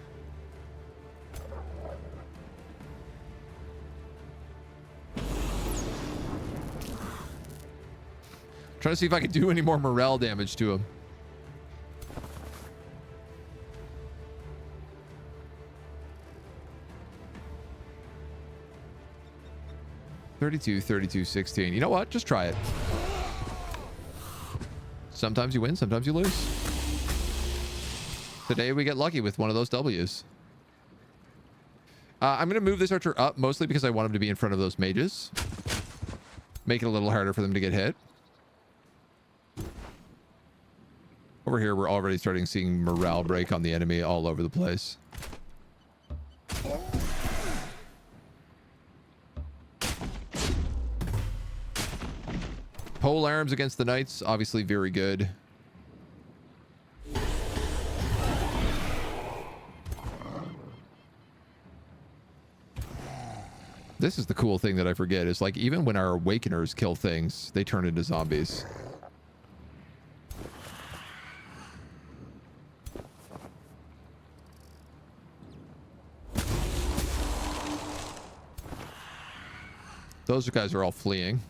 Trying to see if I can do any more morale damage to him. $32, $32, $16. You know what? Just try it. Sometimes you win, sometimes you lose. Today we get lucky with one of those W's. I'm going to move this archer up mostly because I want him to be in front of those mages. Make it a little harder for them to get hit. Over here, we're already starting seeing morale break on the enemy all over the place. Pole arms against the knights, obviously very good. This is the cool thing that I forget is like even when our awakeners kill things, they turn into zombies. Those guys are all fleeing.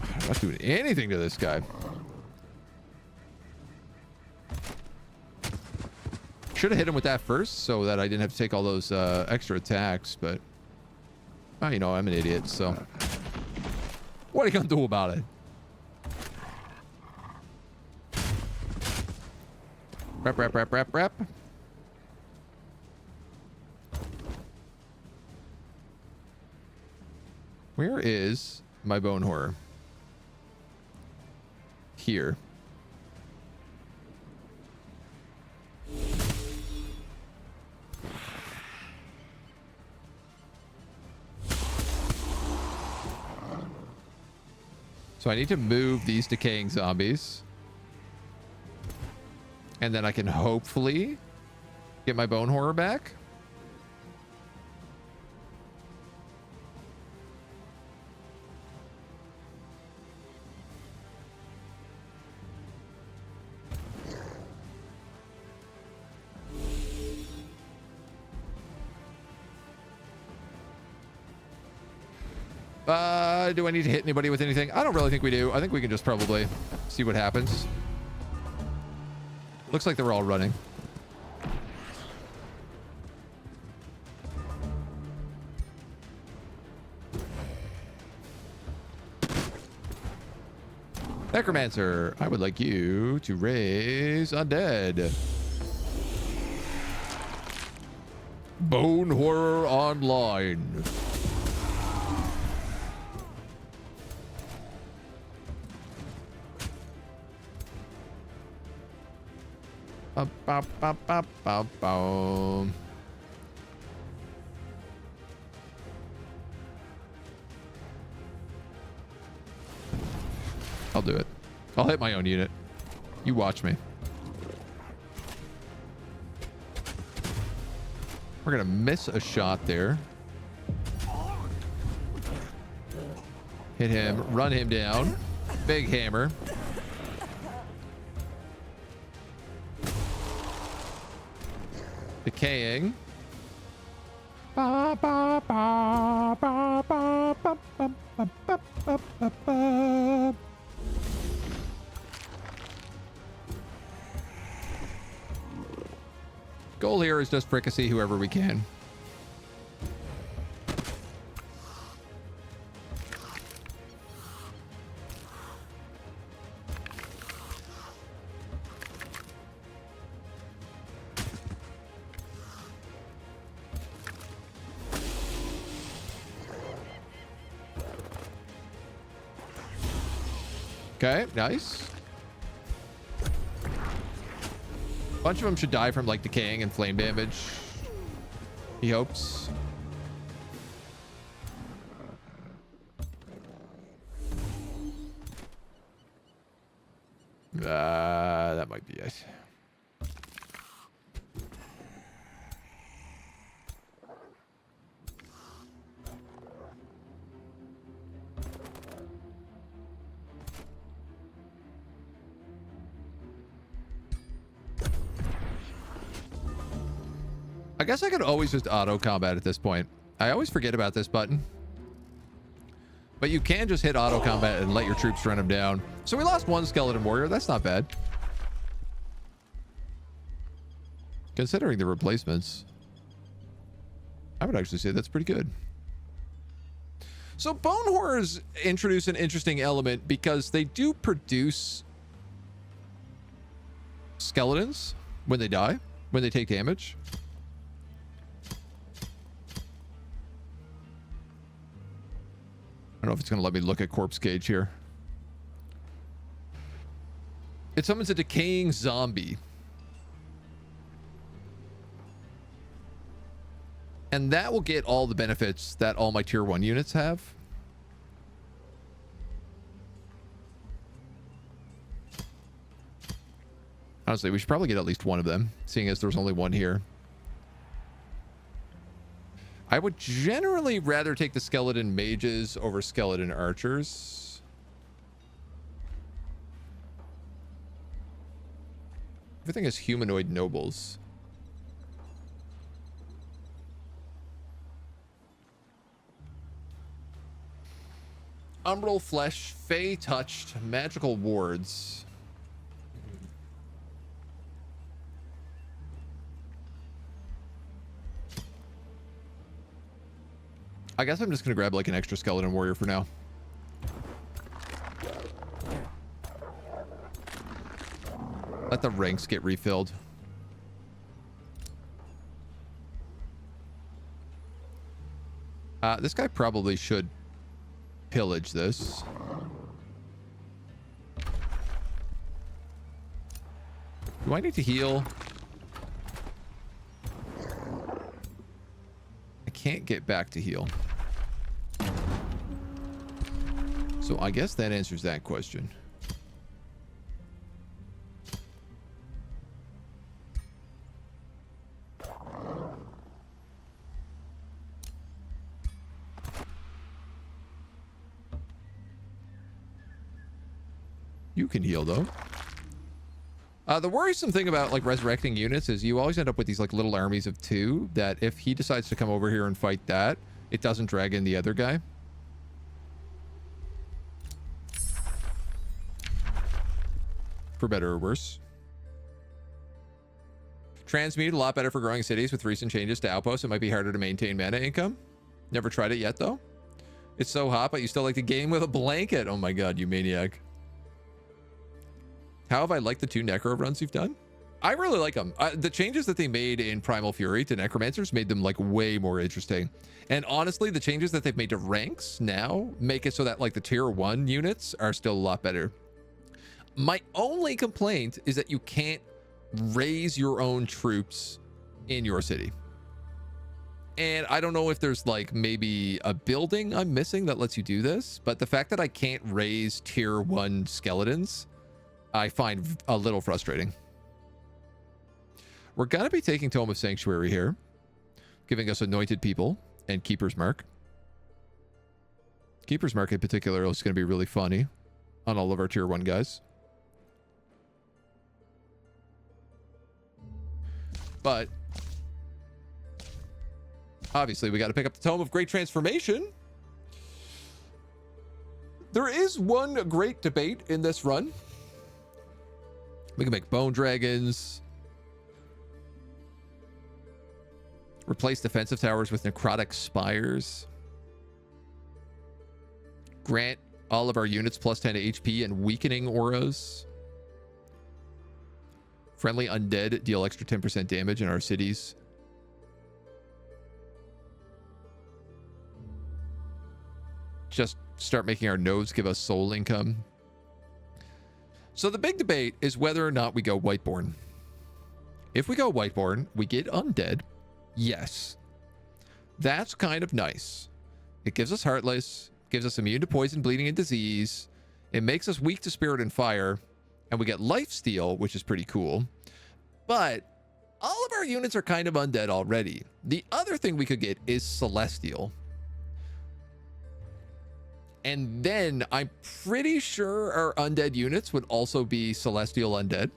I'm not doing anything to this guy. Should have hit him with that first so that I didn't have to take all those extra attacks, but... well, you know, I'm an idiot, so... what are you gonna do about it? Rep. Where is my bone horror? Here. So I need to move these decaying zombies. And then I can hopefully get my bone horror back. Do I need to hit anybody with anything? I don't really think we do. I think we can just probably see what happens. Looks like they're all running. Necromancer, I would like you to raise Undead. Bone Horror Online. I'll do it. I'll hit my own unit. You watch me. We're gonna miss a shot there. Hit him, run him down. Big hammer. Decaying. Goal here is just fricassee whoever we can. Okay, nice. A bunch of them should die from like decaying and flame damage. He hopes. That might be it. I guess I could always just auto combat at this point. I always forget about this button. But you can just hit auto combat and let your troops run them down. So we lost one skeleton warrior. That's not bad. Considering the replacements, I would actually say that's pretty good. So bone horrors introduce an interesting element because they do produce skeletons when they die, when they take damage. I don't know if it's going to let me look at corpse gauge here. It summons a decaying zombie. And that will get all the benefits that all my tier 1 units have. Honestly, we should probably get at least one of them, seeing as there's only one here. I would generally rather take the skeleton mages over skeleton archers. Everything is humanoid nobles. Umbral flesh, fey touched, magical wards. I guess I'm just gonna grab like an extra skeleton warrior for now. Let the ranks get refilled. This guy probably should pillage this. Do I need to heal? I can't get back to heal. So I guess that answers that question. You can heal though. The worrisome thing about like resurrecting units is you always end up with these like little armies of 2 that if he decides to come over here and fight that, it doesn't drag in the other guy. For better or worse. Transmute, a lot better for growing cities with recent changes to outposts. It might be harder to maintain mana income. Never tried it yet though. It's so hot, but you still like to game with a blanket. Oh my god, you maniac. How have I liked the 2 necro runs you've done? I really like them. The changes that they made in Primal Fury to necromancers made them like way more interesting. And honestly, the changes that they've made to ranks now make it so that like the tier 1 units are still a lot better. My only complaint is that you can't raise your own troops in your city. And I don't know if there's like maybe a building I'm missing that lets you do this, but the fact that I can't raise tier 1 skeletons, I find a little frustrating. We're going to be taking Tome of Sanctuary here, giving us Anointed People and Keeper's Mark. Keeper's Mark in particular is going to be really funny on all of our tier 1 guys. But obviously we got to pick up the Tome of Great Transformation. There is one great debate in this run. We can make bone dragons. Replace defensive towers with necrotic spires. Grant all of our units plus 10 to HP and weakening auras. Friendly undead deal extra 10% damage in our cities. Just start making our nodes give us soul income. So the big debate is whether or not we go Whiteborn. If we go Whiteborn, we get undead. Yes. That's kind of nice. It gives us Heartless, gives us immune to poison, bleeding, and disease. It makes us weak to spirit and fire. And we get lifesteal, which is pretty cool. But all of our units are kind of undead already. The other thing we could get is Celestial. And then I'm pretty sure our undead units would also be Celestial undead.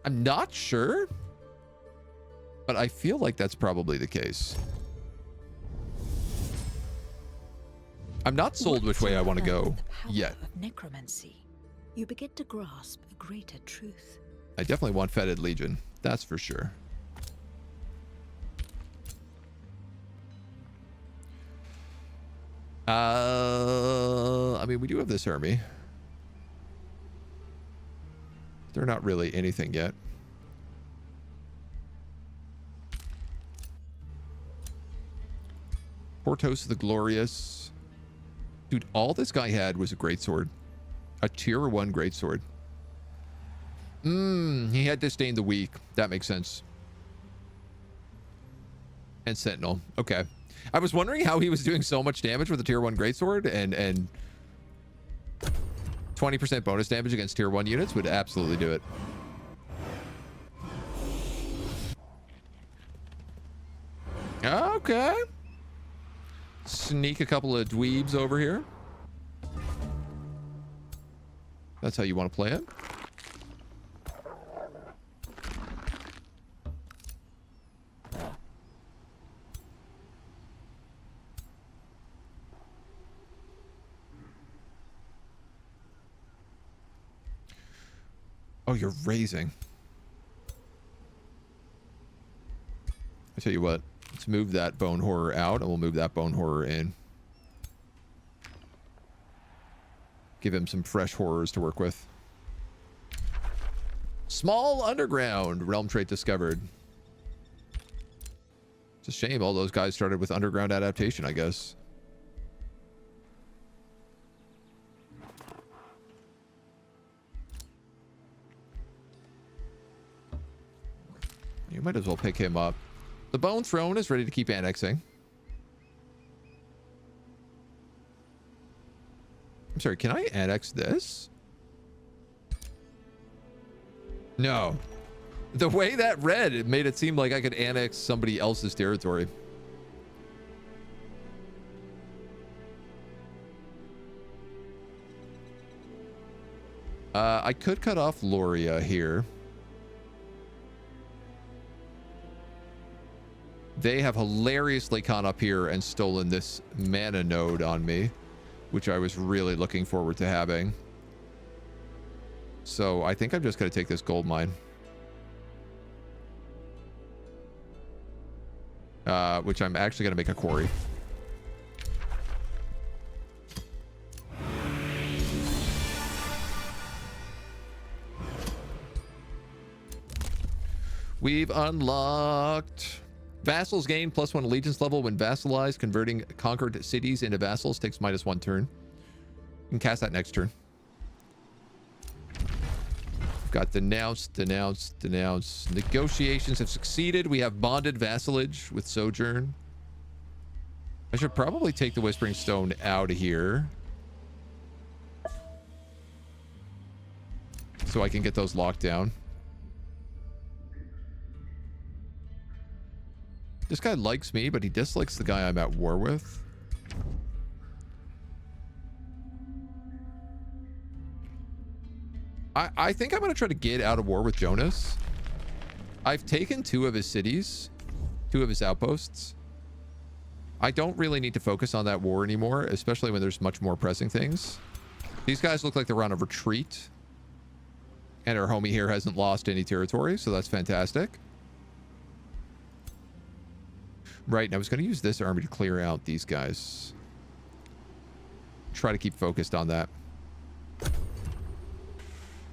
I'm not sure. But I feel like that's probably the case. I'm not sold which way I want to go yet. Of necromancy, you begin to grasp a greater truth. I definitely want Fetid Legion. That's for sure. I mean, we do have this army. They're not really anything yet. Portos the Glorious. Dude, all this guy had was a greatsword. A tier 1 greatsword. He had Disdain the Weak. That makes sense. And Sentinel. Okay. I was wondering how he was doing so much damage with a tier 1 greatsword, and 20% bonus damage against tier 1 units would absolutely do it. Okay. Sneak a couple of dweebs over here. That's how you want to play it. Oh, you're raising. I tell you what, let's move that bone horror out, and we'll move that bone horror in. Give him some fresh horrors to work with. Small underground realm trait discovered. It's a shame all those guys started with underground adaptation, I guess. You might as well pick him up. The Bone Throne is ready to keep annexing. I'm sorry, can I annex this? No. The way that read, it made it seem like I could annex somebody else's territory. I could cut off Loria here. They have hilariously gone up here and stolen this mana node on me, which I was really looking forward to having. So I think I'm just going to take this gold mine. Which I'm actually going to make a quarry. We've unlocked... Vassals gain +1 allegiance level when vassalized. Converting conquered cities into vassals takes -1 turn. You can cast that next turn. We've got denounce. Negotiations have succeeded. We have bonded vassalage with Sojourn. I should probably take the Whispering Stone out of here, so I can get those locked down. This guy likes me, but he dislikes the guy I'm at war with. I think I'm going to try to get out of war with Jonas. I've taken 2 of his cities, 2 of his outposts. I don't really need to focus on that war anymore, especially when there's much more pressing things. These guys look like they're on a retreat. And our homie here hasn't lost any territory, so that's fantastic. Right, and I was going to use this army to clear out these guys. Try to keep focused on that.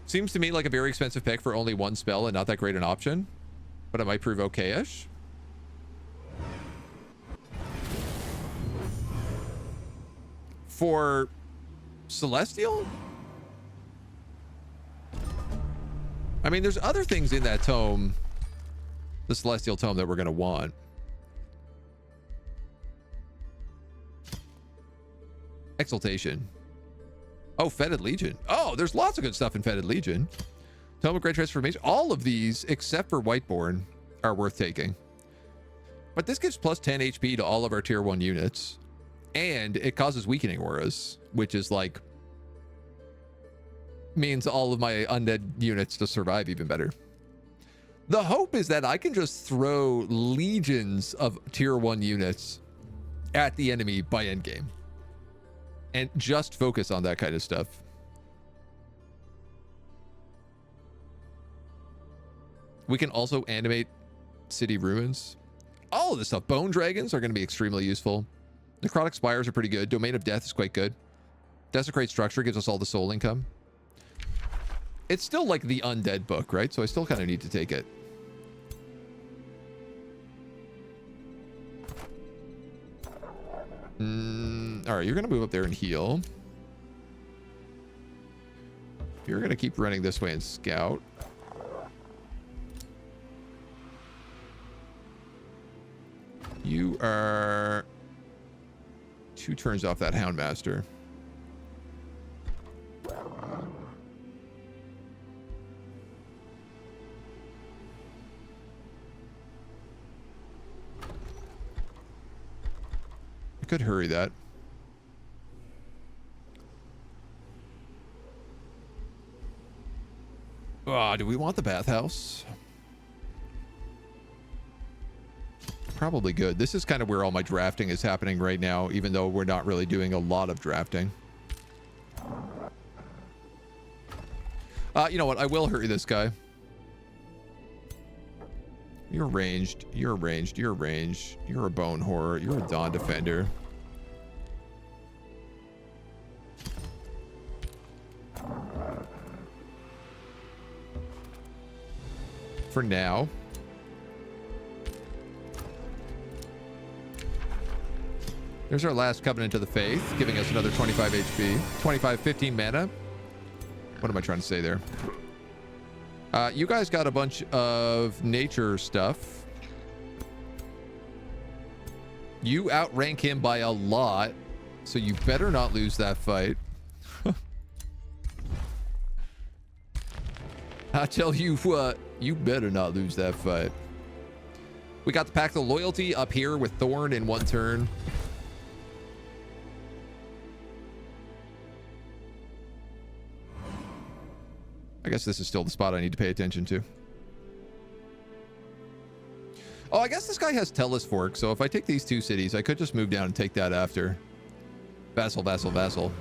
Seems to me like a very expensive pick for only 1 spell and not that great an option, but it might prove okay-ish. For Celestial? I mean, there's other things in that tome, the Celestial Tome, that we're going to want. Exaltation. Oh, Fetid Legion. Oh, there's lots of good stuff in Fetid Legion. Tome of Great Transformation. All of these, except for Whiteborn, are worth taking. But this gives +10 HP to all of our tier 1 units. And it causes weakening auras, which is like... means all of my undead units to survive even better. The hope is that I can just throw legions of tier 1 units at the enemy by endgame and just focus on that kind of stuff. We can also animate city ruins. All of this stuff. Bone dragons are going to be extremely useful. Necrotic spires are pretty good. Domain of death is quite good. Desecrate structure gives us all the soul income. It's still like the undead book, right? So I still kind of need to take it. All right, you're going to move up there and heal. You're going to keep running this way and scout. You are 2 turns off that Houndmaster. I could hurry that. Do we want the bathhouse? Probably good. This is kind of where all my drafting is happening right now, even though we're not really doing a lot of drafting. You know what? I will hurry this guy. You're ranged. You're ranged. You're ranged. You're a bone horror. You're a Dawn Defender. For now. There's our last Covenant of the Faith, giving us another 25 HP. 15 mana. What am I trying to say there? You guys got a bunch of nature stuff. You outrank him by a lot, so you better not lose that fight. I tell you what, you better not lose that fight. We got the Pact of Loyalty up here with Thorn in 1 turn. I guess this is still the spot I need to pay attention to. Oh, I guess this guy has Tellus Fork, so if I take these 2 cities, I could just move down and take that after. Vassal, vassal, vassal.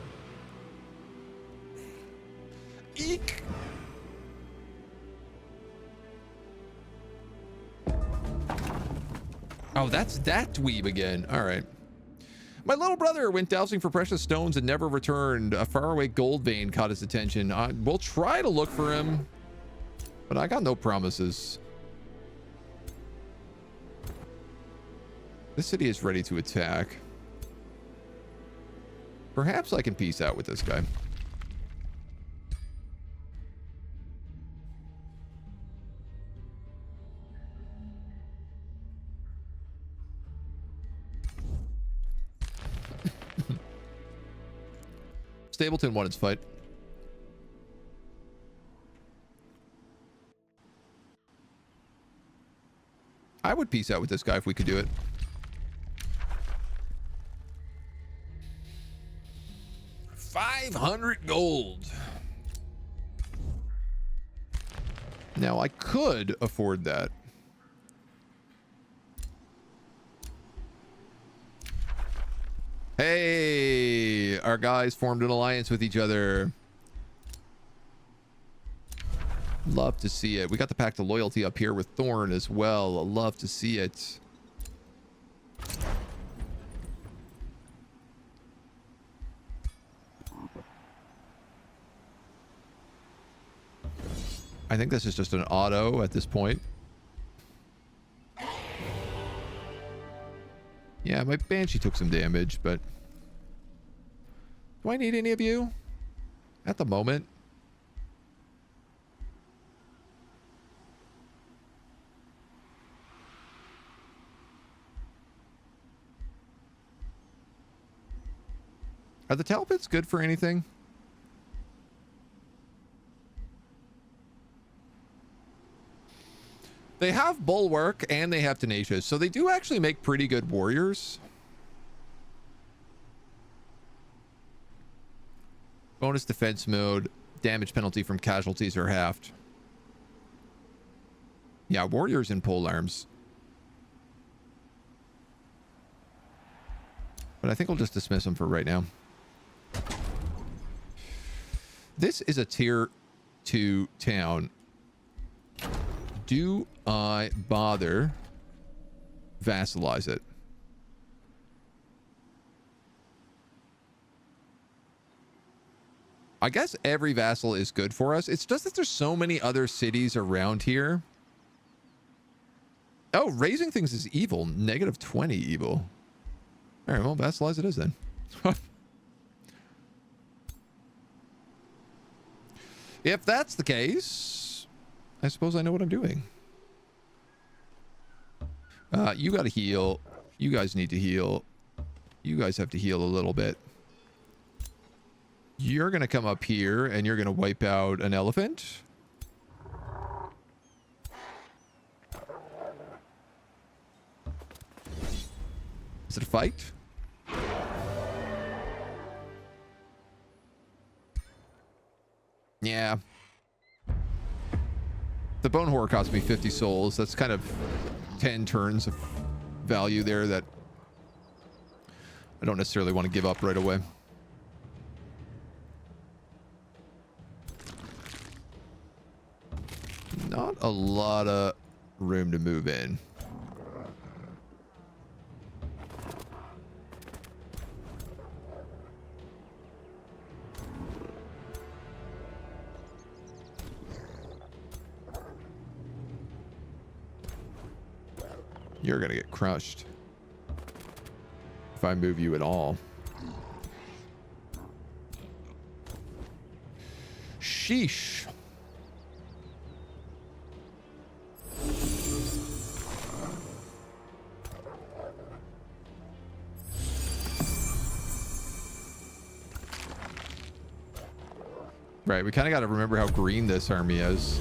Eek! Oh, that's that dweeb again. All right. My little brother went dowsing for precious stones and never returned. A faraway gold vein caught his attention. We'll try to look for him, but I got no promises. This city is ready to attack. Perhaps I can peace out with this guy. Stapleton won its fight. I would peace out with this guy if we could do it. $500 gold. Now I could afford that. Hey, our guys formed an alliance with each other. Love to see it. We got the Pact of Loyalty up here with Thorn as well. Love to see it. I think this is just an auto at this point. Yeah, my Banshee took some damage, but do I need any of you at the moment? Are the Talbots good for anything? They have Bulwark and they have Tenacious, so they do actually make pretty good warriors. Bonus defense mode, damage penalty from casualties are halved. Yeah, warriors and pole arms. But I think we'll just dismiss them for right now. This is a tier 2 town. Do I bother vassalize it? I guess every vassal is good for us. It's just that there's so many other cities around here. Oh, raising things is evil. -20 evil. All right, well, vassalize it is then. If that's the case, I suppose I know what I'm doing. You got to heal. You guys need to heal. You guys have to heal a little bit. You're going to come up here and you're going to wipe out an elephant. Is it a fight? Yeah. The bone horror cost me 50 souls. That's kind of 10 turns of value there that I don't necessarily want to give up right away. Not a lot of room to move in. You're gonna get crushed if I move you at all. Sheesh. Right, we kind of got to remember how green this army is.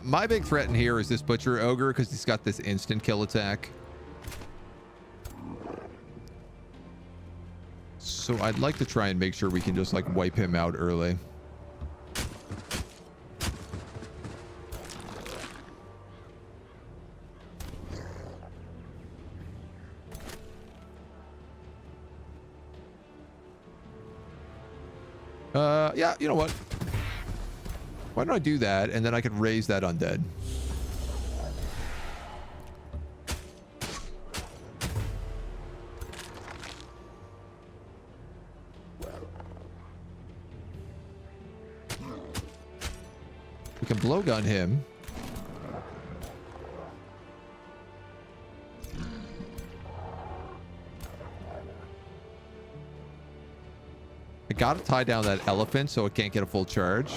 My big threat in here is this butcher ogre because he's got this instant kill attack. So I'd like to try and make sure we can just like wipe him out early. Yeah, you know what? Why don't I do that, and then I could raise that undead. We can blowgun him. I gotta tie down that elephant so it can't get a full charge.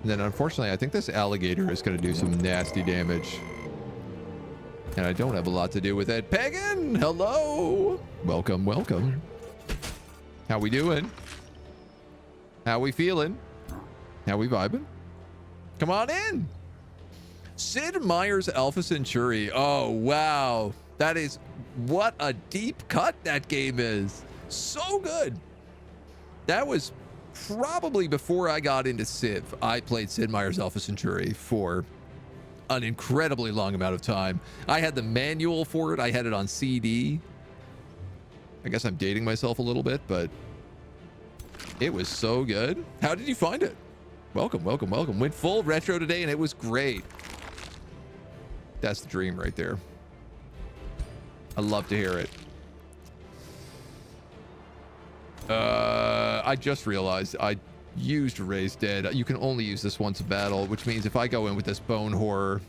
And then unfortunately, I think this alligator is going to do some nasty damage. And I don't have a lot to do with it. Pagan, hello. Welcome, welcome. How we doing? How we feeling? How we vibing? Come on in. Sid Meier's Alpha Centauri. Oh, wow. That is what a deep cut that game is. So good. That was probably before I got into Civ. I played Sid Meier's Alpha Centauri for an incredibly long amount of time. I had the manual for it. I had it on CD. I guess I'm dating myself a little bit, but it was so good. How did you find it? Welcome, welcome, welcome. Went full retro today and it was great. That's the dream right there. I love to hear it. I just realized I used Raise Dead. You can only use this once a battle, which means if I go in with this bone horror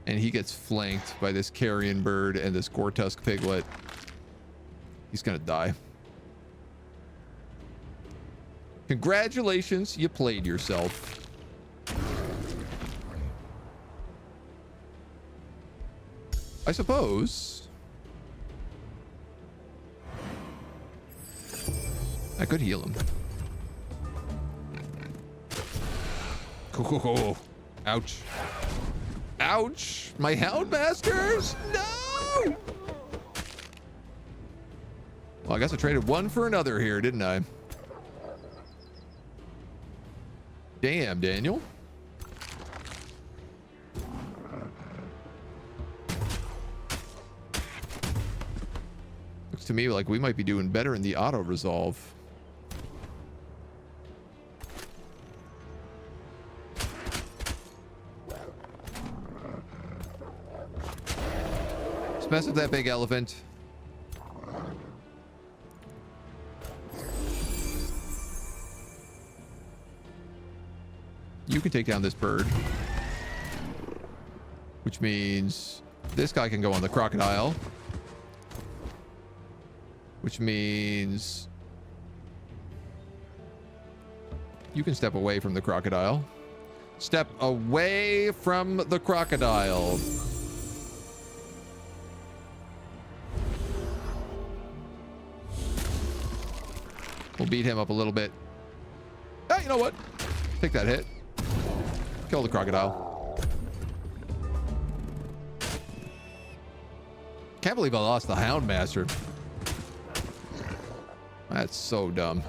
and he gets flanked by this carrion bird and this Gortusk piglet, he's gonna die. Congratulations, you played yourself. I suppose I could heal him. Cool. Ouch. Ouch. My Houndmasters? No! Well, I guess I traded one for another here, didn't I? Damn, Daniel. Looks to me like we might be doing better in the auto resolve. Let's mess with that big elephant. You can take down this bird, which means this guy can go on the crocodile, which means you can step away from the crocodile. Step away from the crocodile. We'll beat him up a little bit. Ah, you know what? Take that hit. Kill the crocodile. Can't believe I lost the Houndmaster. That's so dumb.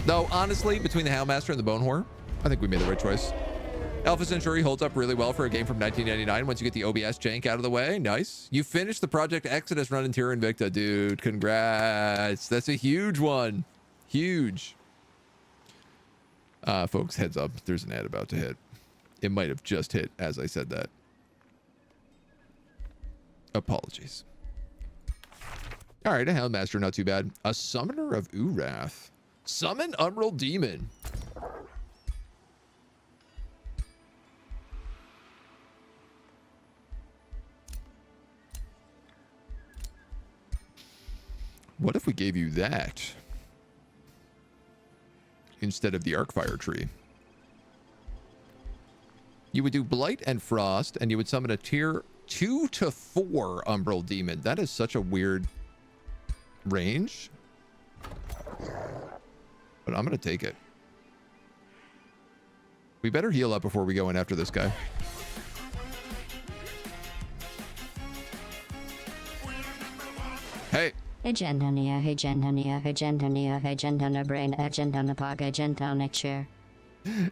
Though, honestly, between the Houndmaster and the Bone Whore, I think we made the right choice. Alpha Centauri holds up really well for a game from 1999 once you get the OBS jank out of the way. Nice. You finished the Project Exodus run in Tyr Invicta, dude. Congrats. That's a huge one. Huge. Folks, heads up. There's an ad about to hit. It might have just hit as I said that. Apologies. All right, a Houndmaster, not too bad. A Summoner of Urath. Summon Umbral Demon. What if we gave you that instead of the Arcfire tree? You would do Blight and Frost, and you would summon a tier 2 to 4 Umbral Demon. That is such a weird range. But I'm going to take it. We better heal up before we go in after this guy. Hey. Agentania, Agentania, Agentania, Agentana Brain, Agentana Pog, Agentana Chair.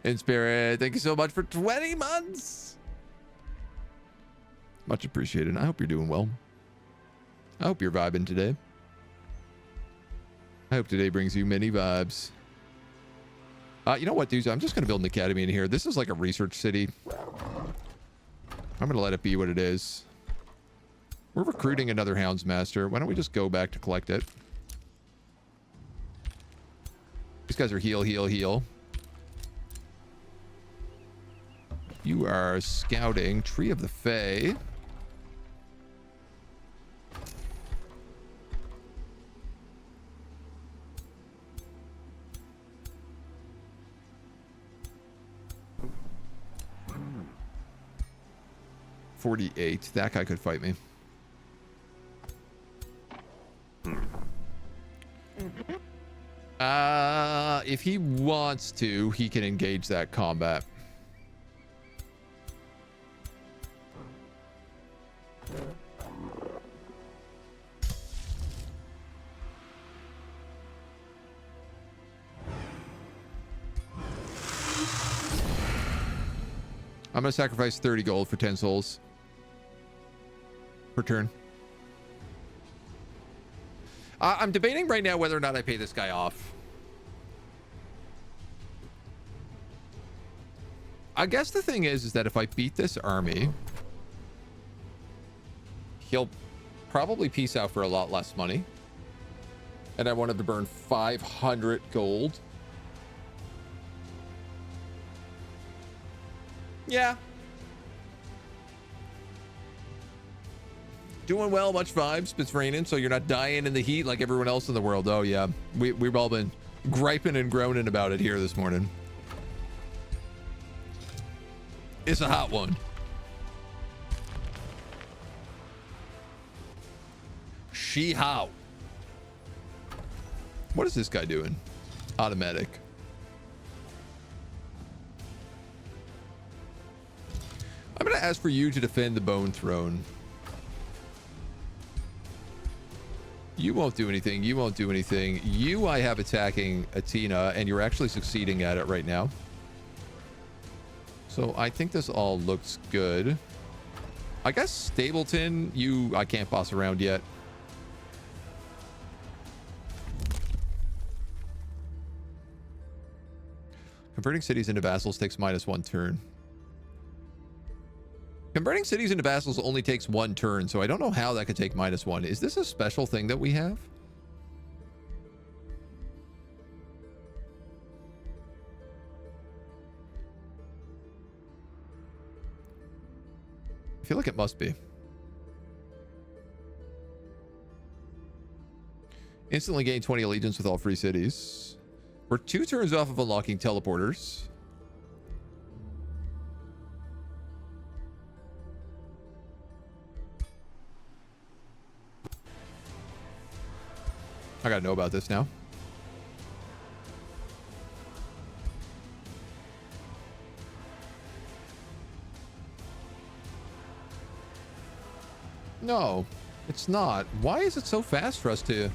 In spirit, thank you so much for 20 months. Much appreciated. I hope you're doing well. I hope you're vibing today. I hope today brings you many vibes. You know what, dudes? I'm just going to build an academy in here. This is like a research city. I'm going to let it be what it is. We're recruiting another Houndsmaster. Why don't we just go back to collect it? These guys are heal, heal, heal. You are scouting Tree of the Fae. .48. That guy could fight me. If he wants to, he can engage that combat. I'm going to sacrifice 30 gold for 10 souls per turn. I'm debating right now whether or not I pay this guy off. I guess the thing is that if I beat this army, he'll probably peace out for a lot less money. And I wanted to burn 500 gold. Yeah. Doing well, much vibes. It's raining, so you're not dying in the heat like everyone else in the world. Oh, yeah. We've all been griping and groaning about it here this morning. It's a hot one. She how? What is this guy doing? Automatic. going to ask for you to defend the Bone Throne. You won't do anything. You won't do anything. You, I have attacking Athena, and you're actually succeeding at it right now. So I think this all looks good. I guess Stapleton, I can't boss around yet. Converting cities into vassals takes -1 turn. Converting cities into vassals only takes 1 turn, so I don't know how that could take -1. Is this a special thing that we have? I feel like it must be. Instantly gain 20 allegiance with all free cities. We're 2 turns off of unlocking teleporters. I gotta know about this now. No, it's not. Why is it so fast for us to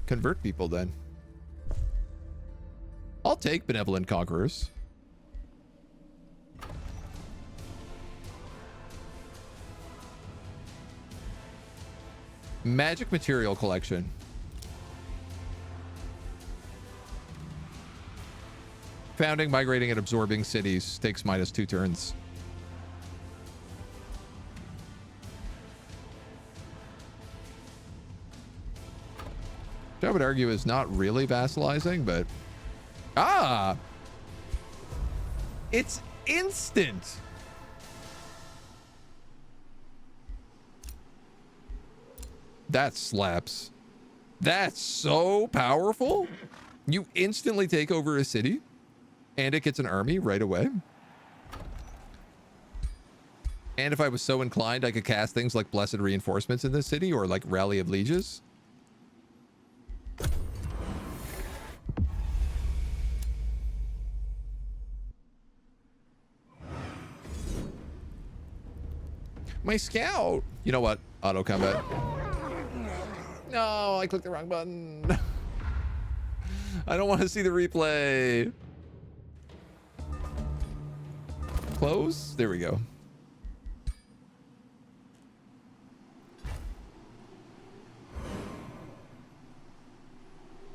convert people then? I'll take benevolent conquerors. Magic material collection. Founding, migrating, and absorbing cities takes -2 turns. Which I would argue is not really vassalizing, but... Ah! It's instant! That slaps. That's so powerful. You instantly take over a city, and it gets an army right away. And if I was so inclined, I could cast things like Blessed Reinforcements in this city, or like Rally of Lieges. My scout. You know what? Auto combat. No, I clicked the wrong button. I don't want to see the replay. Close. There we go.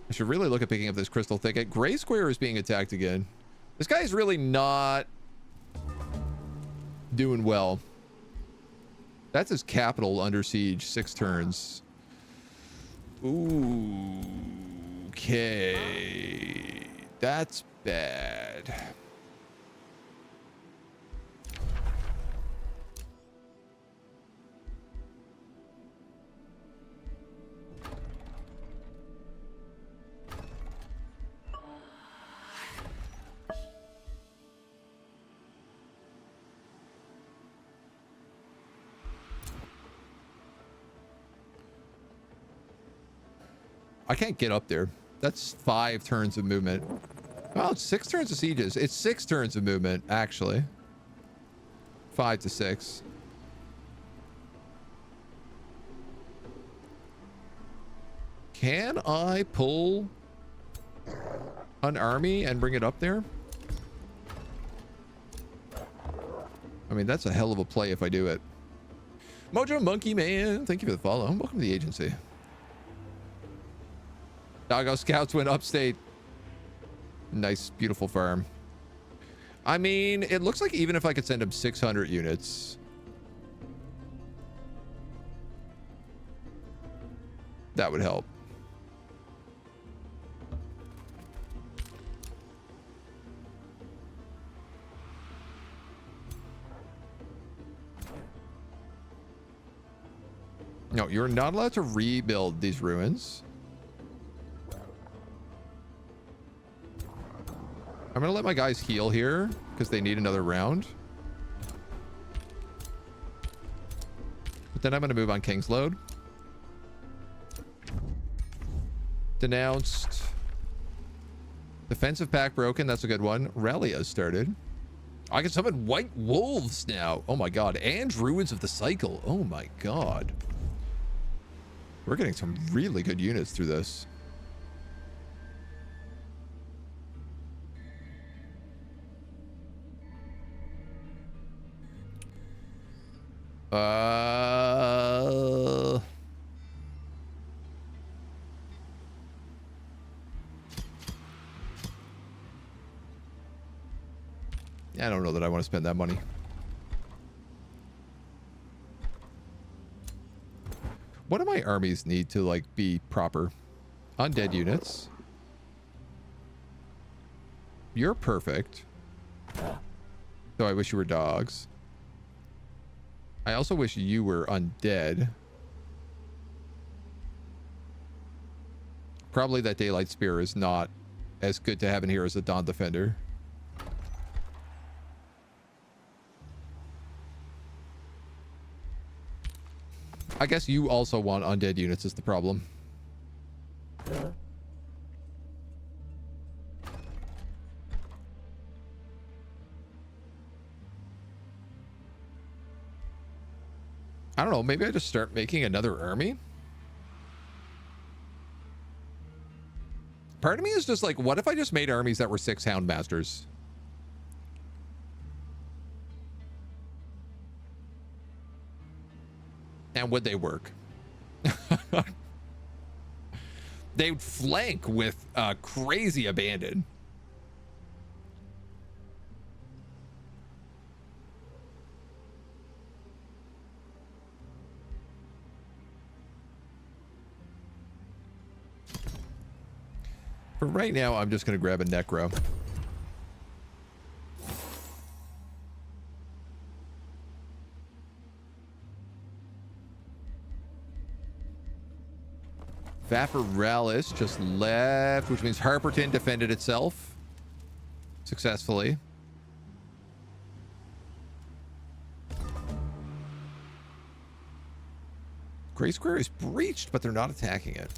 I should really look at picking up this crystal thicket. Gray Square is being attacked again. This guy is really not doing well. That's his capital under siege. 6 turns. Ooh, okay. That's bad. I can't get up there. That's 5 turns of movement. Well, it's 6 turns of sieges. It's 6 turns of movement, actually. 5 to 6. Can I pull an army and bring it up there? I mean, that's a hell of a play if I do it. Mojo Monkey Man, thank you for the follow. Welcome to the agency. Doggo Scouts went upstate. Nice, beautiful farm. I mean, it looks like even if I could send him 600 units, that would help. No, you're not allowed to rebuild these ruins. I'm gonna let my guys heal here because they need another round. But then I'm gonna move on King's Load. Denounced. Defensive pack broken. That's a good one. Rally has started. I can summon white wolves now. Oh my god. And ruins of the cycle. Oh my god. We're getting some really good units through this. I don't know that I want to spend that money. What do my armies need to, like, be proper? Undead units. You're perfect. So I wish you were dogs. I also wish you were undead. Probably that Daylight Spear is not as good to have in here as a Dawn Defender. I guess you also want undead units is the problem. I don't know, maybe I just start making another army? Part of me is just like, what if I just made armies that were 6 Houndmasters? And would they work? They would flank with crazy abandon. For right now, I'm just going to grab a Necro. Vassalization just left, which means Harperton defended itself successfully. Gray Square is breached, but they're not attacking it.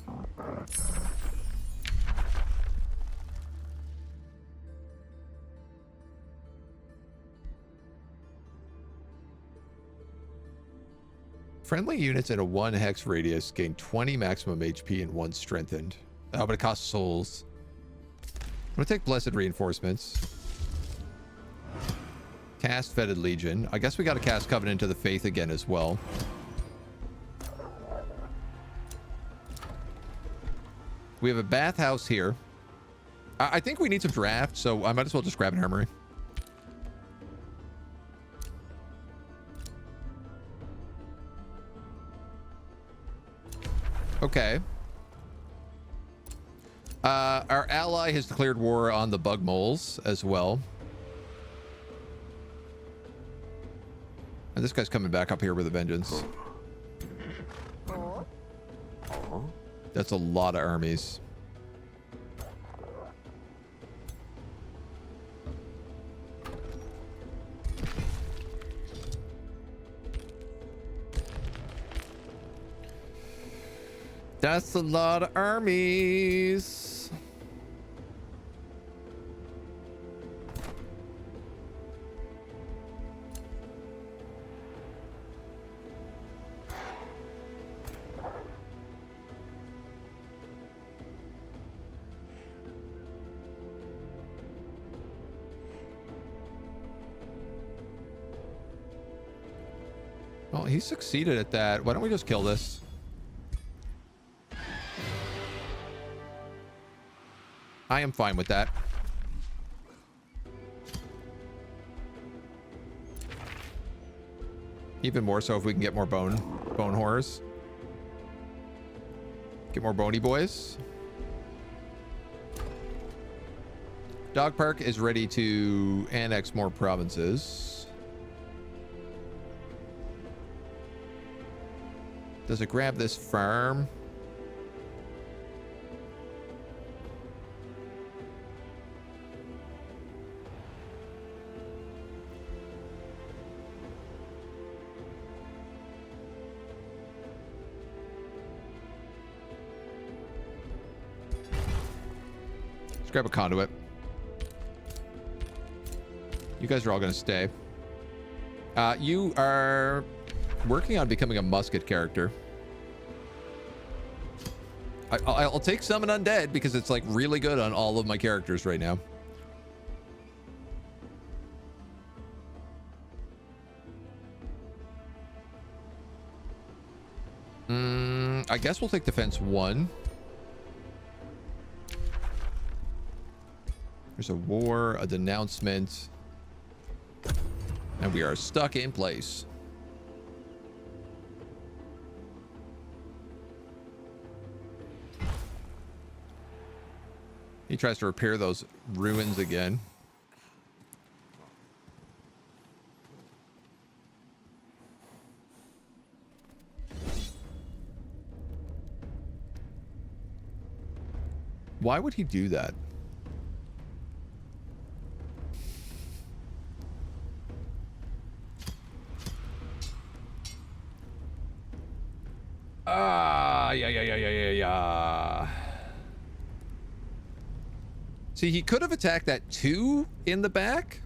Friendly units in a 1 hex radius gain 20 maximum HP and 1 strengthened. Oh, but it costs souls. I'm gonna take Blessed Reinforcements. Cast Fetid Legion. I guess we gotta cast Covenant to the Faith again as well. We have a bathhouse here. I think we need some draft, so I might as well just grab an armory. Okay. Our ally has declared war on the bug moles as well. And this guy's coming back up here with a vengeance. That's a lot of armies. That's a lot of armies. Well, he succeeded at that. Why don't we just kill this? I am fine with that. Even more so if we can get more bone horrors. Get more bony boys. Dog Park is ready to annex more provinces. Does it grab this farm? Let's grab a conduit. You You guys are all going to stay. You are working on becoming a musket character. I'll take summon undead because it's like really good on all of my characters right now. I guess we'll take defense 1. There's a war, a denouncement, and we are stuck in place. He tries to repair those ruins again. Why would he do that? Yeah. See, he could have attacked that 2 in the back,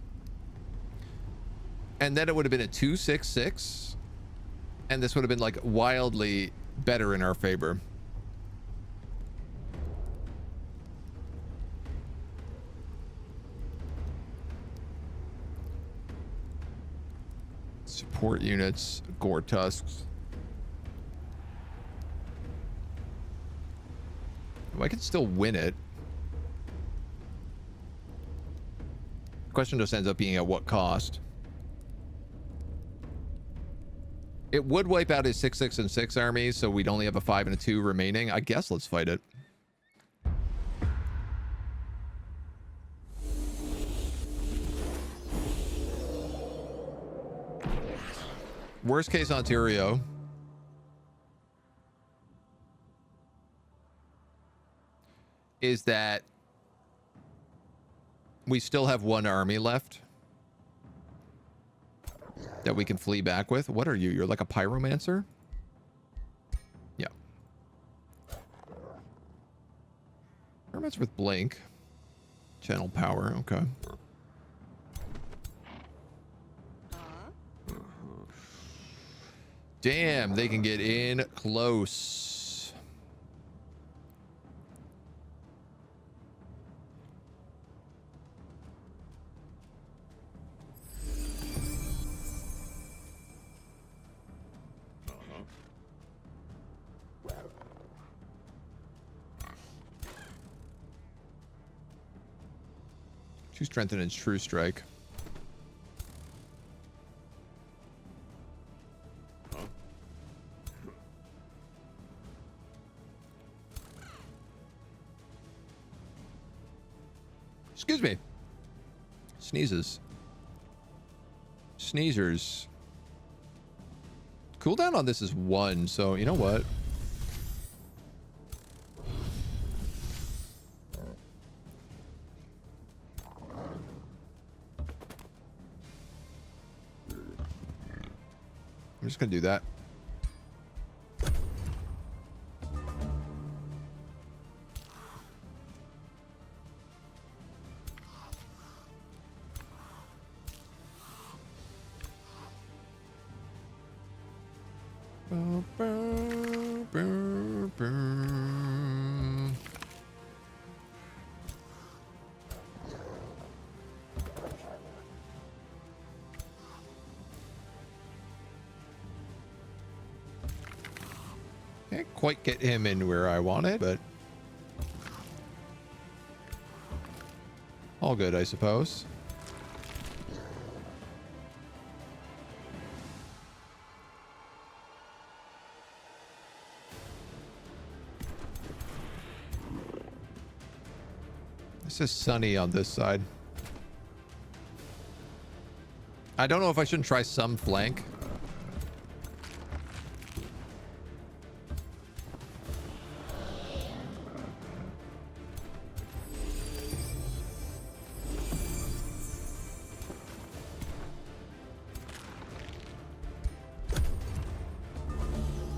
and then it would have been a 2/6/6, and this would have been like wildly better in our favor. Support units, gore tusks. I could still win it. The question just ends up being at what cost. It would wipe out his 6, 6, and 6 armies, so we'd only have a 5 and a 2 remaining. I guess let's fight it. Worst case Ontario. Is that we still have 1 army left that we can flee back with. What are you? You're like a pyromancer? Yeah. Pyromancer with blink. Channel power. Okay. Damn, they can get in close. Two strength and its true strike. Excuse me. Sneezes. Sneezers. Cooldown on this is 1, so you know what? I'm just gonna do that. Can't quite get him in where I wanted, but all good, I suppose. This is sunny on this side. I don't know if I shouldn't try some flank.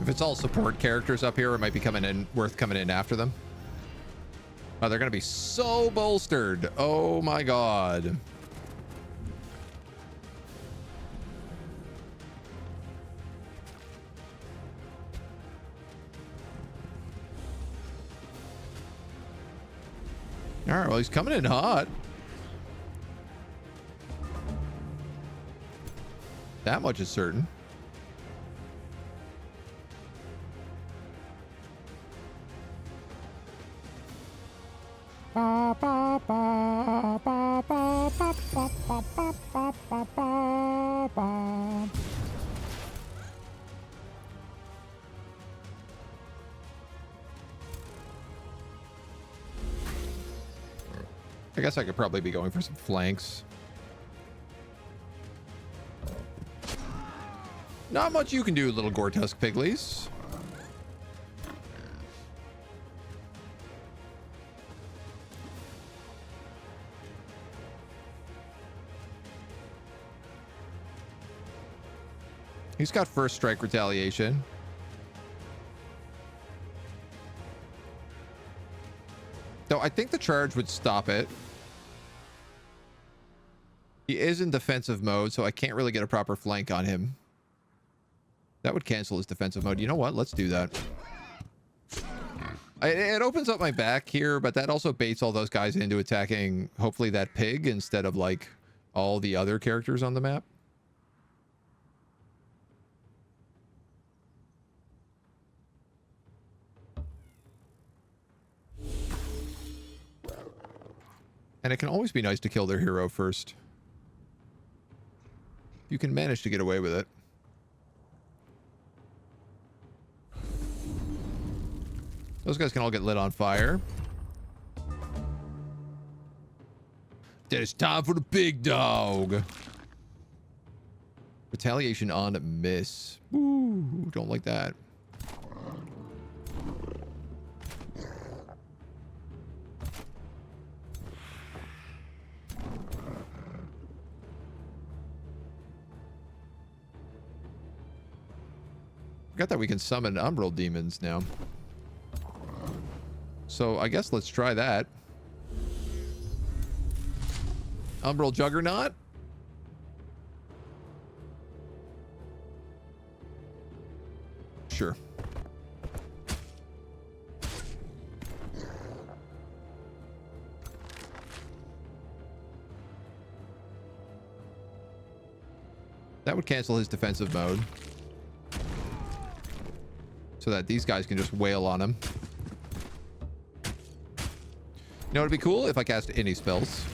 If it's all support characters up here, it might be worth coming in after them. Oh, they're going to be so bolstered. Oh my god. All right, well, he's coming in hot. That much is certain. Ba, ba, ba, ba, ba, ba, ba, ba, ba, ba, ba, ba. I guess I could probably be going for some flanks. Not much you can do, little Gore-Tusk Pigleys. He's got first strike retaliation. Though I think the charge would stop it. He is in defensive mode, so I can't really get a proper flank on him. That would cancel his defensive mode. You know what? Let's do that. It opens up my back here, but that also baits all those guys into attacking, hopefully, that pig instead of, like, all the other characters on the map. And it can always be nice to kill their hero first. You can manage to get away with it. Those guys can all get lit on fire. Then it's time for the big dog. Retaliation on miss. Ooh, don't like that. Forgot that we can summon umbral demons now. So I guess let's try that. Umbral Juggernaut. Sure. That would cancel his defensive mode. So that these guys can just wail on him. You know, it'd be cool if I cast any spells.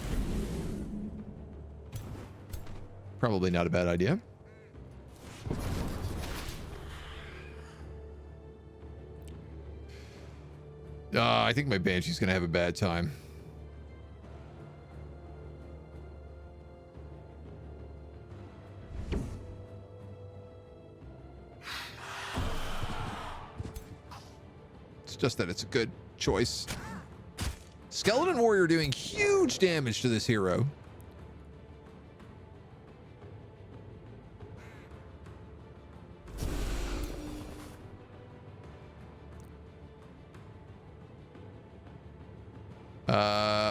Probably not a bad idea. I think my Banshee's gonna have a bad time. It's just that it's a good choice. Skeleton Warrior doing huge damage to this hero.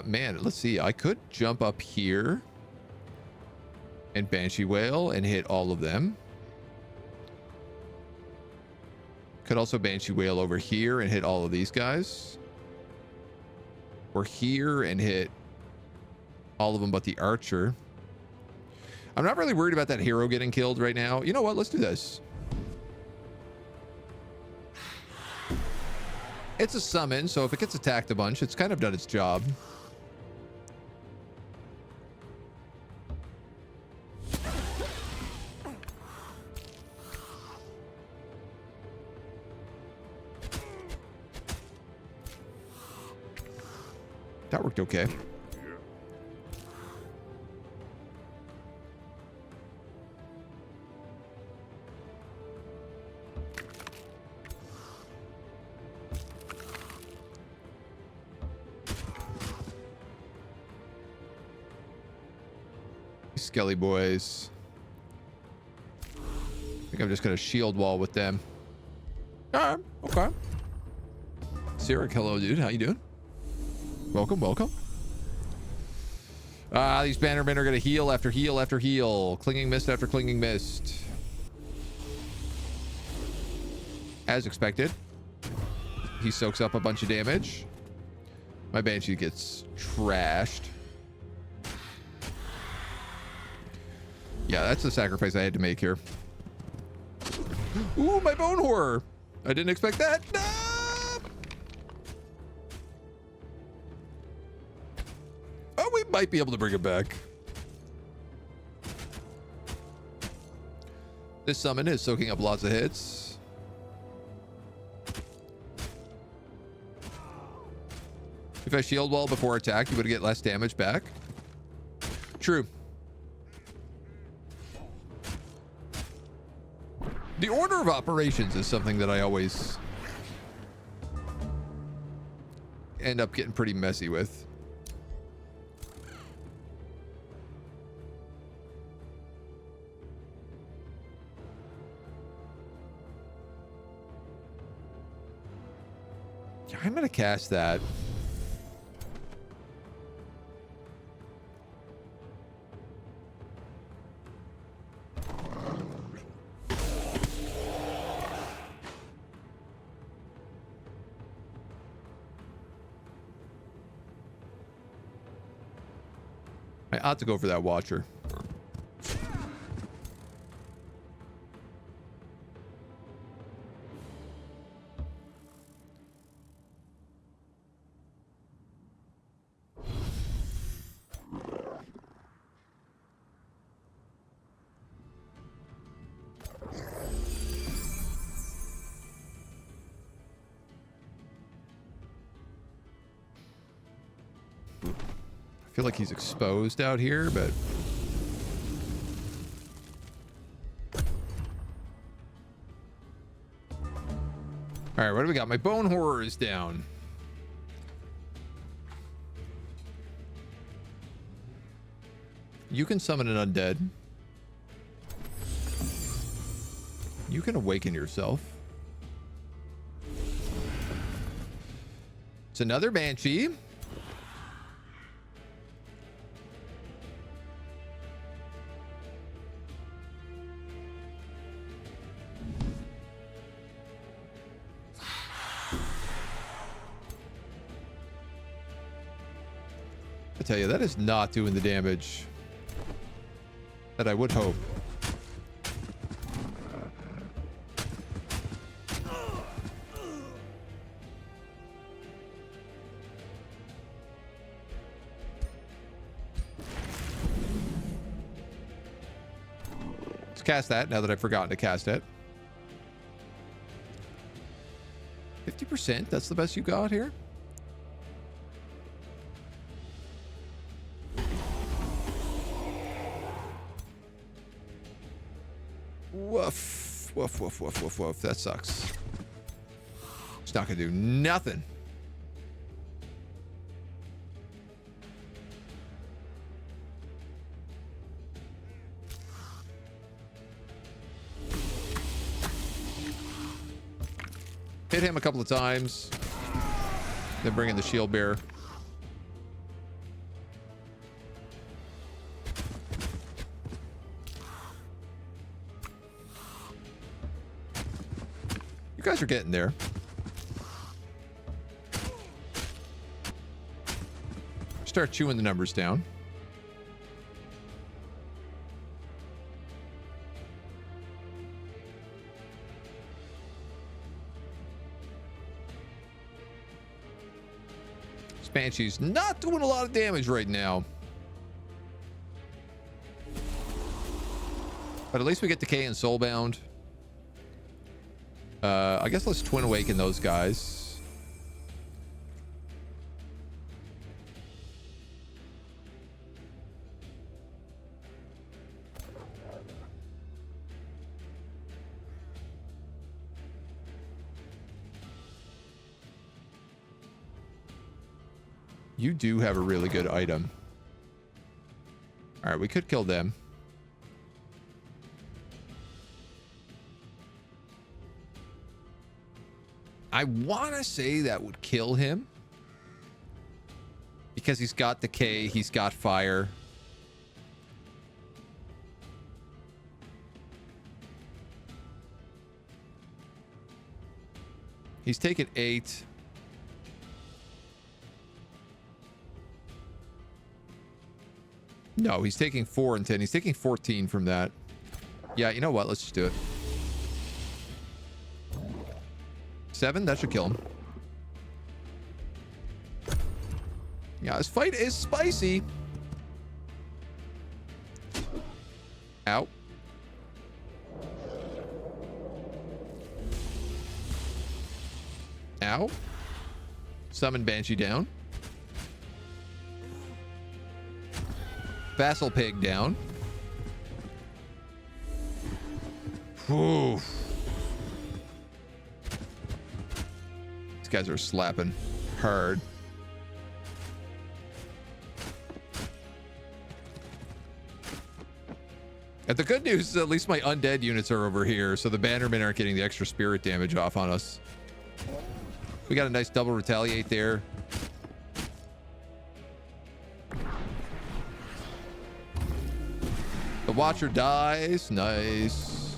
Man, let's see. I could jump up here and Banshee Wail and hit all of them. Could also Banshee Wail over here and hit all of these guys. Or here and hit all of them but the archer. I'm not really worried about that hero getting killed right now. You know what? Let's do this. It's a summon, so if it gets attacked a bunch, it's kind of done its job. That worked okay. Skelly boys. I think I'm just gonna shield wall with them. Alright, okay. Sirik, hello dude, how you doing? Welcome, welcome. These bannermen are gonna heal after heal after heal. Clinging mist after clinging mist. As expected. He soaks up a bunch of damage. My Banshee gets trashed. Yeah, that's the sacrifice I had to make here. Ooh, my bone horror. I didn't expect that. No! Oh, we might be able to bring it back. This summon is soaking up lots of hits. If I shield wall before attack, you would get less damage back. True. The order of operations is something that I always end up getting pretty messy with. Yeah, I'm gonna cast that. I ought to go for that Watcher. I feel like he's exposed out here, but all right, what do we got? My bone horror is down. You can summon an undead. You can awaken yourself. It's another Banshee. I tell you, that is not doing the damage that I would hope. Let's cast that now that I've forgotten to cast it. 50%, that's the best you got here? Woof, woof, woof, woof, woof, woof. That sucks. It's not gonna do nothing. Hit him a couple of times. Then bring in the shield bearer. You guys are getting there. Start chewing the numbers down. Banshee's not doing a lot of damage right now. But at least we get Decay and Soulbound. I guess let's Twin Awaken those guys. You do have a really good item. All right, we could kill them. I want to say that would kill him because he's got Decay, he's got Fire. He's taken 8. No, he's taking 4 and 10. He's taking 14 from that. Yeah, you know what? Let's just do it. 7, that should kill him. Yeah, this fight is spicy. Ow. Ow. Summon Banshee down. Vassal Pig down. Whew. These guys are slapping hard. And the good news is at least my undead units are over here, so the bannermen aren't getting the extra spirit damage off on us. We got a nice double retaliate there. The Watcher dies. Nice.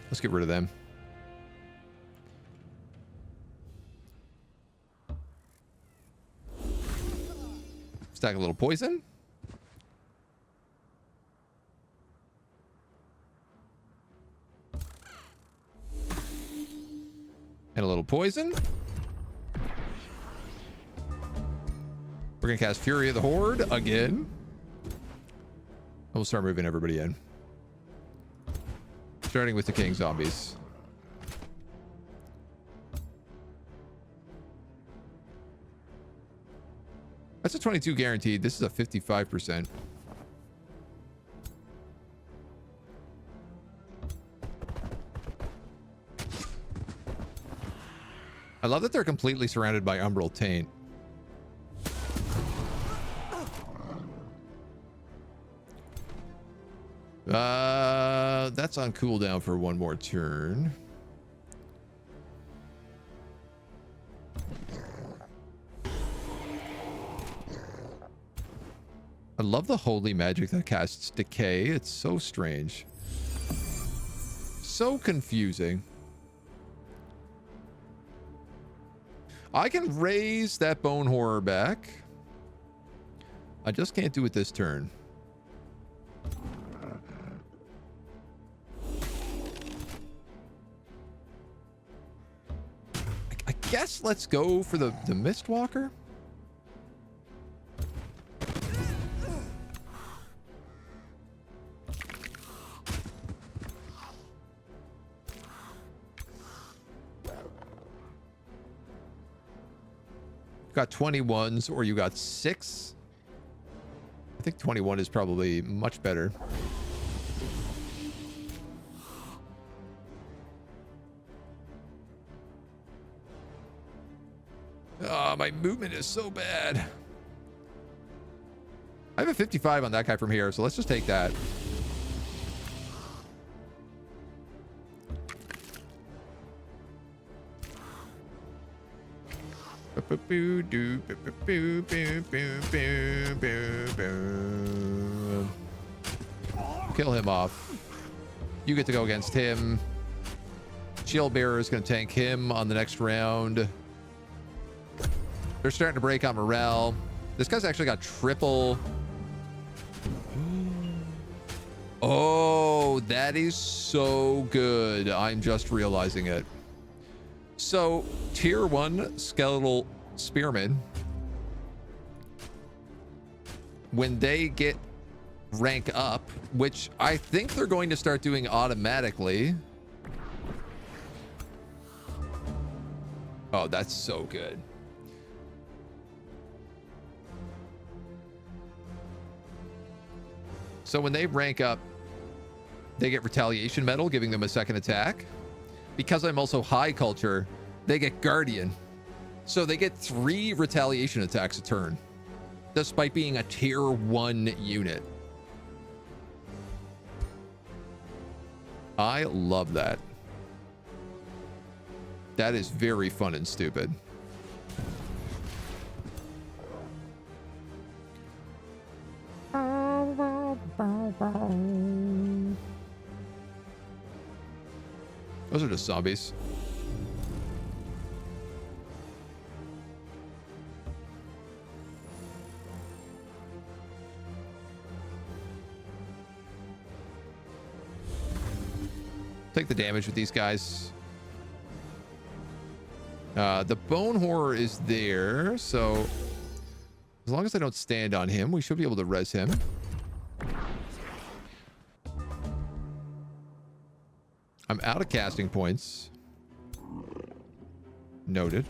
Let's get rid of them. Stack a little poison. And a little poison. We're going to cast Fury of the Horde again. And we'll start moving everybody in. Starting with the king zombies. That's a 22 guaranteed. This is a 55%. I love that they're completely surrounded by Umbral Taint. That's on cooldown for one more turn. I love the holy magic that casts decay. It's so strange. So confusing. I can raise that bone horror back. I just can't do it this turn. I guess let's go for the Mistwalker. Got 21s or you got 6. I think 21 is probably much better. Oh, my movement is so bad. I have a 55 on that guy from here, so let's just take that. Kill him off. You get to go against him. Shield Bearer is going to tank him on the next round. They're starting to break on morale. This guy's actually got triple. Oh, that is so good. I'm just realizing it. So, tier 1 skeletal spearmen, when they get rank up, which I think they're going to start doing automatically. Oh, that's so good. So when they rank up, they get retaliation medal, giving them a second attack. Because I'm also high culture, they get guardian. So they get 3 retaliation attacks a turn, despite being a tier 1 unit. I love that. That is very fun and stupid. ghost zombies. Take the damage with these guys. The bone horror is there, so as long as I don't stand on him, we should be able to res him. I'm out of casting points. Noted.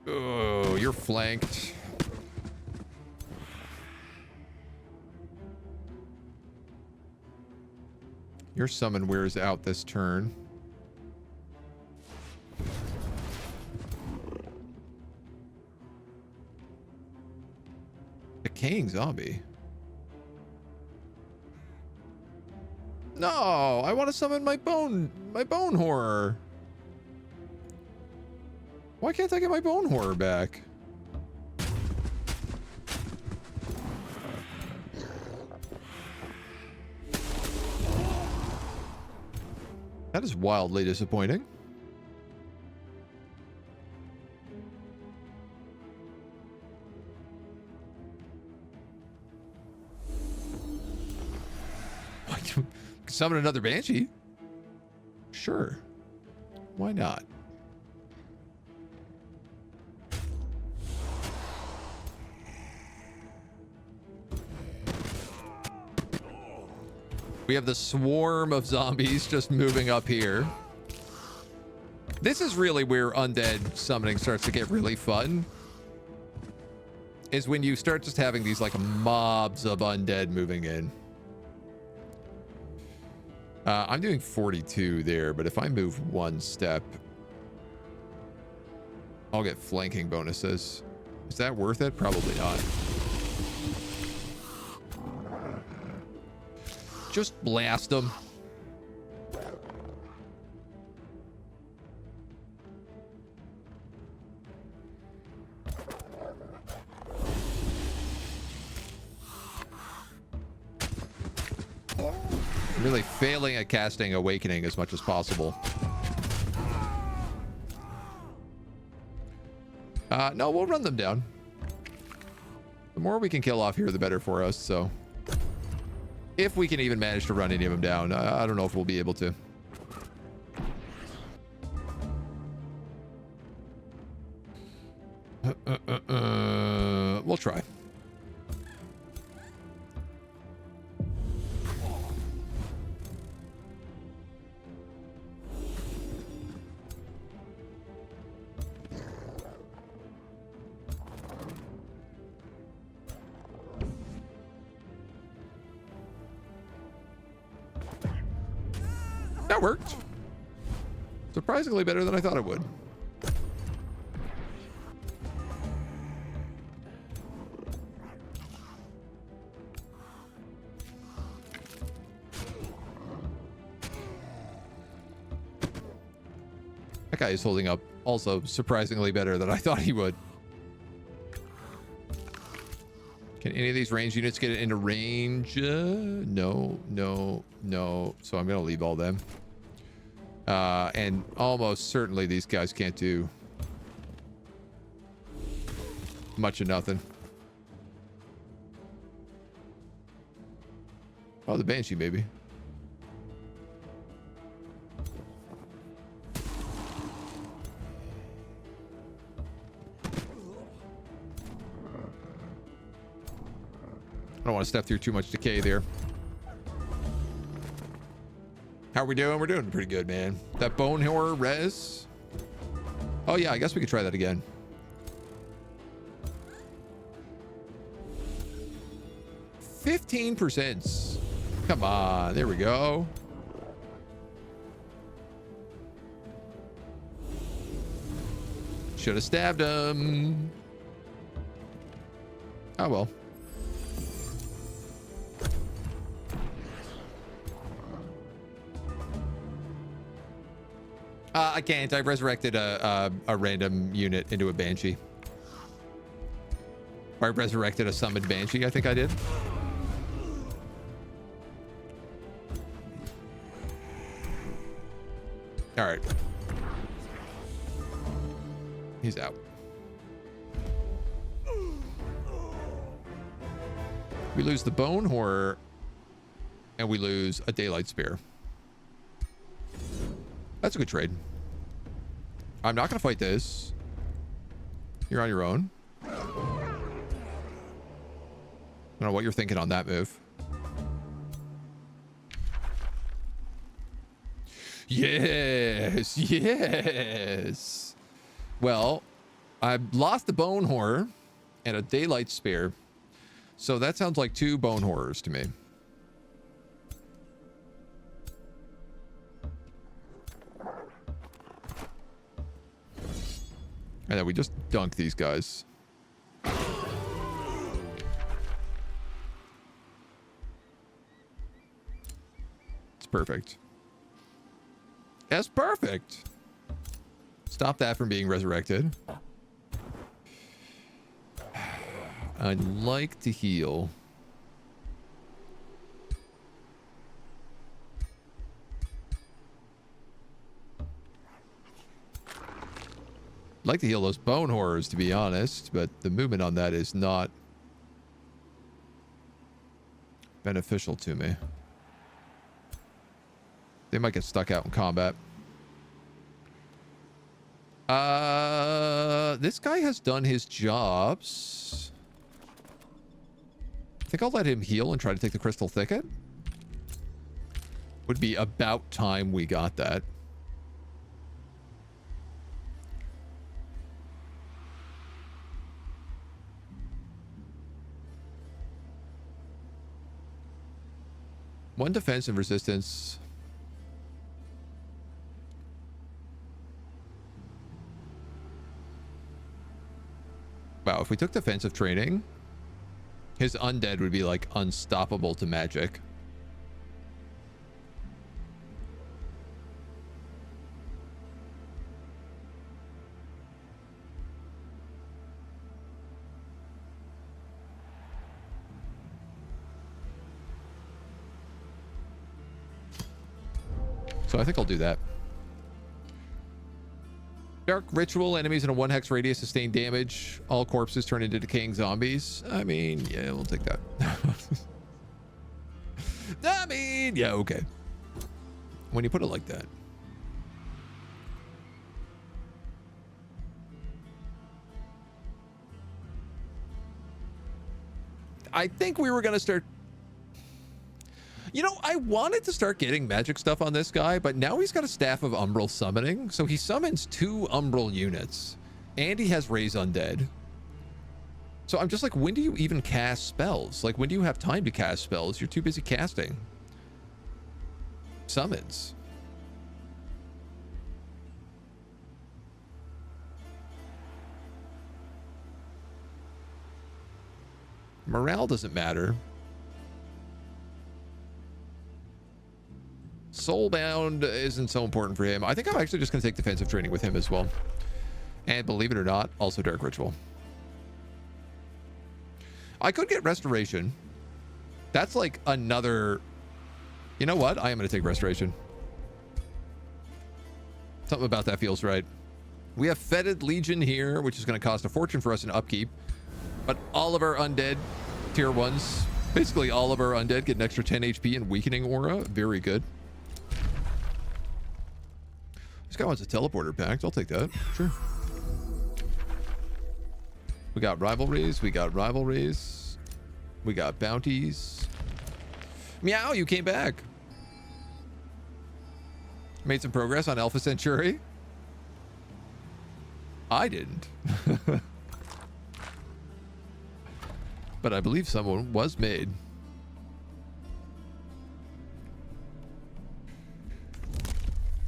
Oh, you're flanked. Your summon wears out this turn. Decaying zombie. No, I want to summon my bone horror. Why can't I get my bone horror back? That is wildly disappointing. Summon another banshee? Sure. Why not? We have the swarm of zombies just moving up here. This is really where undead summoning starts to get really fun. Is when you start just having these like mobs of undead moving in. I'm doing 42 there, but if I move one step, I'll get flanking bonuses. Is that worth it? Probably not. Just blast them. Really failing at casting Awakening as much as possible. No, we'll run them down. The more we can kill off here, the better for us, so... If we can even manage to run any of them down. I don't know if we'll be able to. We'll try. That worked. Surprisingly better than I thought it would. That guy is holding up also surprisingly better than I thought he would. Can any of these range units get it into range? No, no, no. So I'm going to leave all them. And almost certainly these guys can't do much of nothing. Oh, the Banshee, maybe. I don't want to step through too much decay there. How are we doing? We're doing pretty good, man. That bone horror res. Oh yeah, I guess we could try that again. %. Come on, there we go. Should have stabbed him. Oh well. I can't. I resurrected a random unit into a Banshee. I resurrected a summoned banshee, I think I did. All right. He's out. We lose the bone horror, and we lose a daylight spear. That's a good trade. I'm not going to fight this. You're on your own. I don't know what you're thinking on that move. Yes, yes. Well, I lost the bone horror and a daylight spear. So that sounds like 2 bone horrors to me. And then we just dunk these guys. It's perfect. That's perfect. Stop that from being resurrected. I'd like to heal. I'd like to heal those bone horrors, to be honest, but the movement on that is not beneficial to me. They might get stuck out in combat. This guy has done his jobs. I think I'll let him heal and try to take the crystal thicket. Would be about time we got that. One defense and resistance. Wow, if we took defensive training, his undead would be like unstoppable to magic. So I think I'll do that. Dark ritual, enemies in a 1 hex radius sustain damage. All corpses turn into decaying zombies. I mean, yeah, we'll take that. I mean, yeah, okay. When you put it like that. I think we were going to start... You know, I wanted to start getting magic stuff on this guy, but now he's got a staff of umbral summoning. So he summons 2 umbral units, and he has raise undead. So I'm just like, when do you even cast spells? Like, when do you have time to cast spells? You're too busy casting summons. Morale doesn't matter. Soulbound isn't so important for him. I think I'm actually just going to take defensive training with him as well. And believe it or not, also Dark Ritual. I could get Restoration. That's like another... You know what? I am going to take Restoration. Something about that feels right. We have Fetid Legion here, which is going to cost a fortune for us in upkeep. But all of our undead tier 1s, basically all of our undead get an extra 10 HP and weakening aura. Very good. This guy wants a teleporter pact. I'll take that. Sure. We got rivalries. We got rivalries. We got bounties. Meow, you came back. Made some progress on Alpha Centauri. I didn't. But I believe someone was made.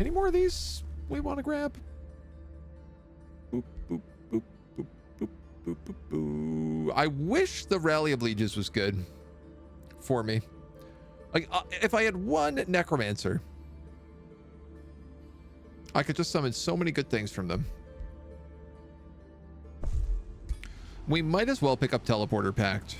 Any more of these we want to grab? Boop, boop, boop, boop, boop, boop, boop, boop. I wish the Rally of Legions was good for me. Like, if I had one Necromancer, I could just summon so many good things from them. We might as well pick up Teleporter Pact.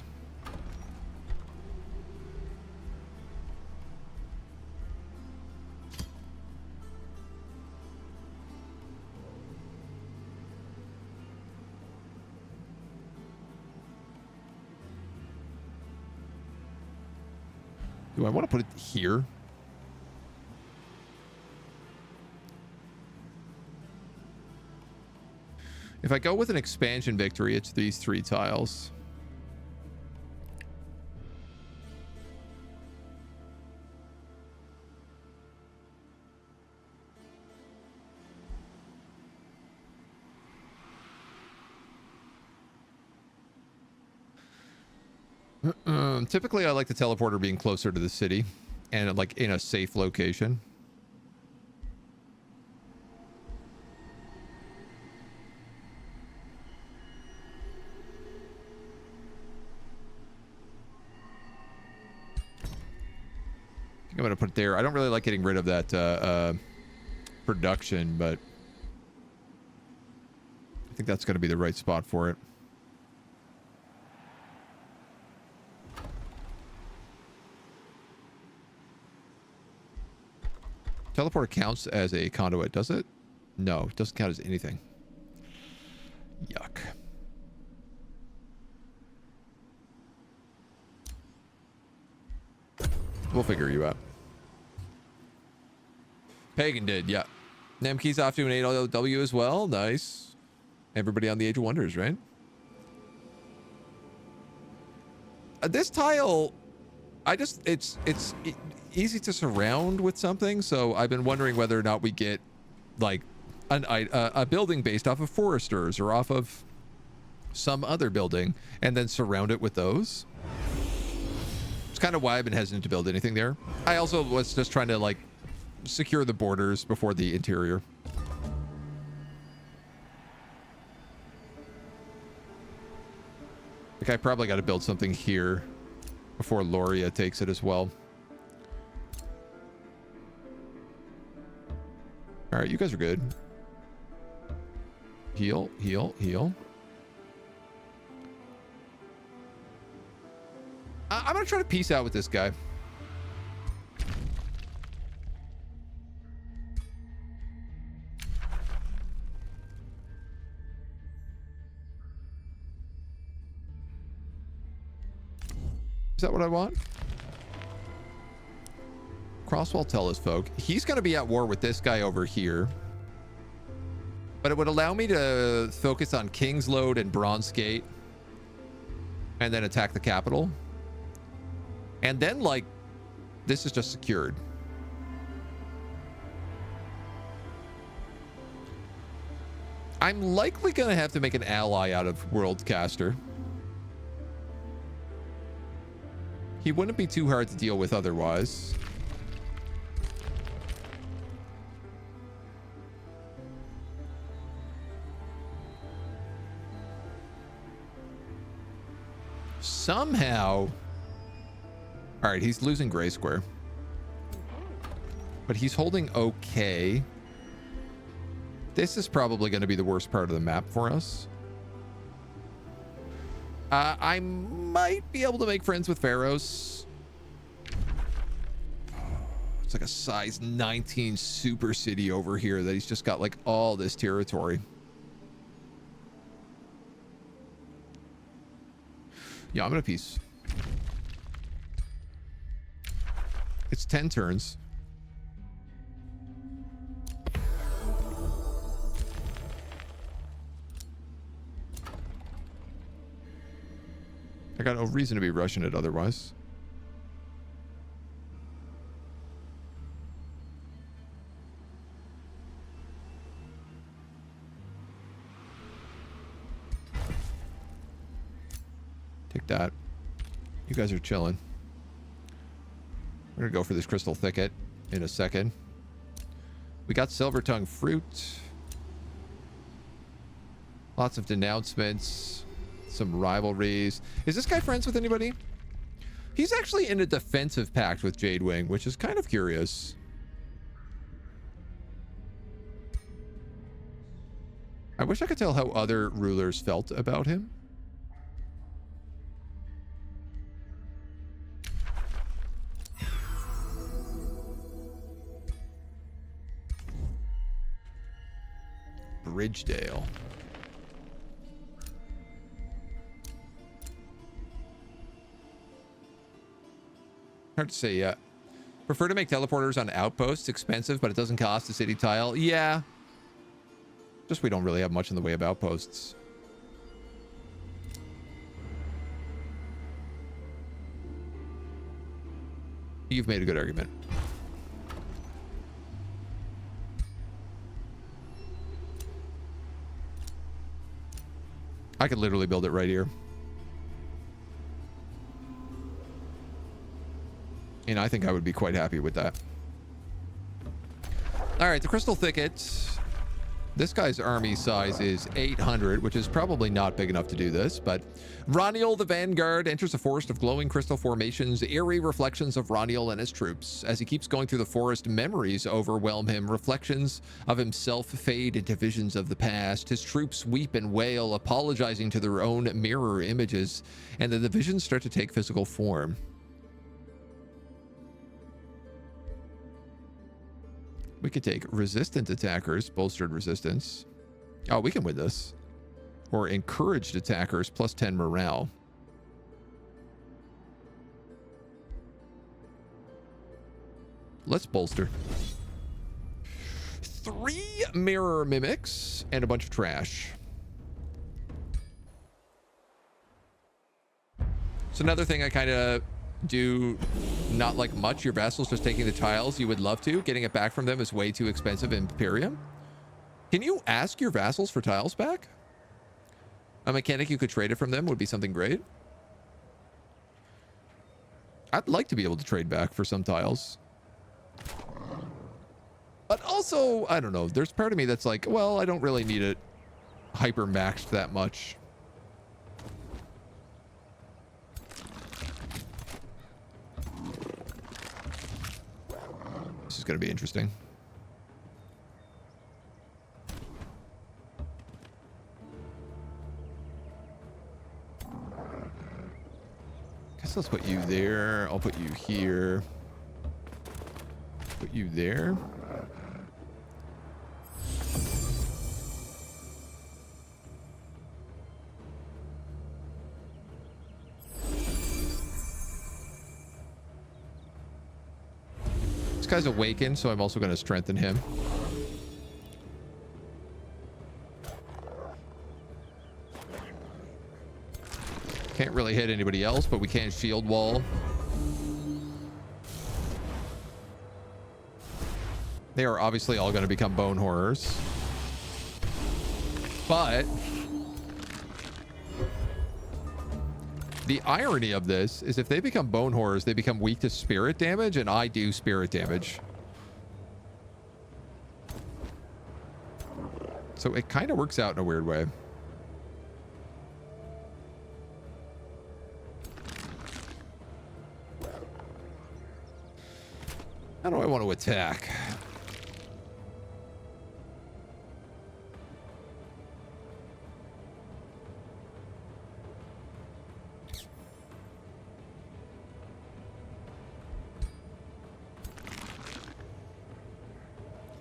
Do I want to put it here? If I go with an expansion victory, it's these 3 tiles. Typically, I like the teleporter being closer to the city and like in a safe location. I'm going to put it there. I don't really like getting rid of that production, but I think that's going to be the right spot for it. Teleporter counts as a conduit, does it? No, it doesn't count as anything. Yuck. We'll figure you out. Pagan did, yeah. Namkey's off to an 8W as well. Nice. Everybody on the Age of Wonders, right? This tile, it's easy to surround with something, so I've been wondering whether or not we get like a building based off of foresters or off of some other building and then surround it with those. It's kind of why I've been hesitant to build anything there. I also was just trying to like secure the borders before the interior. Like I probably got to build something here before Loria takes it as well. All right, you guys are good. Heal, heal, heal. I'm gonna try to peace out with this guy. Is that what I want? Crosswall tell his folk. He's going to be at war with this guy over here. But it would allow me to focus on King's Load and Bronze Gate. And then attack the capital. And then, like, this is just secured. I'm likely going to have to make an ally out of Worldcaster. He wouldn't be too hard to deal with otherwise. Somehow... All right, he's losing Gray Square. But he's holding okay. This is probably going to be the worst part of the map for us. I might be able to make friends with Pharaohs. It's like a size 19 super city over here that he's just got like all this territory. Yeah, I'm gonna peace. It's 10 turns. I got no reason to be rushing it otherwise. Take that. You guys are chilling. We're gonna go for this crystal thicket in a second. We got silver tongue fruit. Lots of denouncements. Some rivalries. Is this guy friends with anybody? He's actually in a defensive pact with Jadewing, which is kind of curious. I wish I could tell how other rulers felt about him. Bridgedale. Hard to say yet. Prefer to make teleporters on outposts. Expensive, but it doesn't cost a city tile. Yeah. Just we don't really have much in the way of outposts. You've made a good argument. I could literally build it right here. And I think I would be quite happy with that. All right, the Crystal Thicket. This guy's army size is 800, which is probably not big enough to do this, but Roniel the Vanguard enters a forest of glowing crystal formations, eerie reflections of Roniel and his troops. As he keeps going through the forest, memories overwhelm him. Reflections of himself fade into visions of the past. His troops weep and wail, apologizing to their own mirror images, and then the visions start to take physical form. We could take resistant attackers, bolstered resistance. Oh, we can win this. Or encouraged attackers, plus 10 morale. Let's bolster. 3 mirror mimics and a bunch of trash. So another thing I kind of do not like much. Your vassals just taking the tiles you would love to. Getting it back from them is way too expensive in Imperium. Can you ask your vassals for tiles back? A mechanic you could trade it from them would be something great. I'd like to be able to trade back for some tiles. But also, I don't know. There's part of me that's like, well, I don't really need it hyper maxed that much. This is going to be interesting. Guess let's put you there. I'll put you here. Put you there. This guy's awakened, so I'm also going to strengthen him. Can't really hit anybody else, but we can shield wall. They are obviously all going to become bone horrors. But the irony of this is if they become bone horrors, they become weak to spirit damage, and I do spirit damage. So it kind of works out in a weird way. How do I want to attack?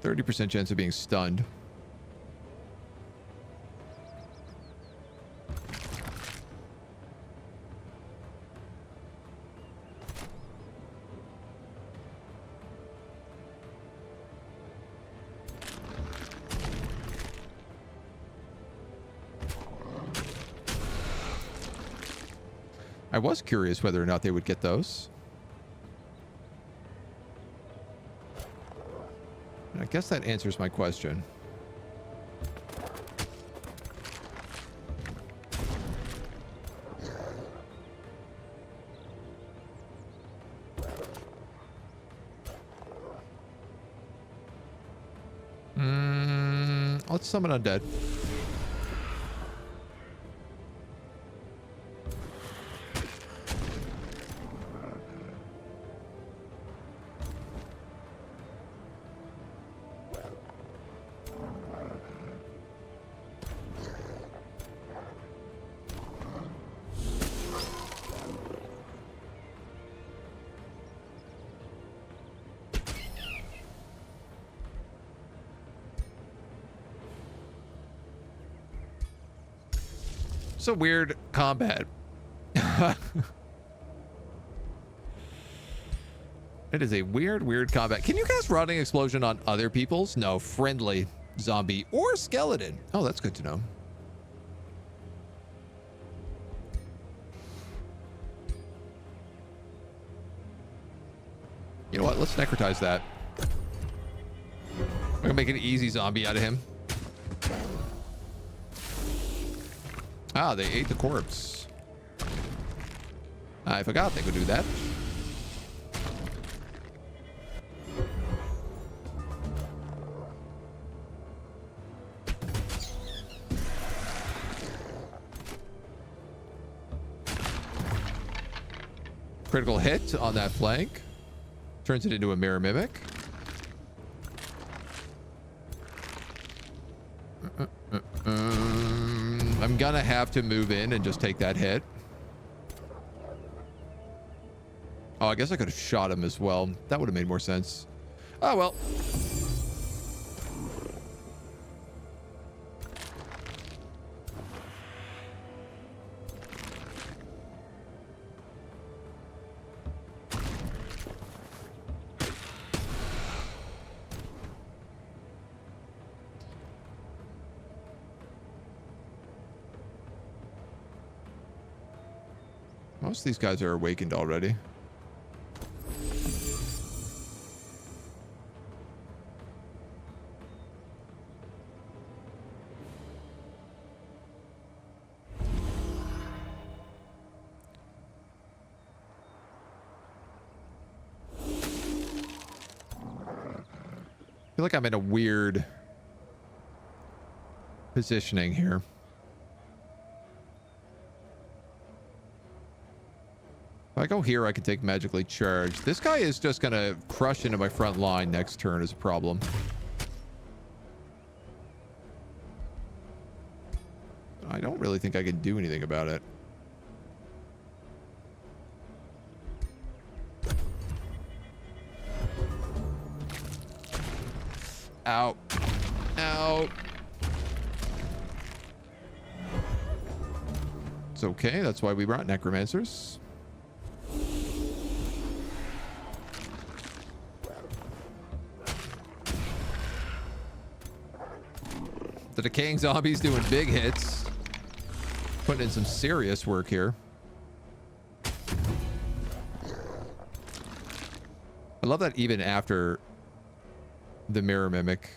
%30 chance of being stunned. I was curious whether or not they would get those. And I guess that answers my question. Let's summon Undead. It's a weird combat. It is a weird combat. Can you cast Rotting Explosion on other people's? No, friendly zombie or skeleton. Oh, that's good to know. You know what? Let's necrotize that. We're gonna make an easy zombie out of him. Ah, they ate the corpse. I forgot they could do that. Critical hit on that flank. Turns it into a mirror mimic. I'm gonna have to move in and just take that hit. Oh, I guess I could have shot him as well. That would have made more sense. Oh, well. Most of these guys are awakened already. I feel like I'm in a weird positioning here. If I go here, I can take magically charge. This guy is just going to crush into my front line next turn is a problem. I don't really think I can do anything about it. Ow. Ow. It's okay. That's why we brought necromancers. The decaying zombies doing big hits. Putting in some serious work here. I love that even after the mirror mimic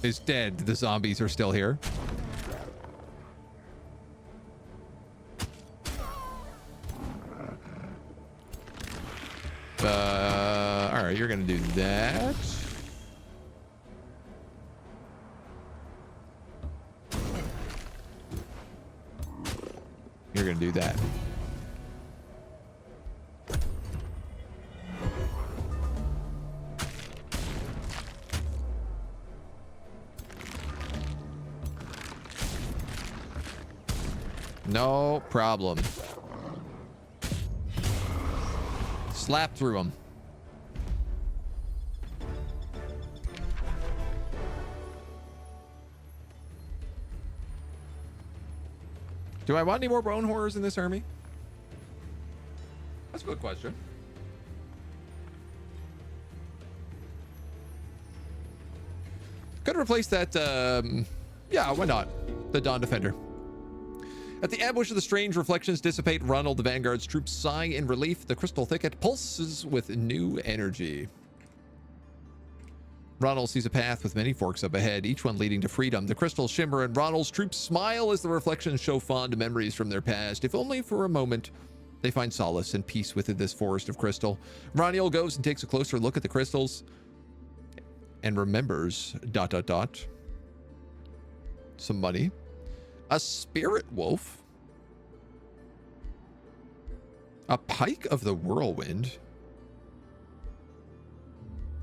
is dead, the zombies are still here. All right, you're gonna do that. You're gonna do that. No problem. Slap through them. Do I want any more bone horrors in this army? That's a good question. Could replace that, yeah, why not? The Dawn Defender. At the ambush of the strange reflections dissipate, Ronald the Vanguard's troops sigh in relief. The crystal thicket pulses with new energy. Ronald sees a path with many forks up ahead, each one leading to freedom. The crystals shimmer and Ronald's troops smile as the reflections show fond memories from their past. If only for a moment, they find solace and peace within this forest of crystal. Ronald goes and takes a closer look at the crystals and remembers ... some money. A spirit wolf. A pike of the whirlwind.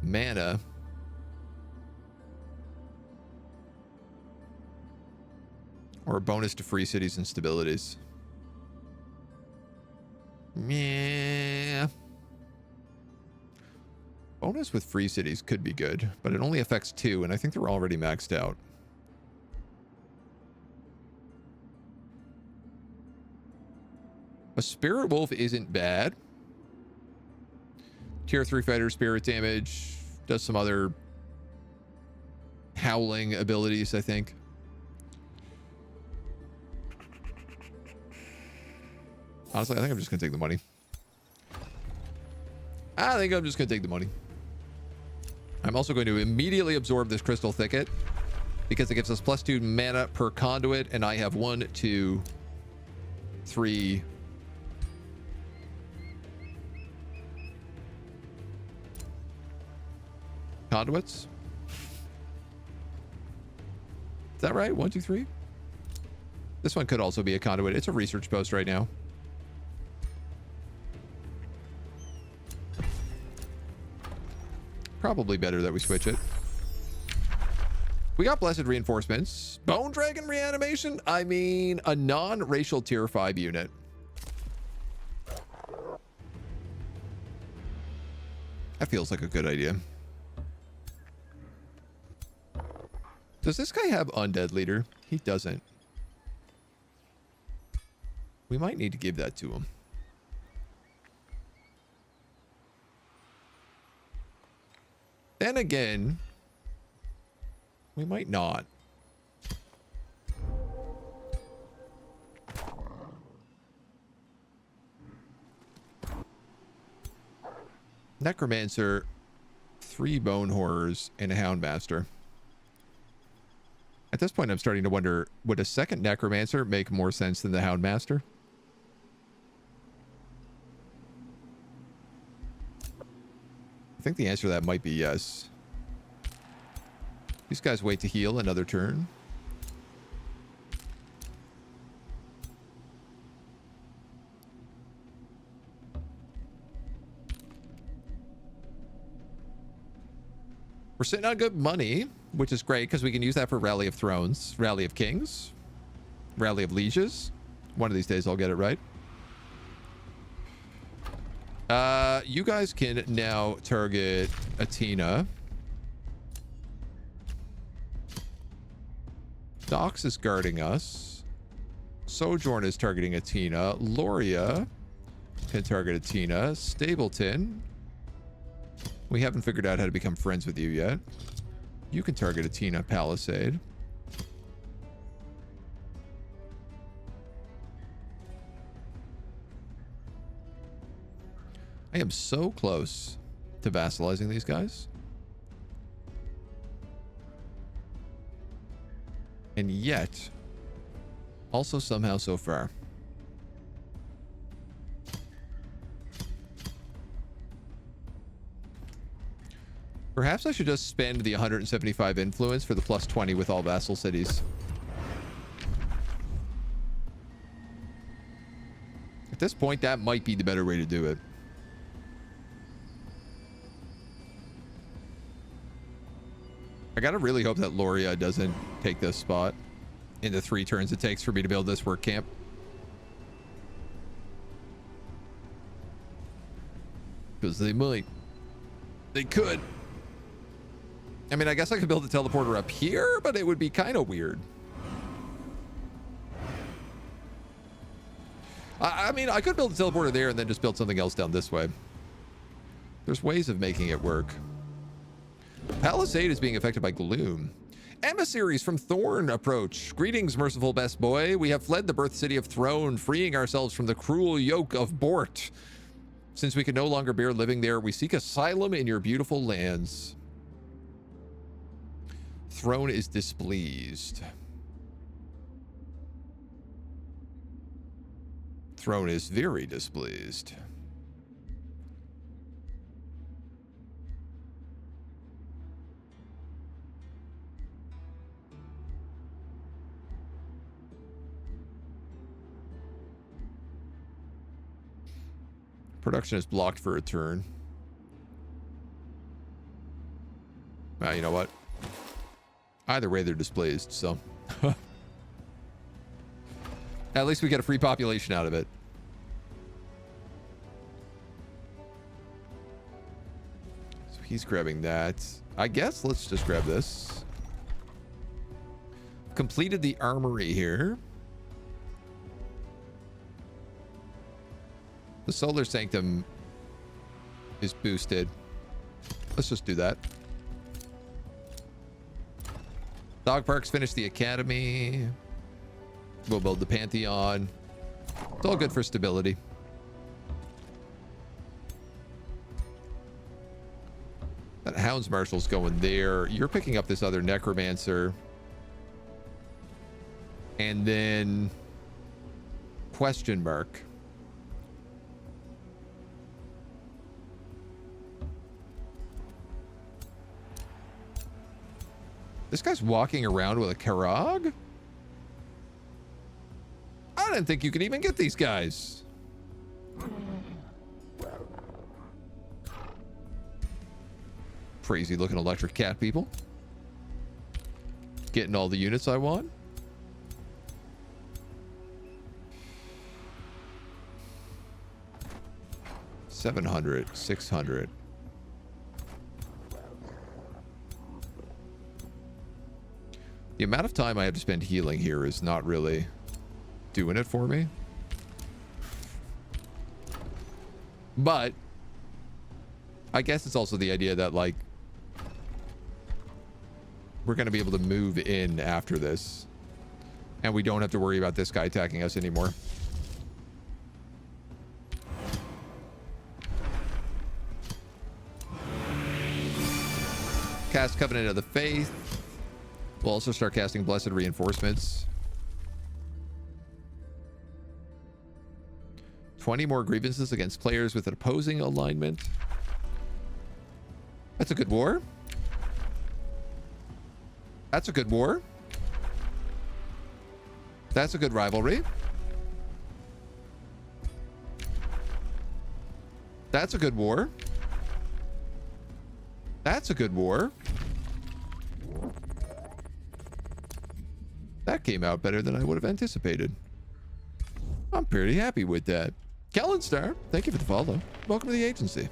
Mana. Or a bonus to free cities and stabilities. Yeah. Bonus with free cities could be good, but it only affects 2, and I think they're already maxed out. A spirit wolf isn't bad. Tier 3 fighter, spirit damage, does some other howling abilities, I think. Honestly, I think I'm just gonna take the money. I'm also going to immediately absorb this crystal thicket because it gives us +2 mana per conduit, and I have 1, 2, 3. Conduits. Is that right? 1, 2, 3. This one could also be a conduit. It's a research post right now. Probably better that we switch it. We got blessed reinforcements. Bone dragon reanimation? I mean, a non-racial tier 5 unit. That feels like a good idea. Does this guy have undead leader? He doesn't. We might need to give that to him. Then again, we might not. Necromancer, 3 bone horrors, and a houndmaster. At this point, I'm starting to wonder, would a second necromancer make more sense than the houndmaster? I think the answer to that might be yes. These guys wait to heal another turn. We're sitting on good money, which is great because we can use that for Rally of Thrones, Rally of Kings, Rally of Lieges. One of these days I'll get it right. You guys can now target Athena. Dox is guarding us. Sojourn is targeting Athena. Loria can target Athena. Stapleton. We haven't figured out how to become friends with you yet. You can target Athena Palisade. I am so close to vassalizing these guys. And yet, also somehow so far. Perhaps I should just spend the 175 influence for the +20 with all vassal cities. At this point, that might be the better way to do it. I gotta really hope that Loria doesn't take this spot in the 3 turns it takes for me to build this work camp. Because they might. They could. I mean, I guess I could build a teleporter up here, but it would be kind of weird. I mean, I could build a teleporter there and then just build something else down this way. There's ways of making it work. Palisade is being affected by gloom. Emissaries from Thorn approach. Greetings, merciful best boy. We have fled the birth city of Throne, freeing ourselves from the cruel yoke of Bort. Since we can no longer bear living there, we seek asylum in your beautiful lands. Throne is displeased. Throne is very displeased. Production is blocked for a turn. You know what? Either way, they're displeased, so. At least we get a free population out of it. So he's grabbing that. I guess let's just grab this. Completed the armory here. The Solar Sanctum is boosted. Let's just do that. Dog Parks finish the Academy. We'll build the Pantheon. It's all good for stability. That Hounds Marshal's going there. You're picking up this other Necromancer. And then... Question mark. This guy's walking around with a Karag? I didn't think you could even get these guys. Crazy looking electric cat people. Getting all the units I want. $700, $600. The amount of time I have to spend healing here is not really doing it for me. But I guess it's also the idea that, like, we're going to be able to move in after this. And we don't have to worry about this guy attacking us anymore. Cast Covenant of the Faith. We'll also start casting Blessed Reinforcements. 20 more grievances against players with an opposing alignment. That's a good war. That's a good war. That's a good rivalry. That's a good war. That's a good war. That came out better than I would have anticipated. I'm pretty happy with that. Kellen Star, thank you for the follow. Welcome to the agency.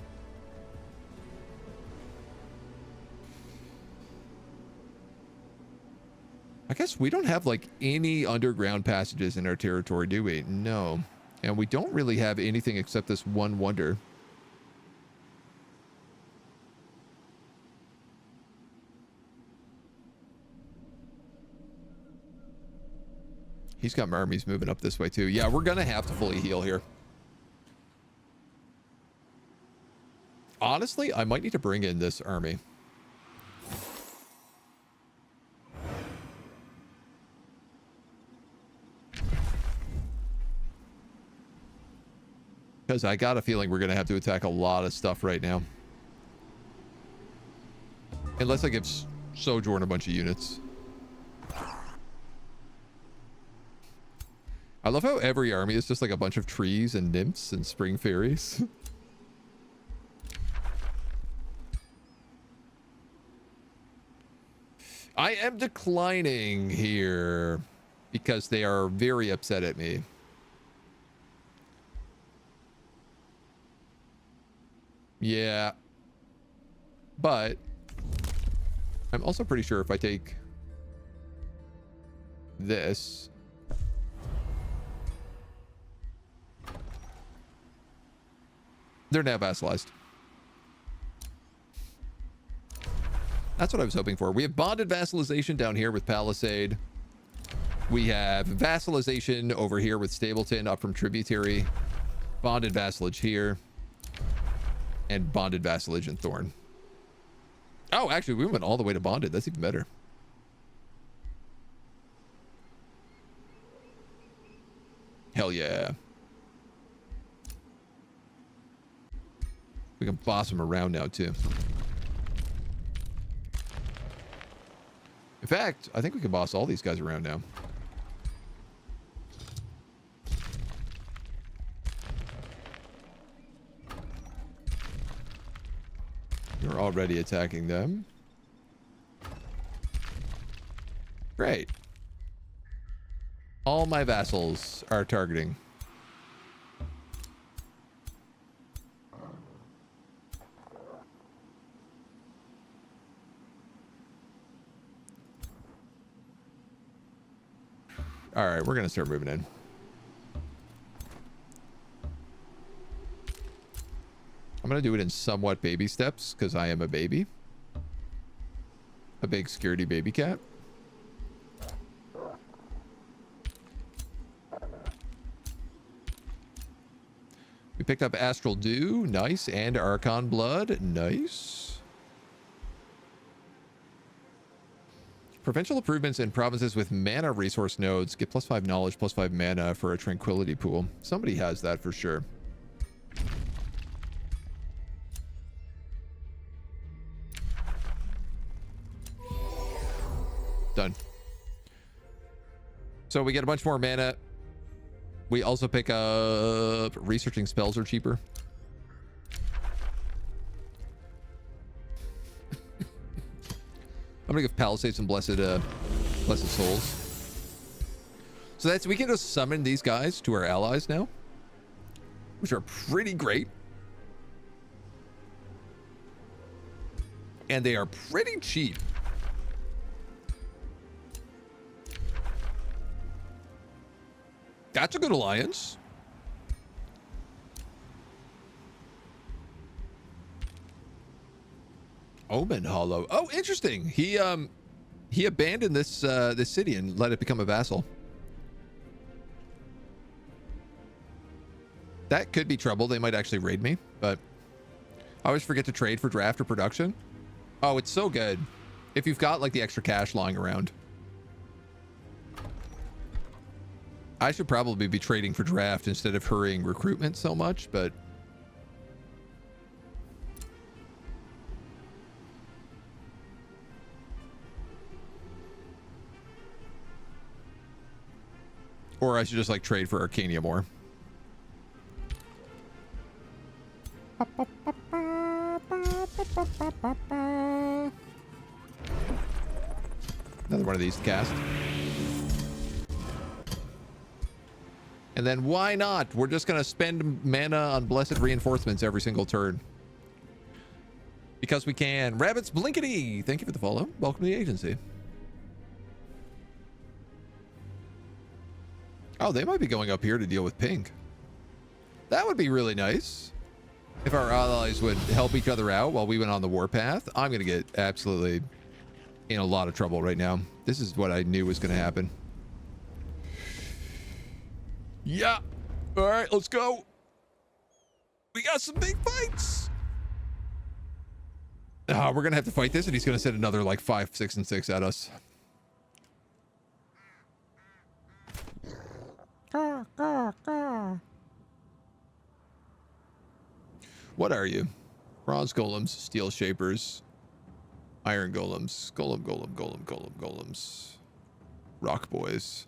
I guess we don't have like any underground passages in our territory, do we? No. And we don't really have anything except this one wonder. He's got armies moving up this way too. Yeah, we're gonna have to fully heal here. Honestly, I might need to bring in this army. Because I got a feeling we're gonna have to attack a lot of stuff right now. Unless I give Sojourn a bunch of units. I love how every army is just like a bunch of trees and nymphs and spring fairies. I am declining here because they are very upset at me. Yeah. But I'm also pretty sure if I take this... They're now vassalized. That's what I was hoping for. We have bonded vassalization down here with Palisade. We have vassalization over here with Stapleton up from Tributary. Bonded vassalage here. And bonded vassalage in Thorn. Oh, actually, we went all the way to bonded. That's even better. Hell yeah. We can boss them around now, too. In fact, I think we can boss all these guys around now. You're already attacking them. Great. All my vassals are targeting. All right, we're going to start moving in. I'm going to do it in somewhat baby steps because I am a baby. A big scaredy baby cat. We picked up Astral Dew. Nice. And Archon Blood. Nice. Provincial improvements in provinces with mana resource nodes. Get +5 knowledge, +5 mana for a tranquility pool. Somebody has that for sure. Done. So we get a bunch more mana. We also pick up researching spells are cheaper. I'm gonna give Palisade some blessed souls. So that's, we can just summon these guys to our allies now, which are pretty great. And they are pretty cheap. That's a good alliance. Omen Hollow. Oh, interesting. He abandoned this this city and let it become a vassal. That could be trouble. They might actually raid me, but I always forget to trade for draft or production. Oh, it's so good if you've got like the extra cash lying around. I should probably be trading for draft instead of hurrying recruitment so much, but or I should just like trade for Arcania more. Another one of these to cast. And then why not? We're just going to spend mana on blessed reinforcements every single turn. Because we can. Rabbits Blinkety, thank you for the follow. Welcome to the agency. Oh, they might be going up here to deal with pink. That would be really nice. If our allies would help each other out while we went on the warpath. I'm going to get absolutely in a lot of trouble right now. This is what I knew was going to happen. Yeah. All right, let's go. We got some big fights. We're going to have to fight this, and he's going to send another like 5, 6, and 6 at us. What are you? Bronze golems, steel shapers, iron golems, golems, rock boys.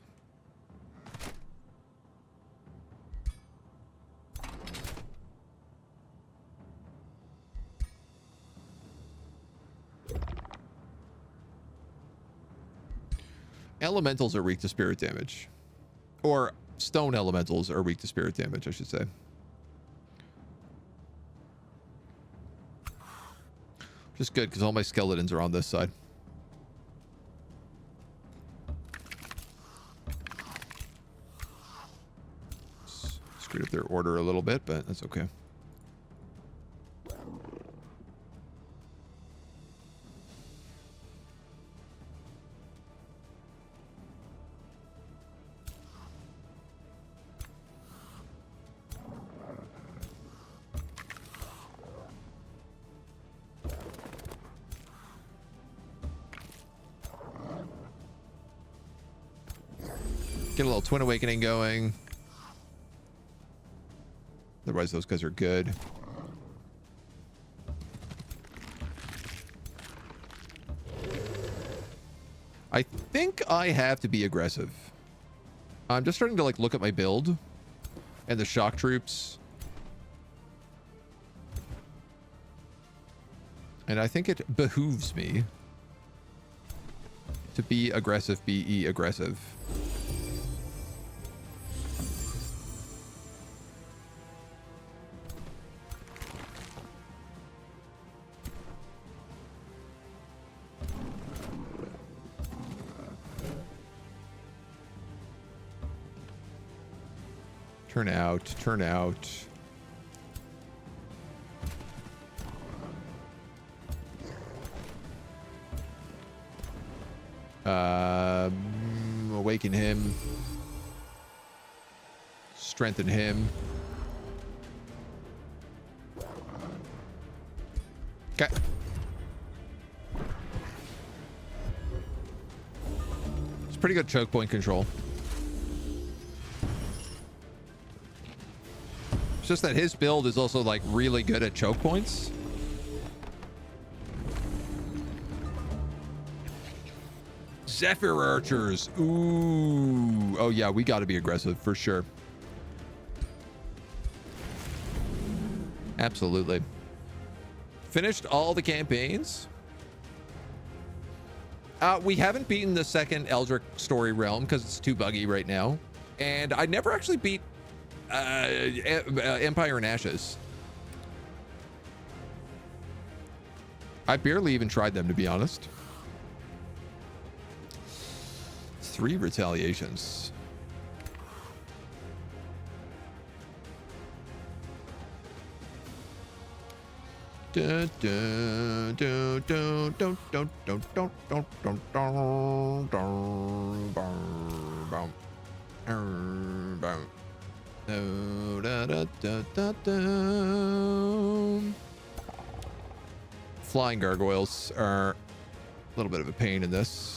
Elementals are weak to spirit damage. Or stone elementals are weak to spirit damage, I should say. Which is good, because all my skeletons are on this side. Screwed up their order a little bit, but that's okay. Get a little Twin Awakening going. Otherwise, those guys are good. I think I have to be aggressive. I'm just starting to like look at my build and the shock troops. And I think it behooves me to be aggressive, be aggressive. Turn out, turn out. Awaken him. Strengthen him. Okay. It's pretty good choke point control. It's just that his build is also like really good at choke points. Zephyr archers. Ooh. Oh yeah, we got to be aggressive for sure. Absolutely. Finished all the campaigns. We haven't beaten the second Eldritch story realm because it's too buggy right now. And I never actually beat Empire in Ashes. I barely even tried them, to be honest. 3 retaliations. Dun, dun, dun, dun, dun, dun, dun, dun, dun, dun, dun, dun, bum, bum, bum. No, da, da, da, da, da. Flying gargoyles are a little bit of a pain in this.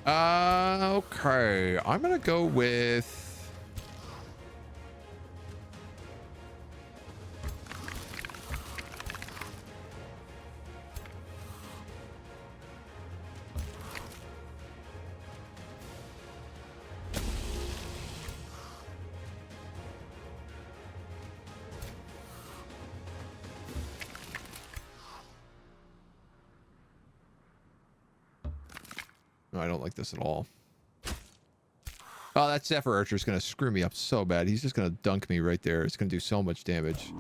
Okay, I'm gonna go with I don't like this at all. Oh, that Zephyr Archer is going to screw me up so bad. He's just going to dunk me right there. It's going to do so much damage.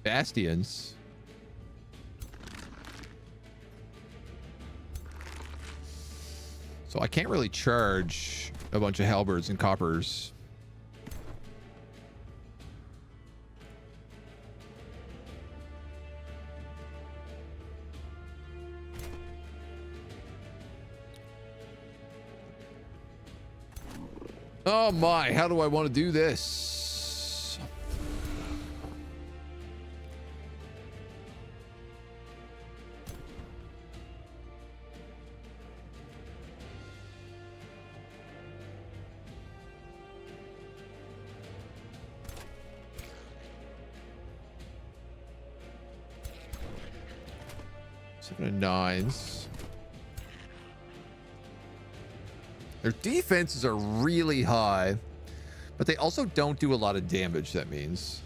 Bastions. So I can't really charge a bunch of halberds and coppers. Oh my, how do I want to do this? Nines. Their defenses are really high, but they also don't do a lot of damage, that means.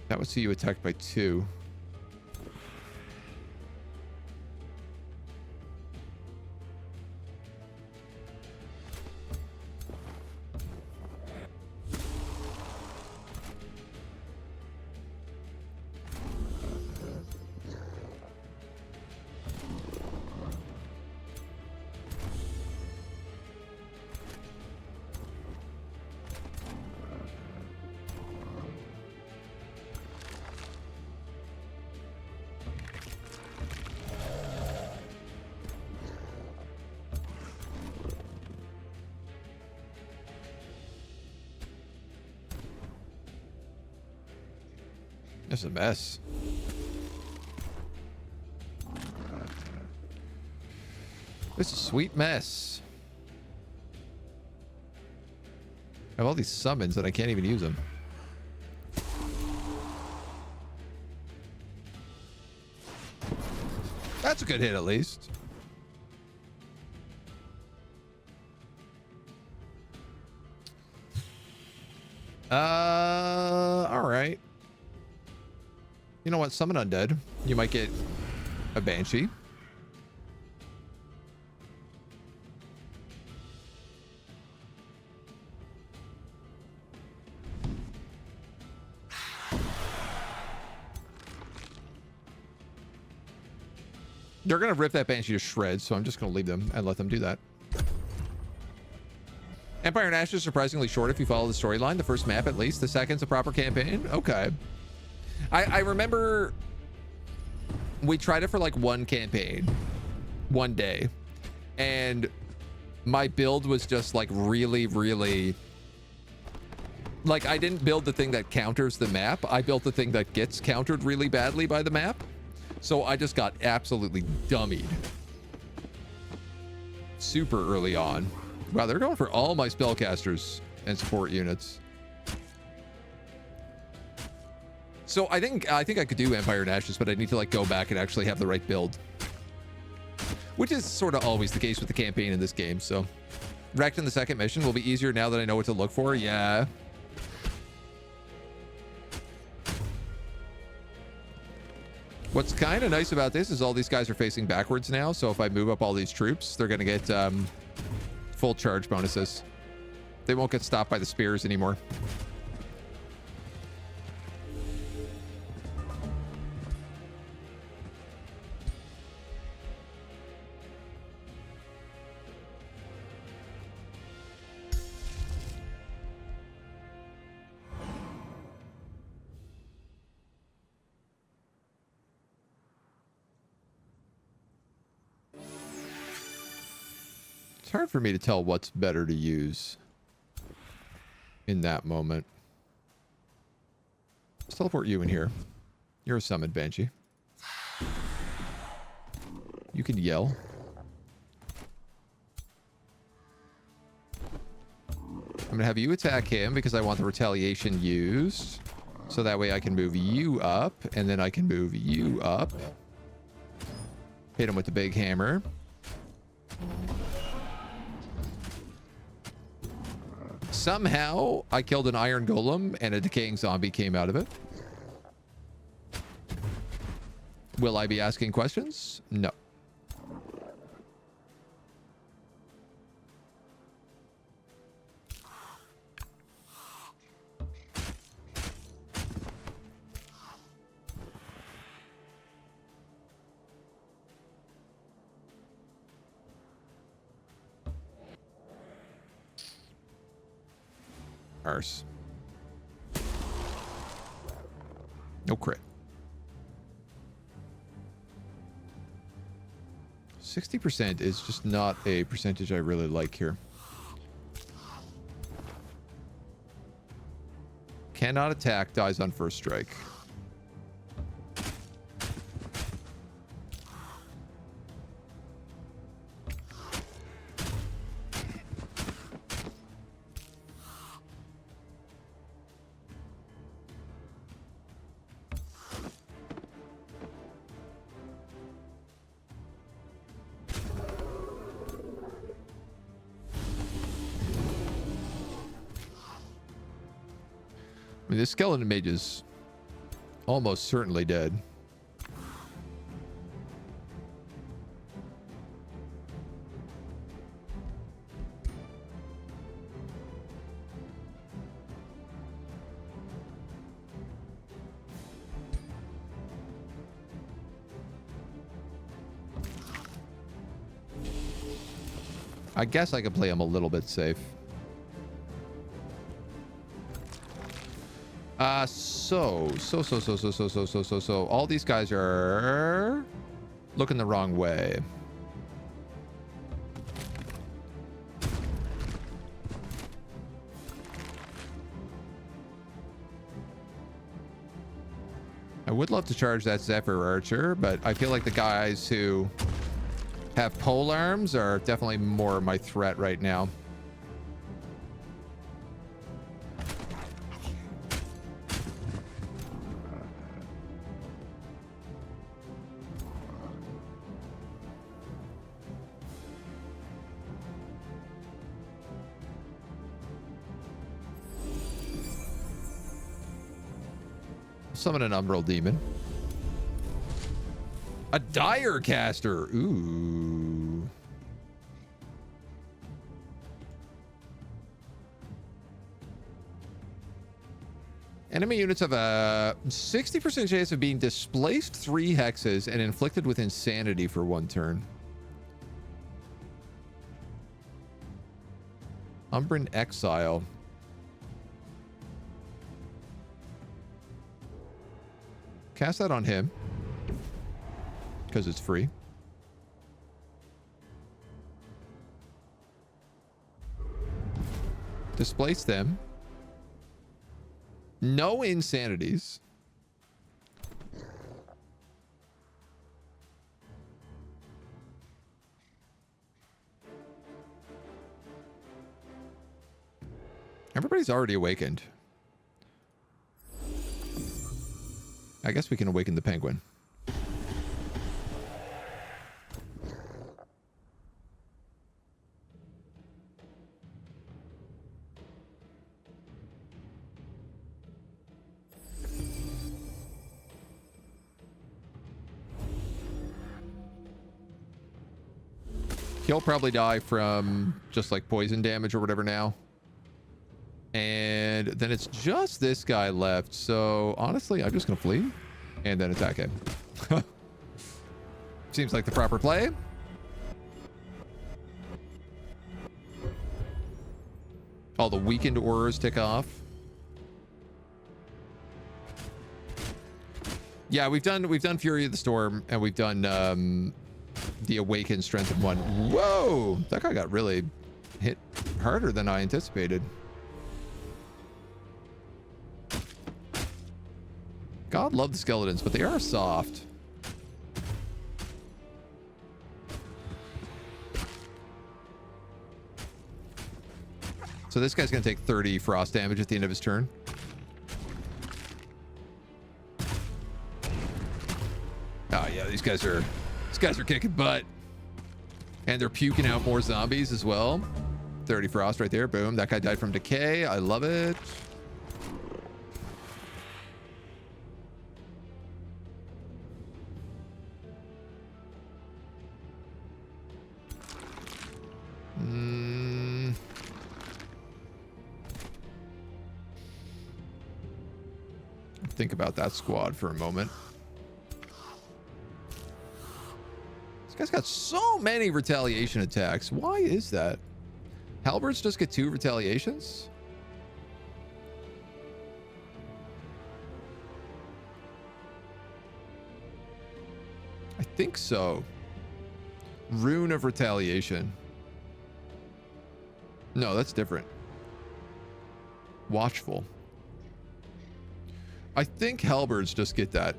That would see you attacked by 2. It's a mess. It's a sweet mess. I have all these summons and I can't even use them. a good hit at least. All right. You know what? Summon Undead. You might get a Banshee. They're going to rip that Banshee to shreds, so I'm just going to leave them and let them do that. Empire and Ash is surprisingly short if you follow the storyline. The first map, at least. The second's a proper campaign. Okay. I remember we tried it for like one campaign, one day, and my build was just like really, really... Like, I didn't build the thing that counters the map. I built the thing that gets countered really badly by the map. So I just got absolutely dummied. Super early on. Wow, they're going for all my spellcasters and support units. So I think I could do Empire and Ashes, but I need to like go back and actually have the right build. Which is sort of always the case with the campaign in this game, so. Wrecked in the second mission will be easier now that I know what to look for. Yeah. What's kind of nice about this is all these guys are facing backwards now, so if I move up all these troops, they're going to get full charge bonuses. They won't get stopped by the spears anymore. It's hard for me to tell what's better to use in that moment. Let's teleport you in here. You're a summoned Banshee. You can yell. I'm going to have you attack him because I want the retaliation used. So that way I can move you up, and then I can move you up. Hit him with the big hammer. Somehow, I killed an iron golem and a decaying zombie came out of it. Will I be asking questions? No. Arse. No crit. 60% is just not a percentage I really like here. Cannot attack, dies on first strike. I mean, this skeleton mage is almost certainly dead. I guess I could play him a little bit safe. So all these guys are looking the wrong way. I would love to charge that Zephyr Archer, but I feel like the guys who have pole arms are definitely more my threat right now. summon an Umbral Demon. A Dire Caster. Ooh. Enemy units have a 60% chance of being displaced 3 hexes and inflicted with insanity for 1 turn. Umbran Exile. Cast that on him. Because it's free. Displace them. No insanities. Everybody's already awakened. I guess we can awaken the penguin. He'll probably die from just like poison damage or whatever now. And then it's just this guy left. So honestly, I'm just going to flee and then attack him. Seems like the proper play. All the weakened auras tick off. Yeah, we've done Fury of the Storm, and we've done the Awakened Strength of 1. Whoa! That guy got really hit harder than I anticipated. God love the skeletons, but they are soft. So this guy's going to take 30 frost damage at the end of his turn. Oh yeah, these guys are kicking butt. And they're puking out more zombies as well. 30 frost right there. Boom. That guy died from decay. I love it. Think about that squad for a moment. This guy's got so many retaliation attacks. Why is that? Halberds just get 2 retaliations? I think so. Rune of Retaliation. No, that's different. Watchful. I think halberds just get that.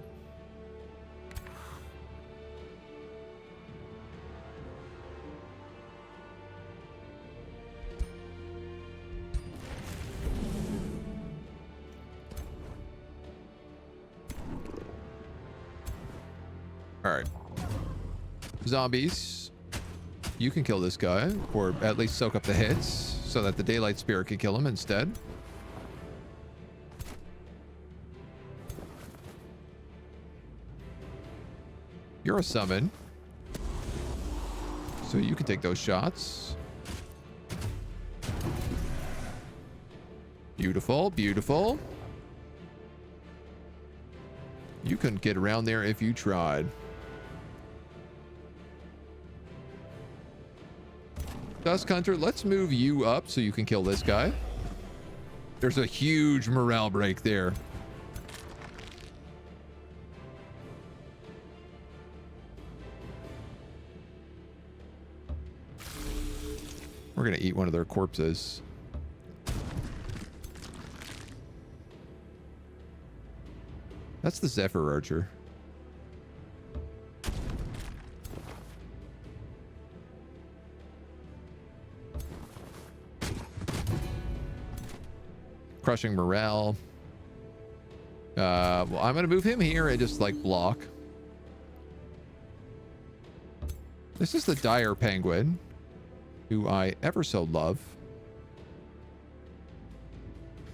All right. Zombies. You can kill this guy, or at least soak up the hits so that the Daylight Spirit can kill him instead. You're a summon, so you can take those shots. Beautiful, beautiful. You couldn't get around there if you tried. Dusk Hunter, let's move you up so you can kill this guy. There's a huge morale break there. We're going to eat one of their corpses. That's the Zephyr Archer. Crushing morale. Well, I'm going to move him here and just like block. This is the Dire Penguin, who I ever so love.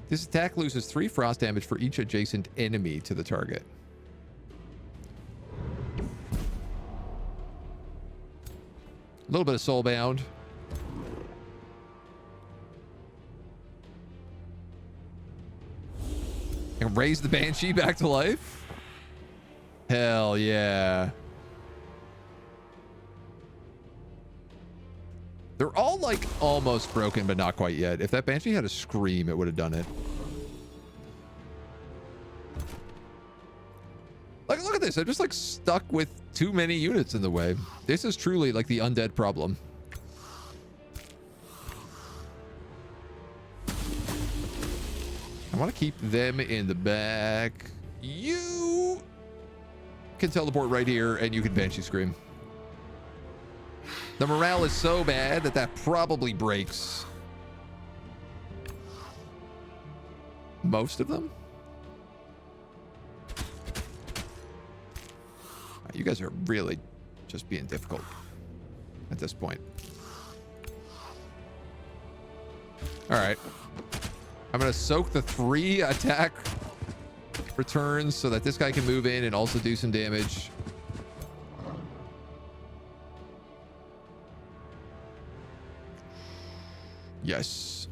This attack loses 3 frost damage for each adjacent enemy to the target. A little bit of soulbound. And raise the Banshee back to life? Hell yeah. They're all like almost broken, but not quite yet. If that Banshee had a scream, it would have done it. Like, look at this. I'm just like stuck with too many units in the way. This is truly like the undead problem. I want to keep them in the back. You can teleport right here and you can Banshee Scream. The morale is so bad that that probably breaks most of them. You guys are really just being difficult at this point. All right. I'm going to soak the 3 attack returns so that this guy can move in and also do some damage. Yes.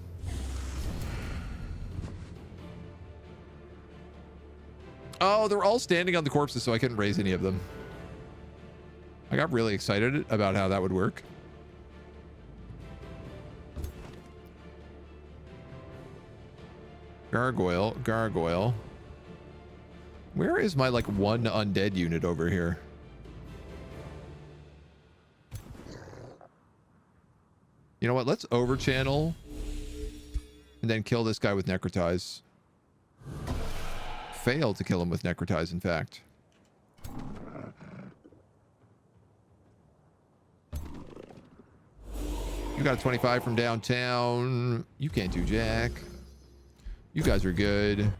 Oh, they're all standing on the corpses, so I couldn't raise any of them. I got really excited about how that would work. Gargoyle, gargoyle. Where is my like 1 undead unit over here? You know what? Let's overchannel and then kill this guy with Necrotize. Fail to kill him with Necrotize, in fact. You got a 25 from downtown. You can't do jack. You guys are good.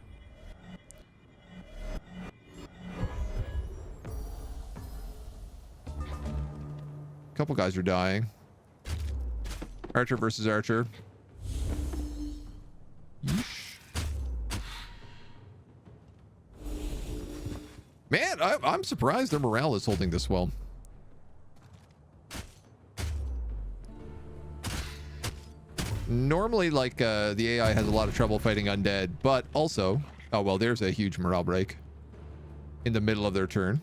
A couple guys are dying. Archer versus archer. Yeesh. Man, I'm surprised their morale is holding this well. Normally, like, the AI has a lot of trouble fighting undead, but also... Oh, well, there's a huge morale break in the middle of their turn.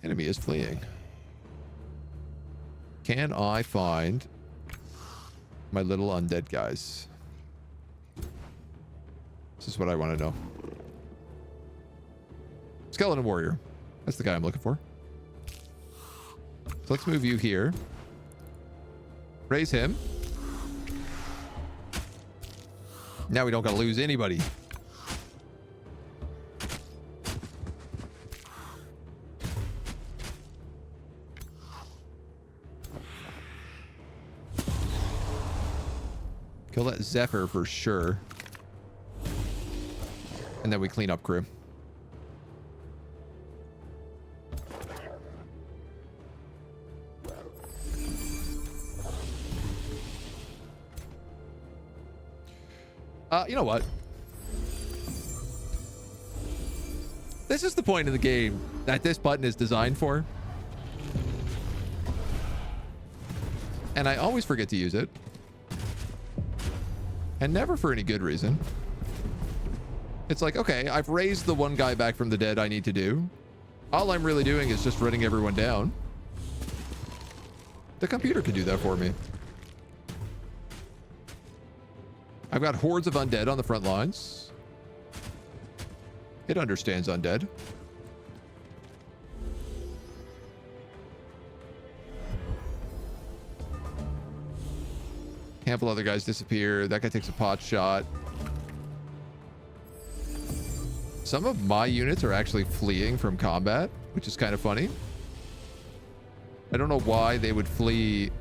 Enemy is fleeing. Can I find my little undead guys? This is what I want to know. Skeleton warrior. That's the guy I'm looking for. So let's move you here. Raise him. Now we don't gotta lose anybody. Kill that Zephyr for sure. And then we clean up crew. You know what? This is the point of the game that this button is designed for. And I always forget to use it. And never for any good reason. It's like, okay, I've raised the 1 guy back from the dead I need to do. All I'm really doing is just running everyone down. The computer can do that for me. I've got hordes of undead on the front lines. It understands undead. Handful of other guys disappear. That guy takes a pot shot. Some of my units are actually fleeing from combat, which is kind of funny. I don't know why they would flee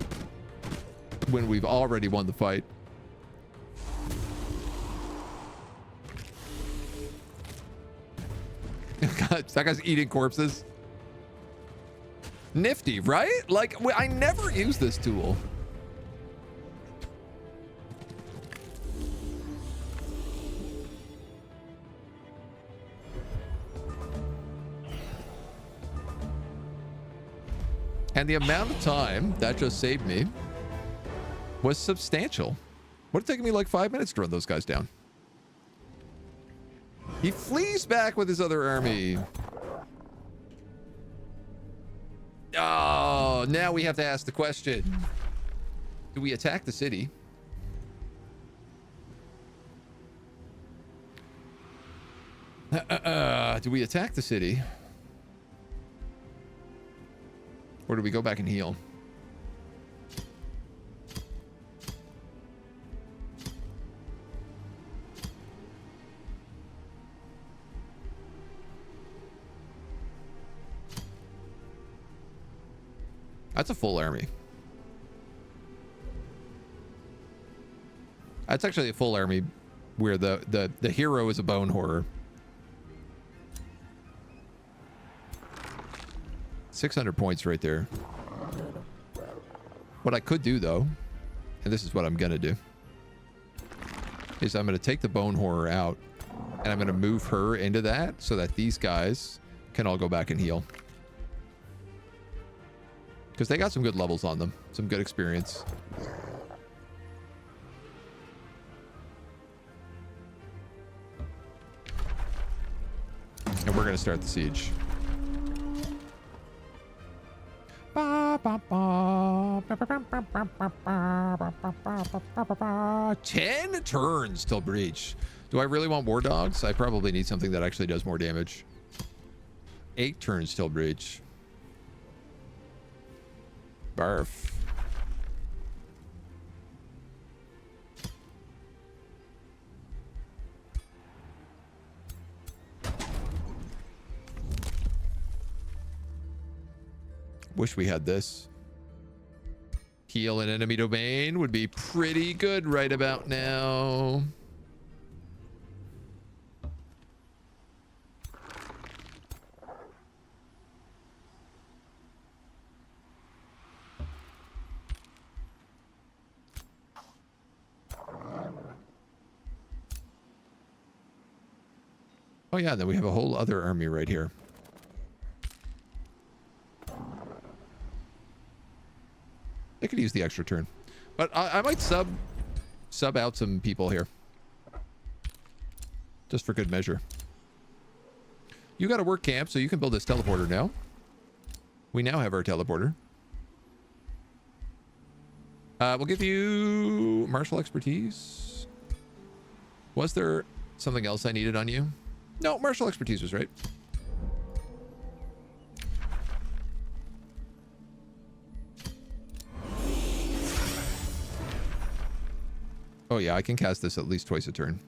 when we've already won the fight. God, that guy's eating corpses. Nifty, right? Like, I never use this tool. And the amount of time that just saved me was substantial. Would have taken me like 5 minutes to run those guys down. He flees back with his other army. Oh, now we have to ask the question. Do we attack the city? Do we attack the city? Or do we go back and heal? That's a full army. That's actually a full army where the hero is a bone horror. 600 points right there. What I could do though, and this is what I'm gonna do, is I'm gonna take the bone horror out and I'm gonna move her into that so that these guys can all go back and heal. Because they got some good levels on them, some good experience. And we're gonna start the siege. 10 turns till breach. Do I really want war dogs? I probably need something that actually does more damage. 8 turns till breach. Barf. Wish we had this. Heal an enemy domain would be pretty good right about now. Oh yeah, then we have a whole other army right here. They could use the extra turn, but I might sub out some people here just for good measure. You got a work camp, so you can build this teleporter now. We now have our teleporter. We'll give you martial expertise. Was there something else I needed on you? No, martial expertise was right. Oh yeah, I can cast this at least twice a turn.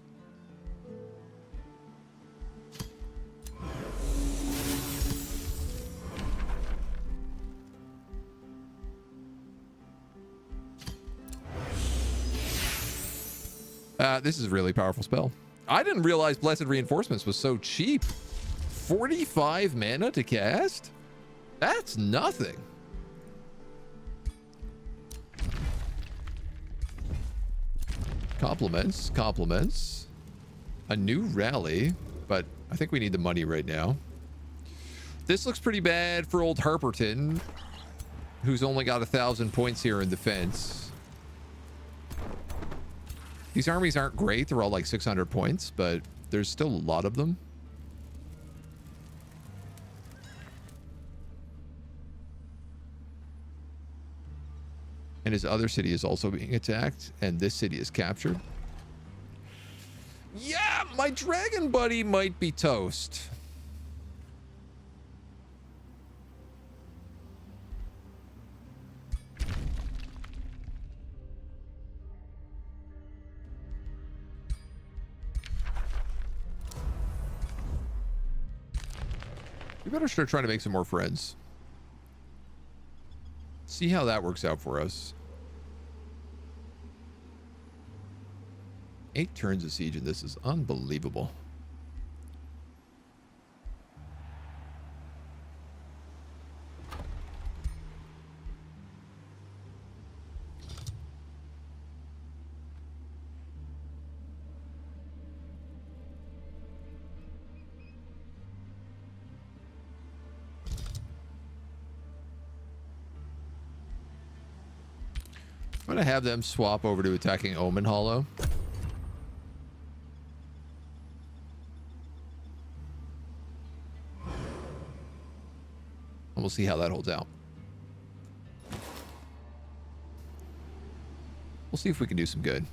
This is a really powerful spell. I didn't realize Blessed Reinforcements was so cheap. 45 mana to cast? That's nothing. Compliments, compliments. A new rally, but I think we need the money right now. This looks pretty bad for old Harperton, who's only got 1,000 points here in defense. These armies aren't great. They're all like 600 points, but there's still a lot of them. And his other city is also being attacked, and this city is captured. Yeah, my dragon buddy might be toast. We better start trying to make some more friends. See how that works out for us. 8 turns of siege, and this is unbelievable. I'm gonna have them swap over to attacking Omen Hollow. And we'll see how that holds out. We'll see if we can do some good.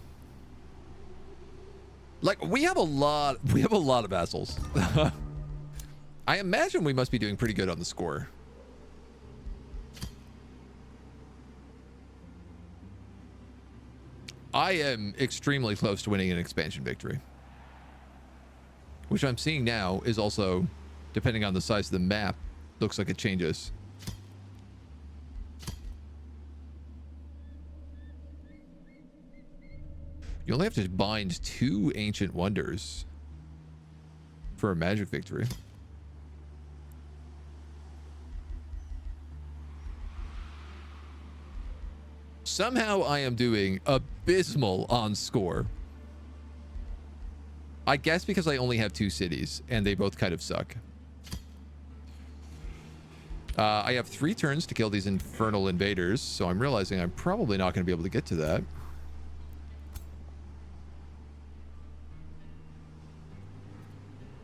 Like, we have a lot of vassals. I imagine we must be doing pretty good on the score. I am extremely close to winning an expansion victory, which I'm seeing now is also, depending on the size of the map, looks like it changes. You only have to bind 2 ancient wonders for a magic victory. Somehow I am doing abysmal on score. I guess because I only have 2 cities and they both kind of suck. I have 3 turns to kill these infernal invaders, so I'm realizing I'm probably not going to be able to get to that.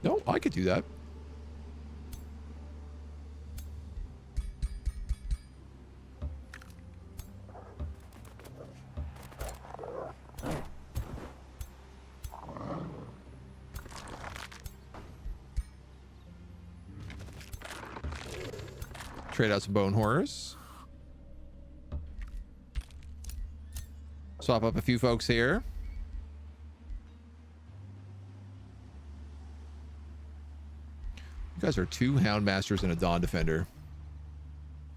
No, I could do that. Trade out some bone horrors. Swap up a few folks here. You guys are 2 Hound Masters and a Dawn Defender.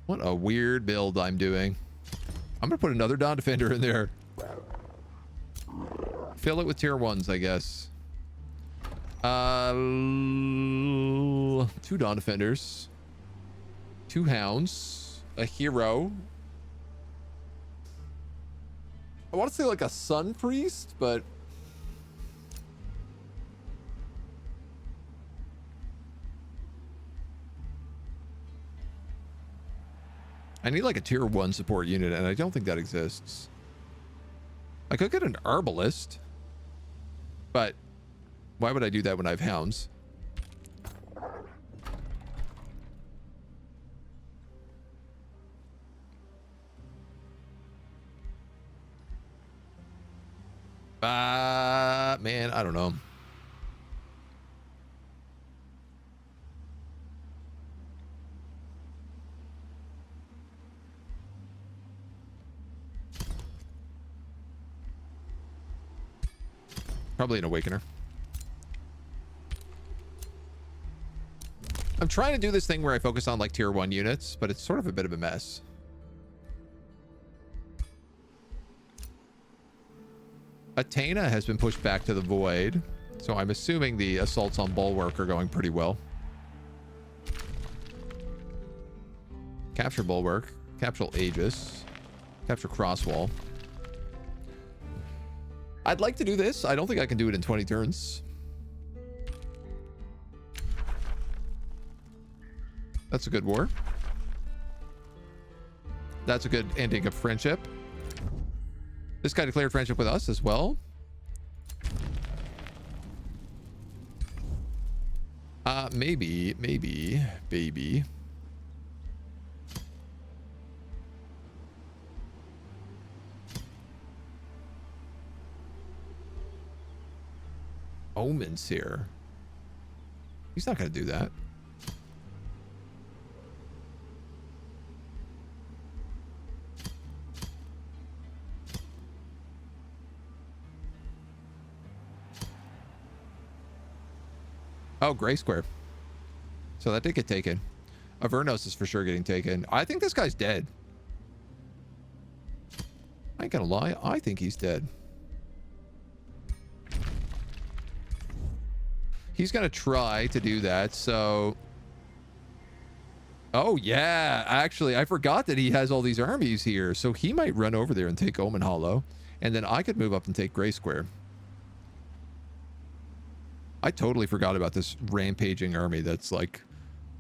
What a weird build I'm doing. I'm gonna put another Dawn Defender in there. Fill it with tier 1s, I guess. 2 Dawn Defenders. 2 Hounds. A hero. I want to say like a Sun Priest, but... I need like a tier 1 support unit, and I don't think that exists. I could get an Herbalist, but why would I do that when I have Hounds? Man, I don't know. Probably an Awakener. I'm trying to do this thing where I focus on like tier 1 units, but it's sort of a bit of a mess. Athena has been pushed back to the void, so I'm assuming the assaults on Bulwark are going pretty well. Capture Bulwark, capture Aegis, capture Crosswall. I'd like to do this. I don't think I can do it in 20 turns. That's a good war. That's a good ending of friendship. This guy declared friendship with us as well. Maybe, baby. Omen's here. He's not going to do that. Oh, Gray Square. So that did get taken. Avernos is for sure getting taken. I think this guy's dead. I ain't gonna lie. I think he's dead. He's gonna try to do that, so... Oh, yeah. Actually, I forgot that he has all these armies here, so he might run over there and take Omen Hollow, and then I could move up and take Gray Square. I totally forgot about this rampaging army that's like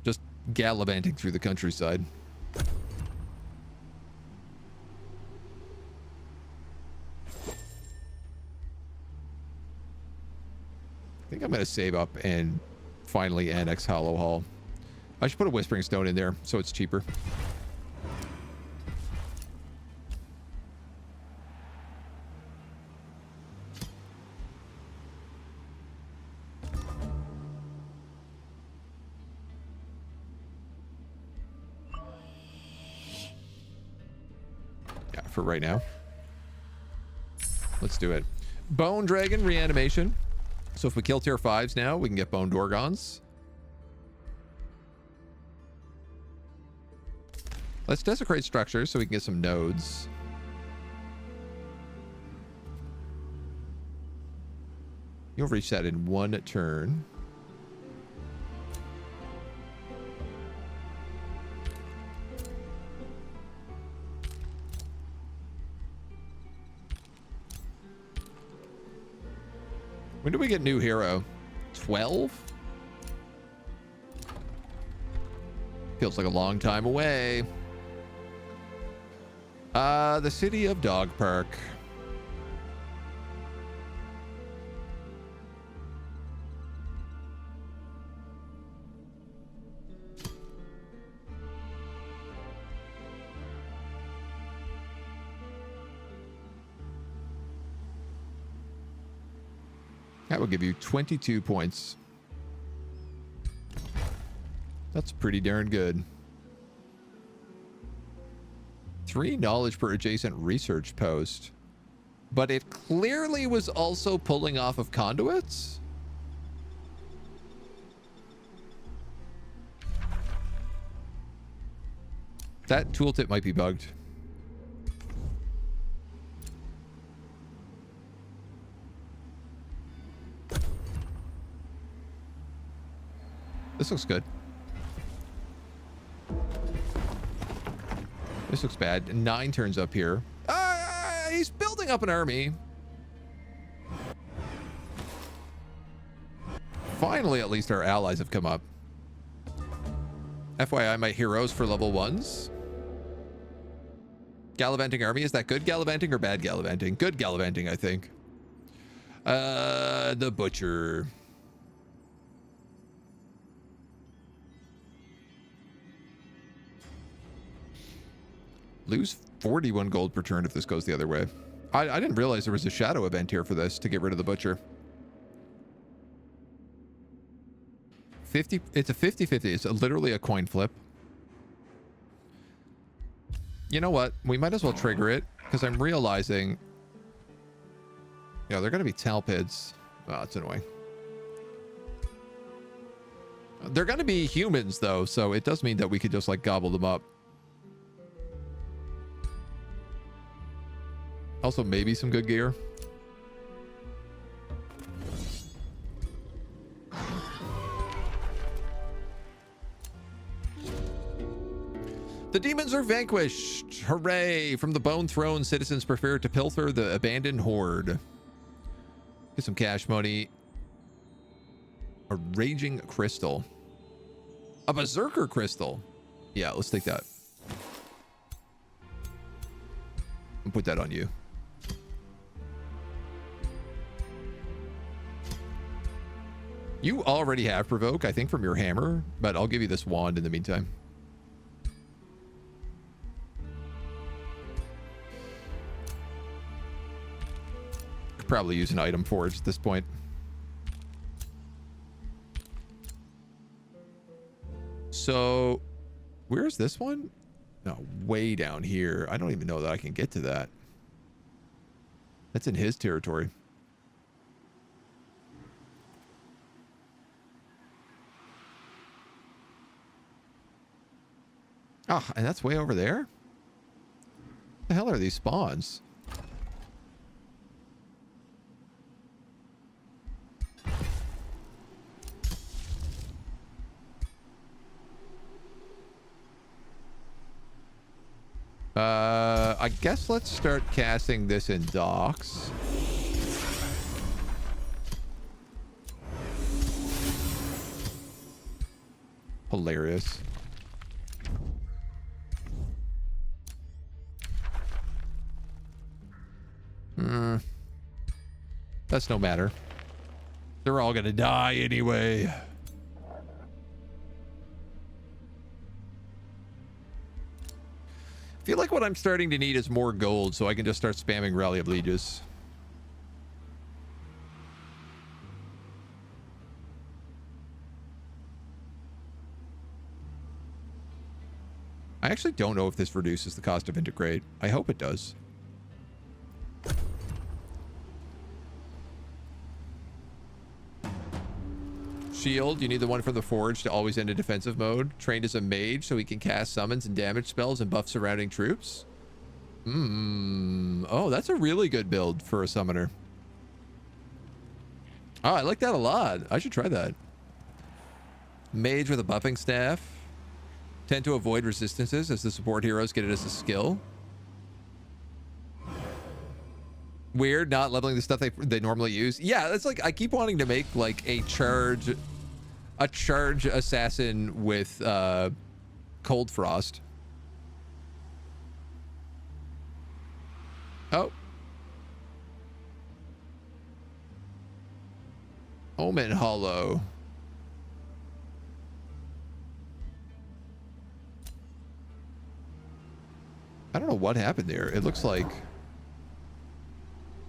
just gallivanting through the countryside. I think I'm going to save up and finally annex Hollow Hall. I should put a Whispering Stone in there so it's cheaper. Yeah, for right now. Let's do it. Bone Dragon Reanimation. So if we kill tier 5s now, we can get Bone Dorgons. Let's desecrate structures so we can get some nodes. You'll reach that in 1 turn. When do we get new hero? 12? Feels like a long time away. The City of Dog Park. That will give you 22 points. That's pretty darn good. 3 knowledge per adjacent research post. But it clearly was also pulling off of conduits? That tooltip might be bugged. This looks good. This looks bad. 9 turns up here. He's building up an army. Finally, at least our allies have come up. FYI, my heroes for level 1s. Gallivanting army. Is that good gallivanting or bad gallivanting? Good gallivanting, I think. The butcher. Lose 41 gold per turn if this goes the other way. I didn't realize there was a shadow event here for this to get rid of the butcher. 50. It's a 50-50. It's literally a coin flip. You know what? We might as well trigger it because I'm realizing. Yeah, they're going to be Talpids. Oh, it's annoying. They're going to be humans though, so it does mean that we could just like gobble them up. Also, maybe some good gear. The demons are vanquished. Hooray! From the Bone Throne, citizens prefer to pilfer the abandoned horde. Get some cash money. A raging crystal. A berserker crystal. Yeah, let's take that. I'll put that on you. You already have provoke, I think, from your hammer, but I'll give you this wand in the meantime. Could probably use an item forge at this point. So, where's this one? No, way down here. I don't even know that I can get to that. That's in his territory. Oh, and that's way over there? What the hell are these spawns? I guess let's start casting this in docks. Hilarious. That's no matter. They're all gonna die anyway. I feel like what I'm starting to need is more gold so I can just start spamming Rally of Lieges. I actually don't know if this reduces the cost of integrate. I hope it does. Shield, you need the one from the forge to always end in defensive mode. Trained as a mage so he can cast summons and damage spells and buff surrounding troops. Oh, that's a really good build for a summoner. Oh, I like that a lot. I should try that. Mage with a buffing staff. Tend to avoid resistances as the support heroes get it as a skill. Weird not leveling the stuff they normally use. Yeah, that's like, I keep wanting to make like a charge assassin with cold frost. Oh. Omen Hollow. I don't know what happened there. It looks like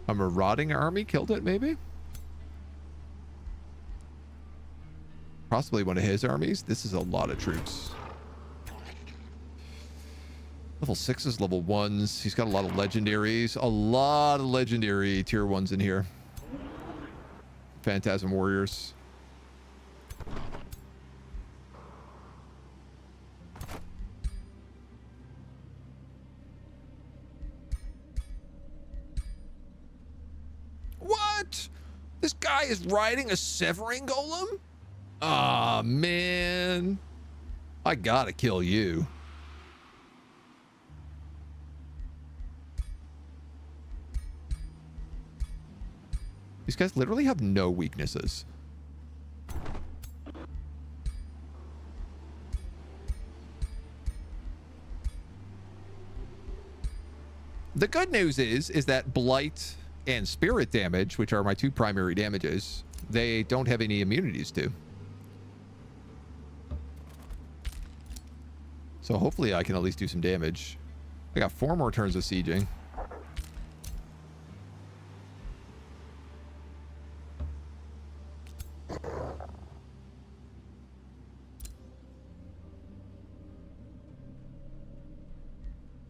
a marauding army killed it, maybe? Possibly one of his armies. This is a lot of troops. Level 6s, level 1s. He's got a lot of legendaries. A lot of legendary tier 1s in here. Phantasm warriors. What? This guy is riding a Severing Golem? Aw, man. I gotta kill you. These guys literally have no weaknesses. The good news is that Blight and Spirit damage, which are my two primary damages, they don't have any immunities to. So hopefully I can at least do some damage. I got 4 more turns of sieging.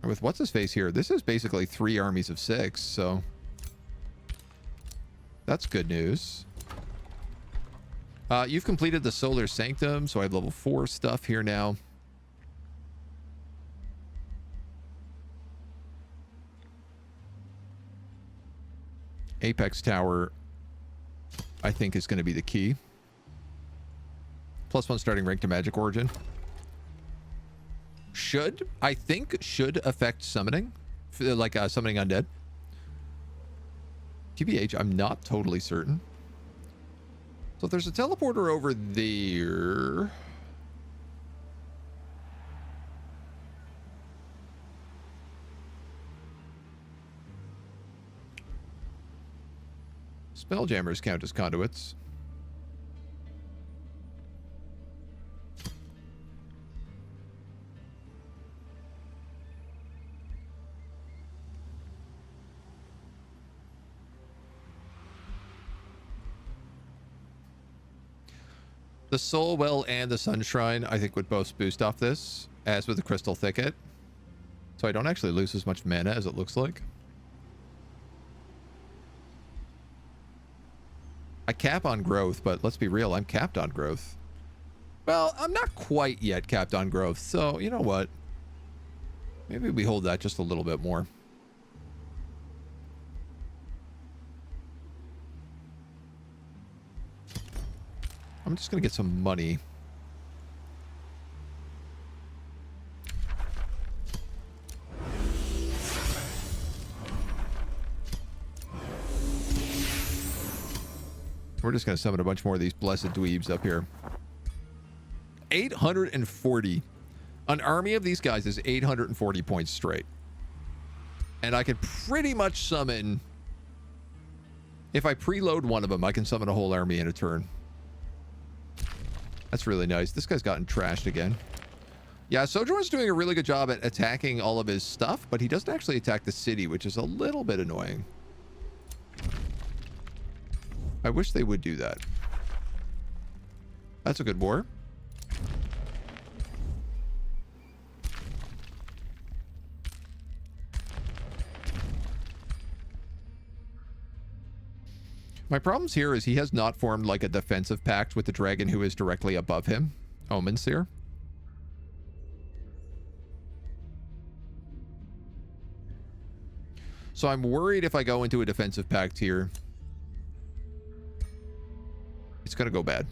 With what's his face here, this is basically 3 armies of 6, so that's good news. You've completed the Solar Sanctum, so I have level 4 stuff here now. Apex Tower, I think, is going to be the key. +1 starting rank to Magic Origin. I think should affect summoning, like summoning undead. TBH, I'm not totally certain. So if there's a teleporter over there. Spelljammers count as conduits. The Soul Well and the Sunshrine, I think, would both boost off this, as with the Crystal Thicket. So I don't actually lose as much mana as it looks like. I cap on growth, but let's be real, I'm capped on growth. Well, I'm not quite yet capped on growth, so you know what? Maybe we hold that just a little bit more. I'm just going to get some money. We're just going to summon a bunch more of these blessed dweebs up here. 840. An army of these guys is 840 points straight. And I could pretty much summon If I preload one of them, I can summon a whole army in a turn. That's really nice. This guy's gotten trashed again. Yeah, Sojourn's doing a really good job at attacking all of his stuff, but he doesn't actually attack the city, which is a little bit annoying. I wish they would do that. That's a good war. My problems here is he has not formed like a defensive pact with the dragon who is directly above him. Omen's here. So I'm worried if I go into a defensive pact here, it's going to go bad.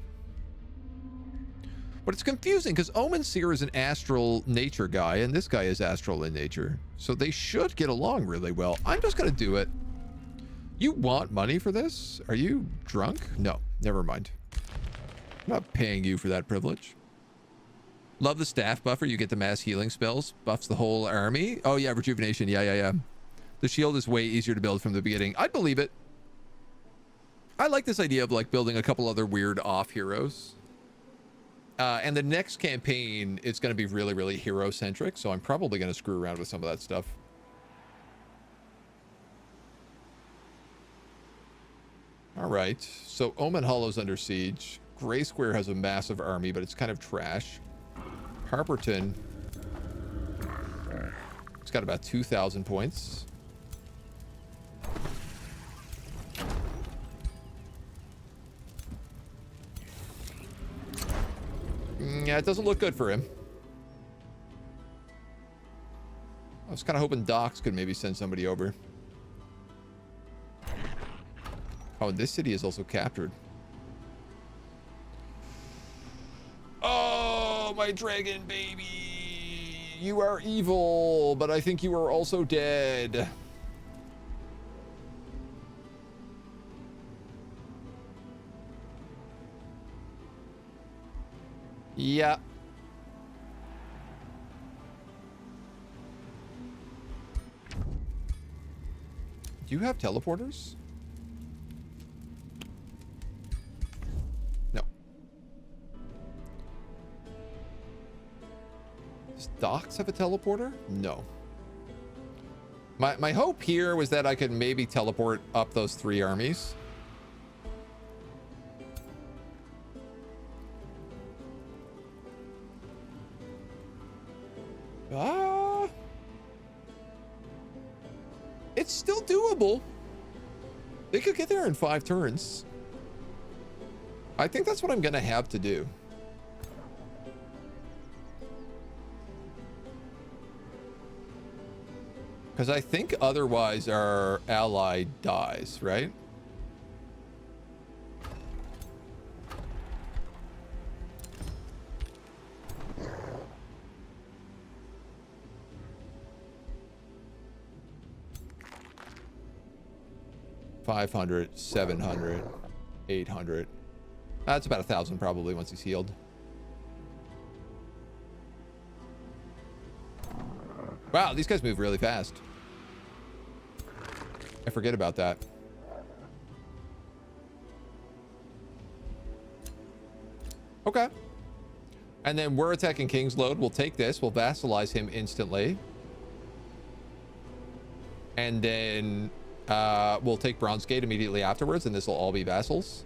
But it's confusing because Omen Seer is an astral nature guy and this guy is astral in nature. So they should get along really well. I'm just going to do it. You want money for this? Are you drunk? No, never mind. I'm not paying you for that privilege. Love the staff buffer. You get the mass healing spells. Buffs the whole army. Oh yeah, rejuvenation. Yeah. The shield is way easier to build from the beginning. I'd believe it. I like this idea of like building a couple other weird off heroes. And the next campaign, it's going to be really, really hero centric. So I'm probably going to screw around with some of that stuff. All right, so Omen Hollow's under siege. Gray Square has a massive army, but it's kind of trash. Harperton, it's got about 2,000 points. Yeah, it doesn't look good for him. I was kind of hoping Docs could maybe send somebody over. Oh, and this city is also captured. Oh, my dragon baby. You are evil, but I think you are also dead. Yeah. Do you have teleporters? No. Does Docs have a teleporter? No. My hope here was that I could maybe teleport up those 3 armies. It's still doable. They could get there in 5 turns. I think that's what I'm gonna have to do. Because I think otherwise our ally dies, right? $500, $700, $800. That's about 1,000 probably once he's healed. Wow, these guys move really fast. I forget about that. Okay. And then we're attacking King's Load. We'll take this. We'll vassalize him instantly. And then we'll take Bronze Gate immediately afterwards, and this will all be vassals.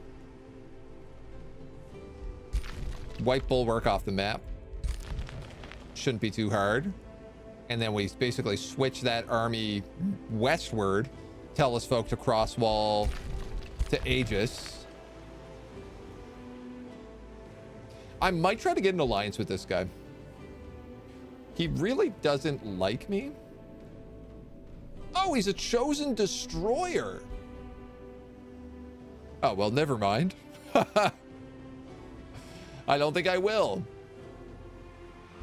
Wipe Bulwark off the map. Shouldn't be too hard. And then we basically switch that army westward. Tell us folk to cross wall to Aegis. I might try to get an alliance with this guy. He really doesn't like me. Oh, he's a chosen destroyer. Oh, well, never mind. I don't think I will.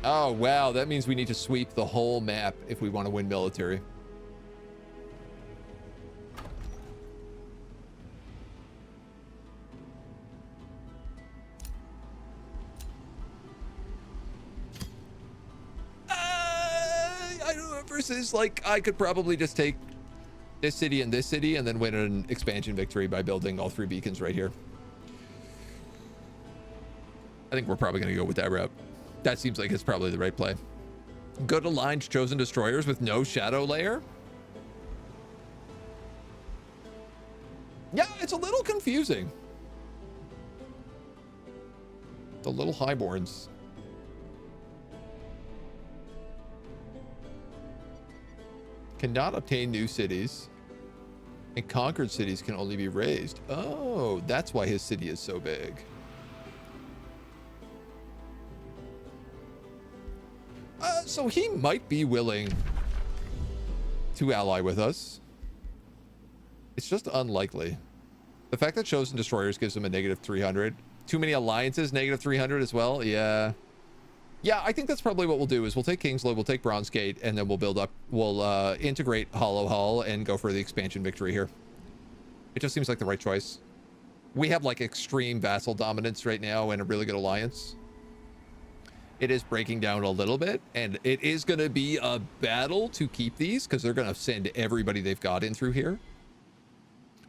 Oh, wow. That means we need to sweep the whole map if we want to win military. I don't know, versus, like, I could probably just take this city, and then win an expansion victory by building all 3 beacons right here. I think we're probably going to go with that route. That seems like it's probably the right play. Good aligned chosen destroyers with no shadow layer. Yeah, it's a little confusing. The little highborns. Cannot obtain new cities. And conquered cities can only be raised. Oh, that's why his city is so big. So he might be willing to ally with us. It's just unlikely. The fact that chosen destroyers gives him a negative 300. Too many alliances, negative 300 as well. Yeah. Yeah, I think that's probably what we'll do is we'll take Kingslow, we'll take Bronze Gate, and then we'll build up, we'll integrate Hollow Hall and go for the expansion victory here. It just seems like the right choice. We have like extreme vassal dominance right now and a really good alliance. It is breaking down a little bit, and it is going to be a battle to keep these because they're going to send everybody they've got in through here.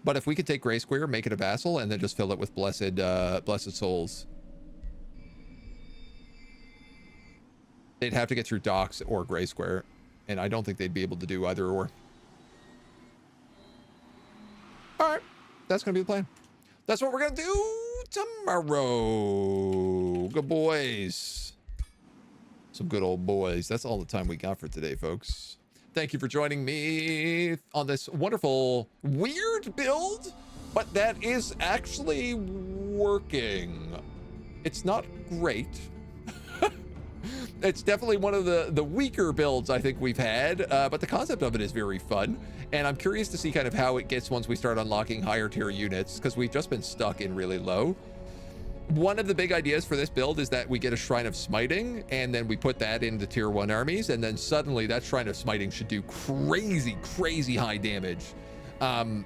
But if we could take Gray Square, make it a vassal, and then just fill it with blessed souls. They'd have to get through Docks or Gray Square, and I don't think they'd be able to do either or. All right, that's going to be the plan. That's what we're going to do tomorrow. Good boys. Some good old boys. That's all the time we got for today, folks. Thank you for joining me on this wonderful, weird build, but that is actually working. It's not great. It's definitely one of the weaker builds I think we've had, but the concept of it is very fun. And I'm curious to see kind of how it gets once we start unlocking higher tier units, because we've just been stuck in really low. One of the big ideas for this build is that we get a Shrine of Smiting, and then we put that into tier 1 armies, and then suddenly that Shrine of Smiting should do crazy, crazy high damage. But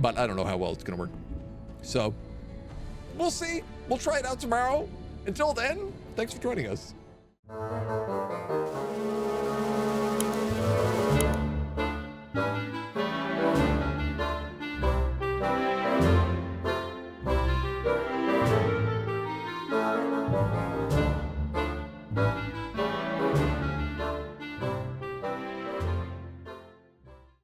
I don't know how well it's going to work. So we'll see. We'll try it out tomorrow. Until then, thanks for joining us.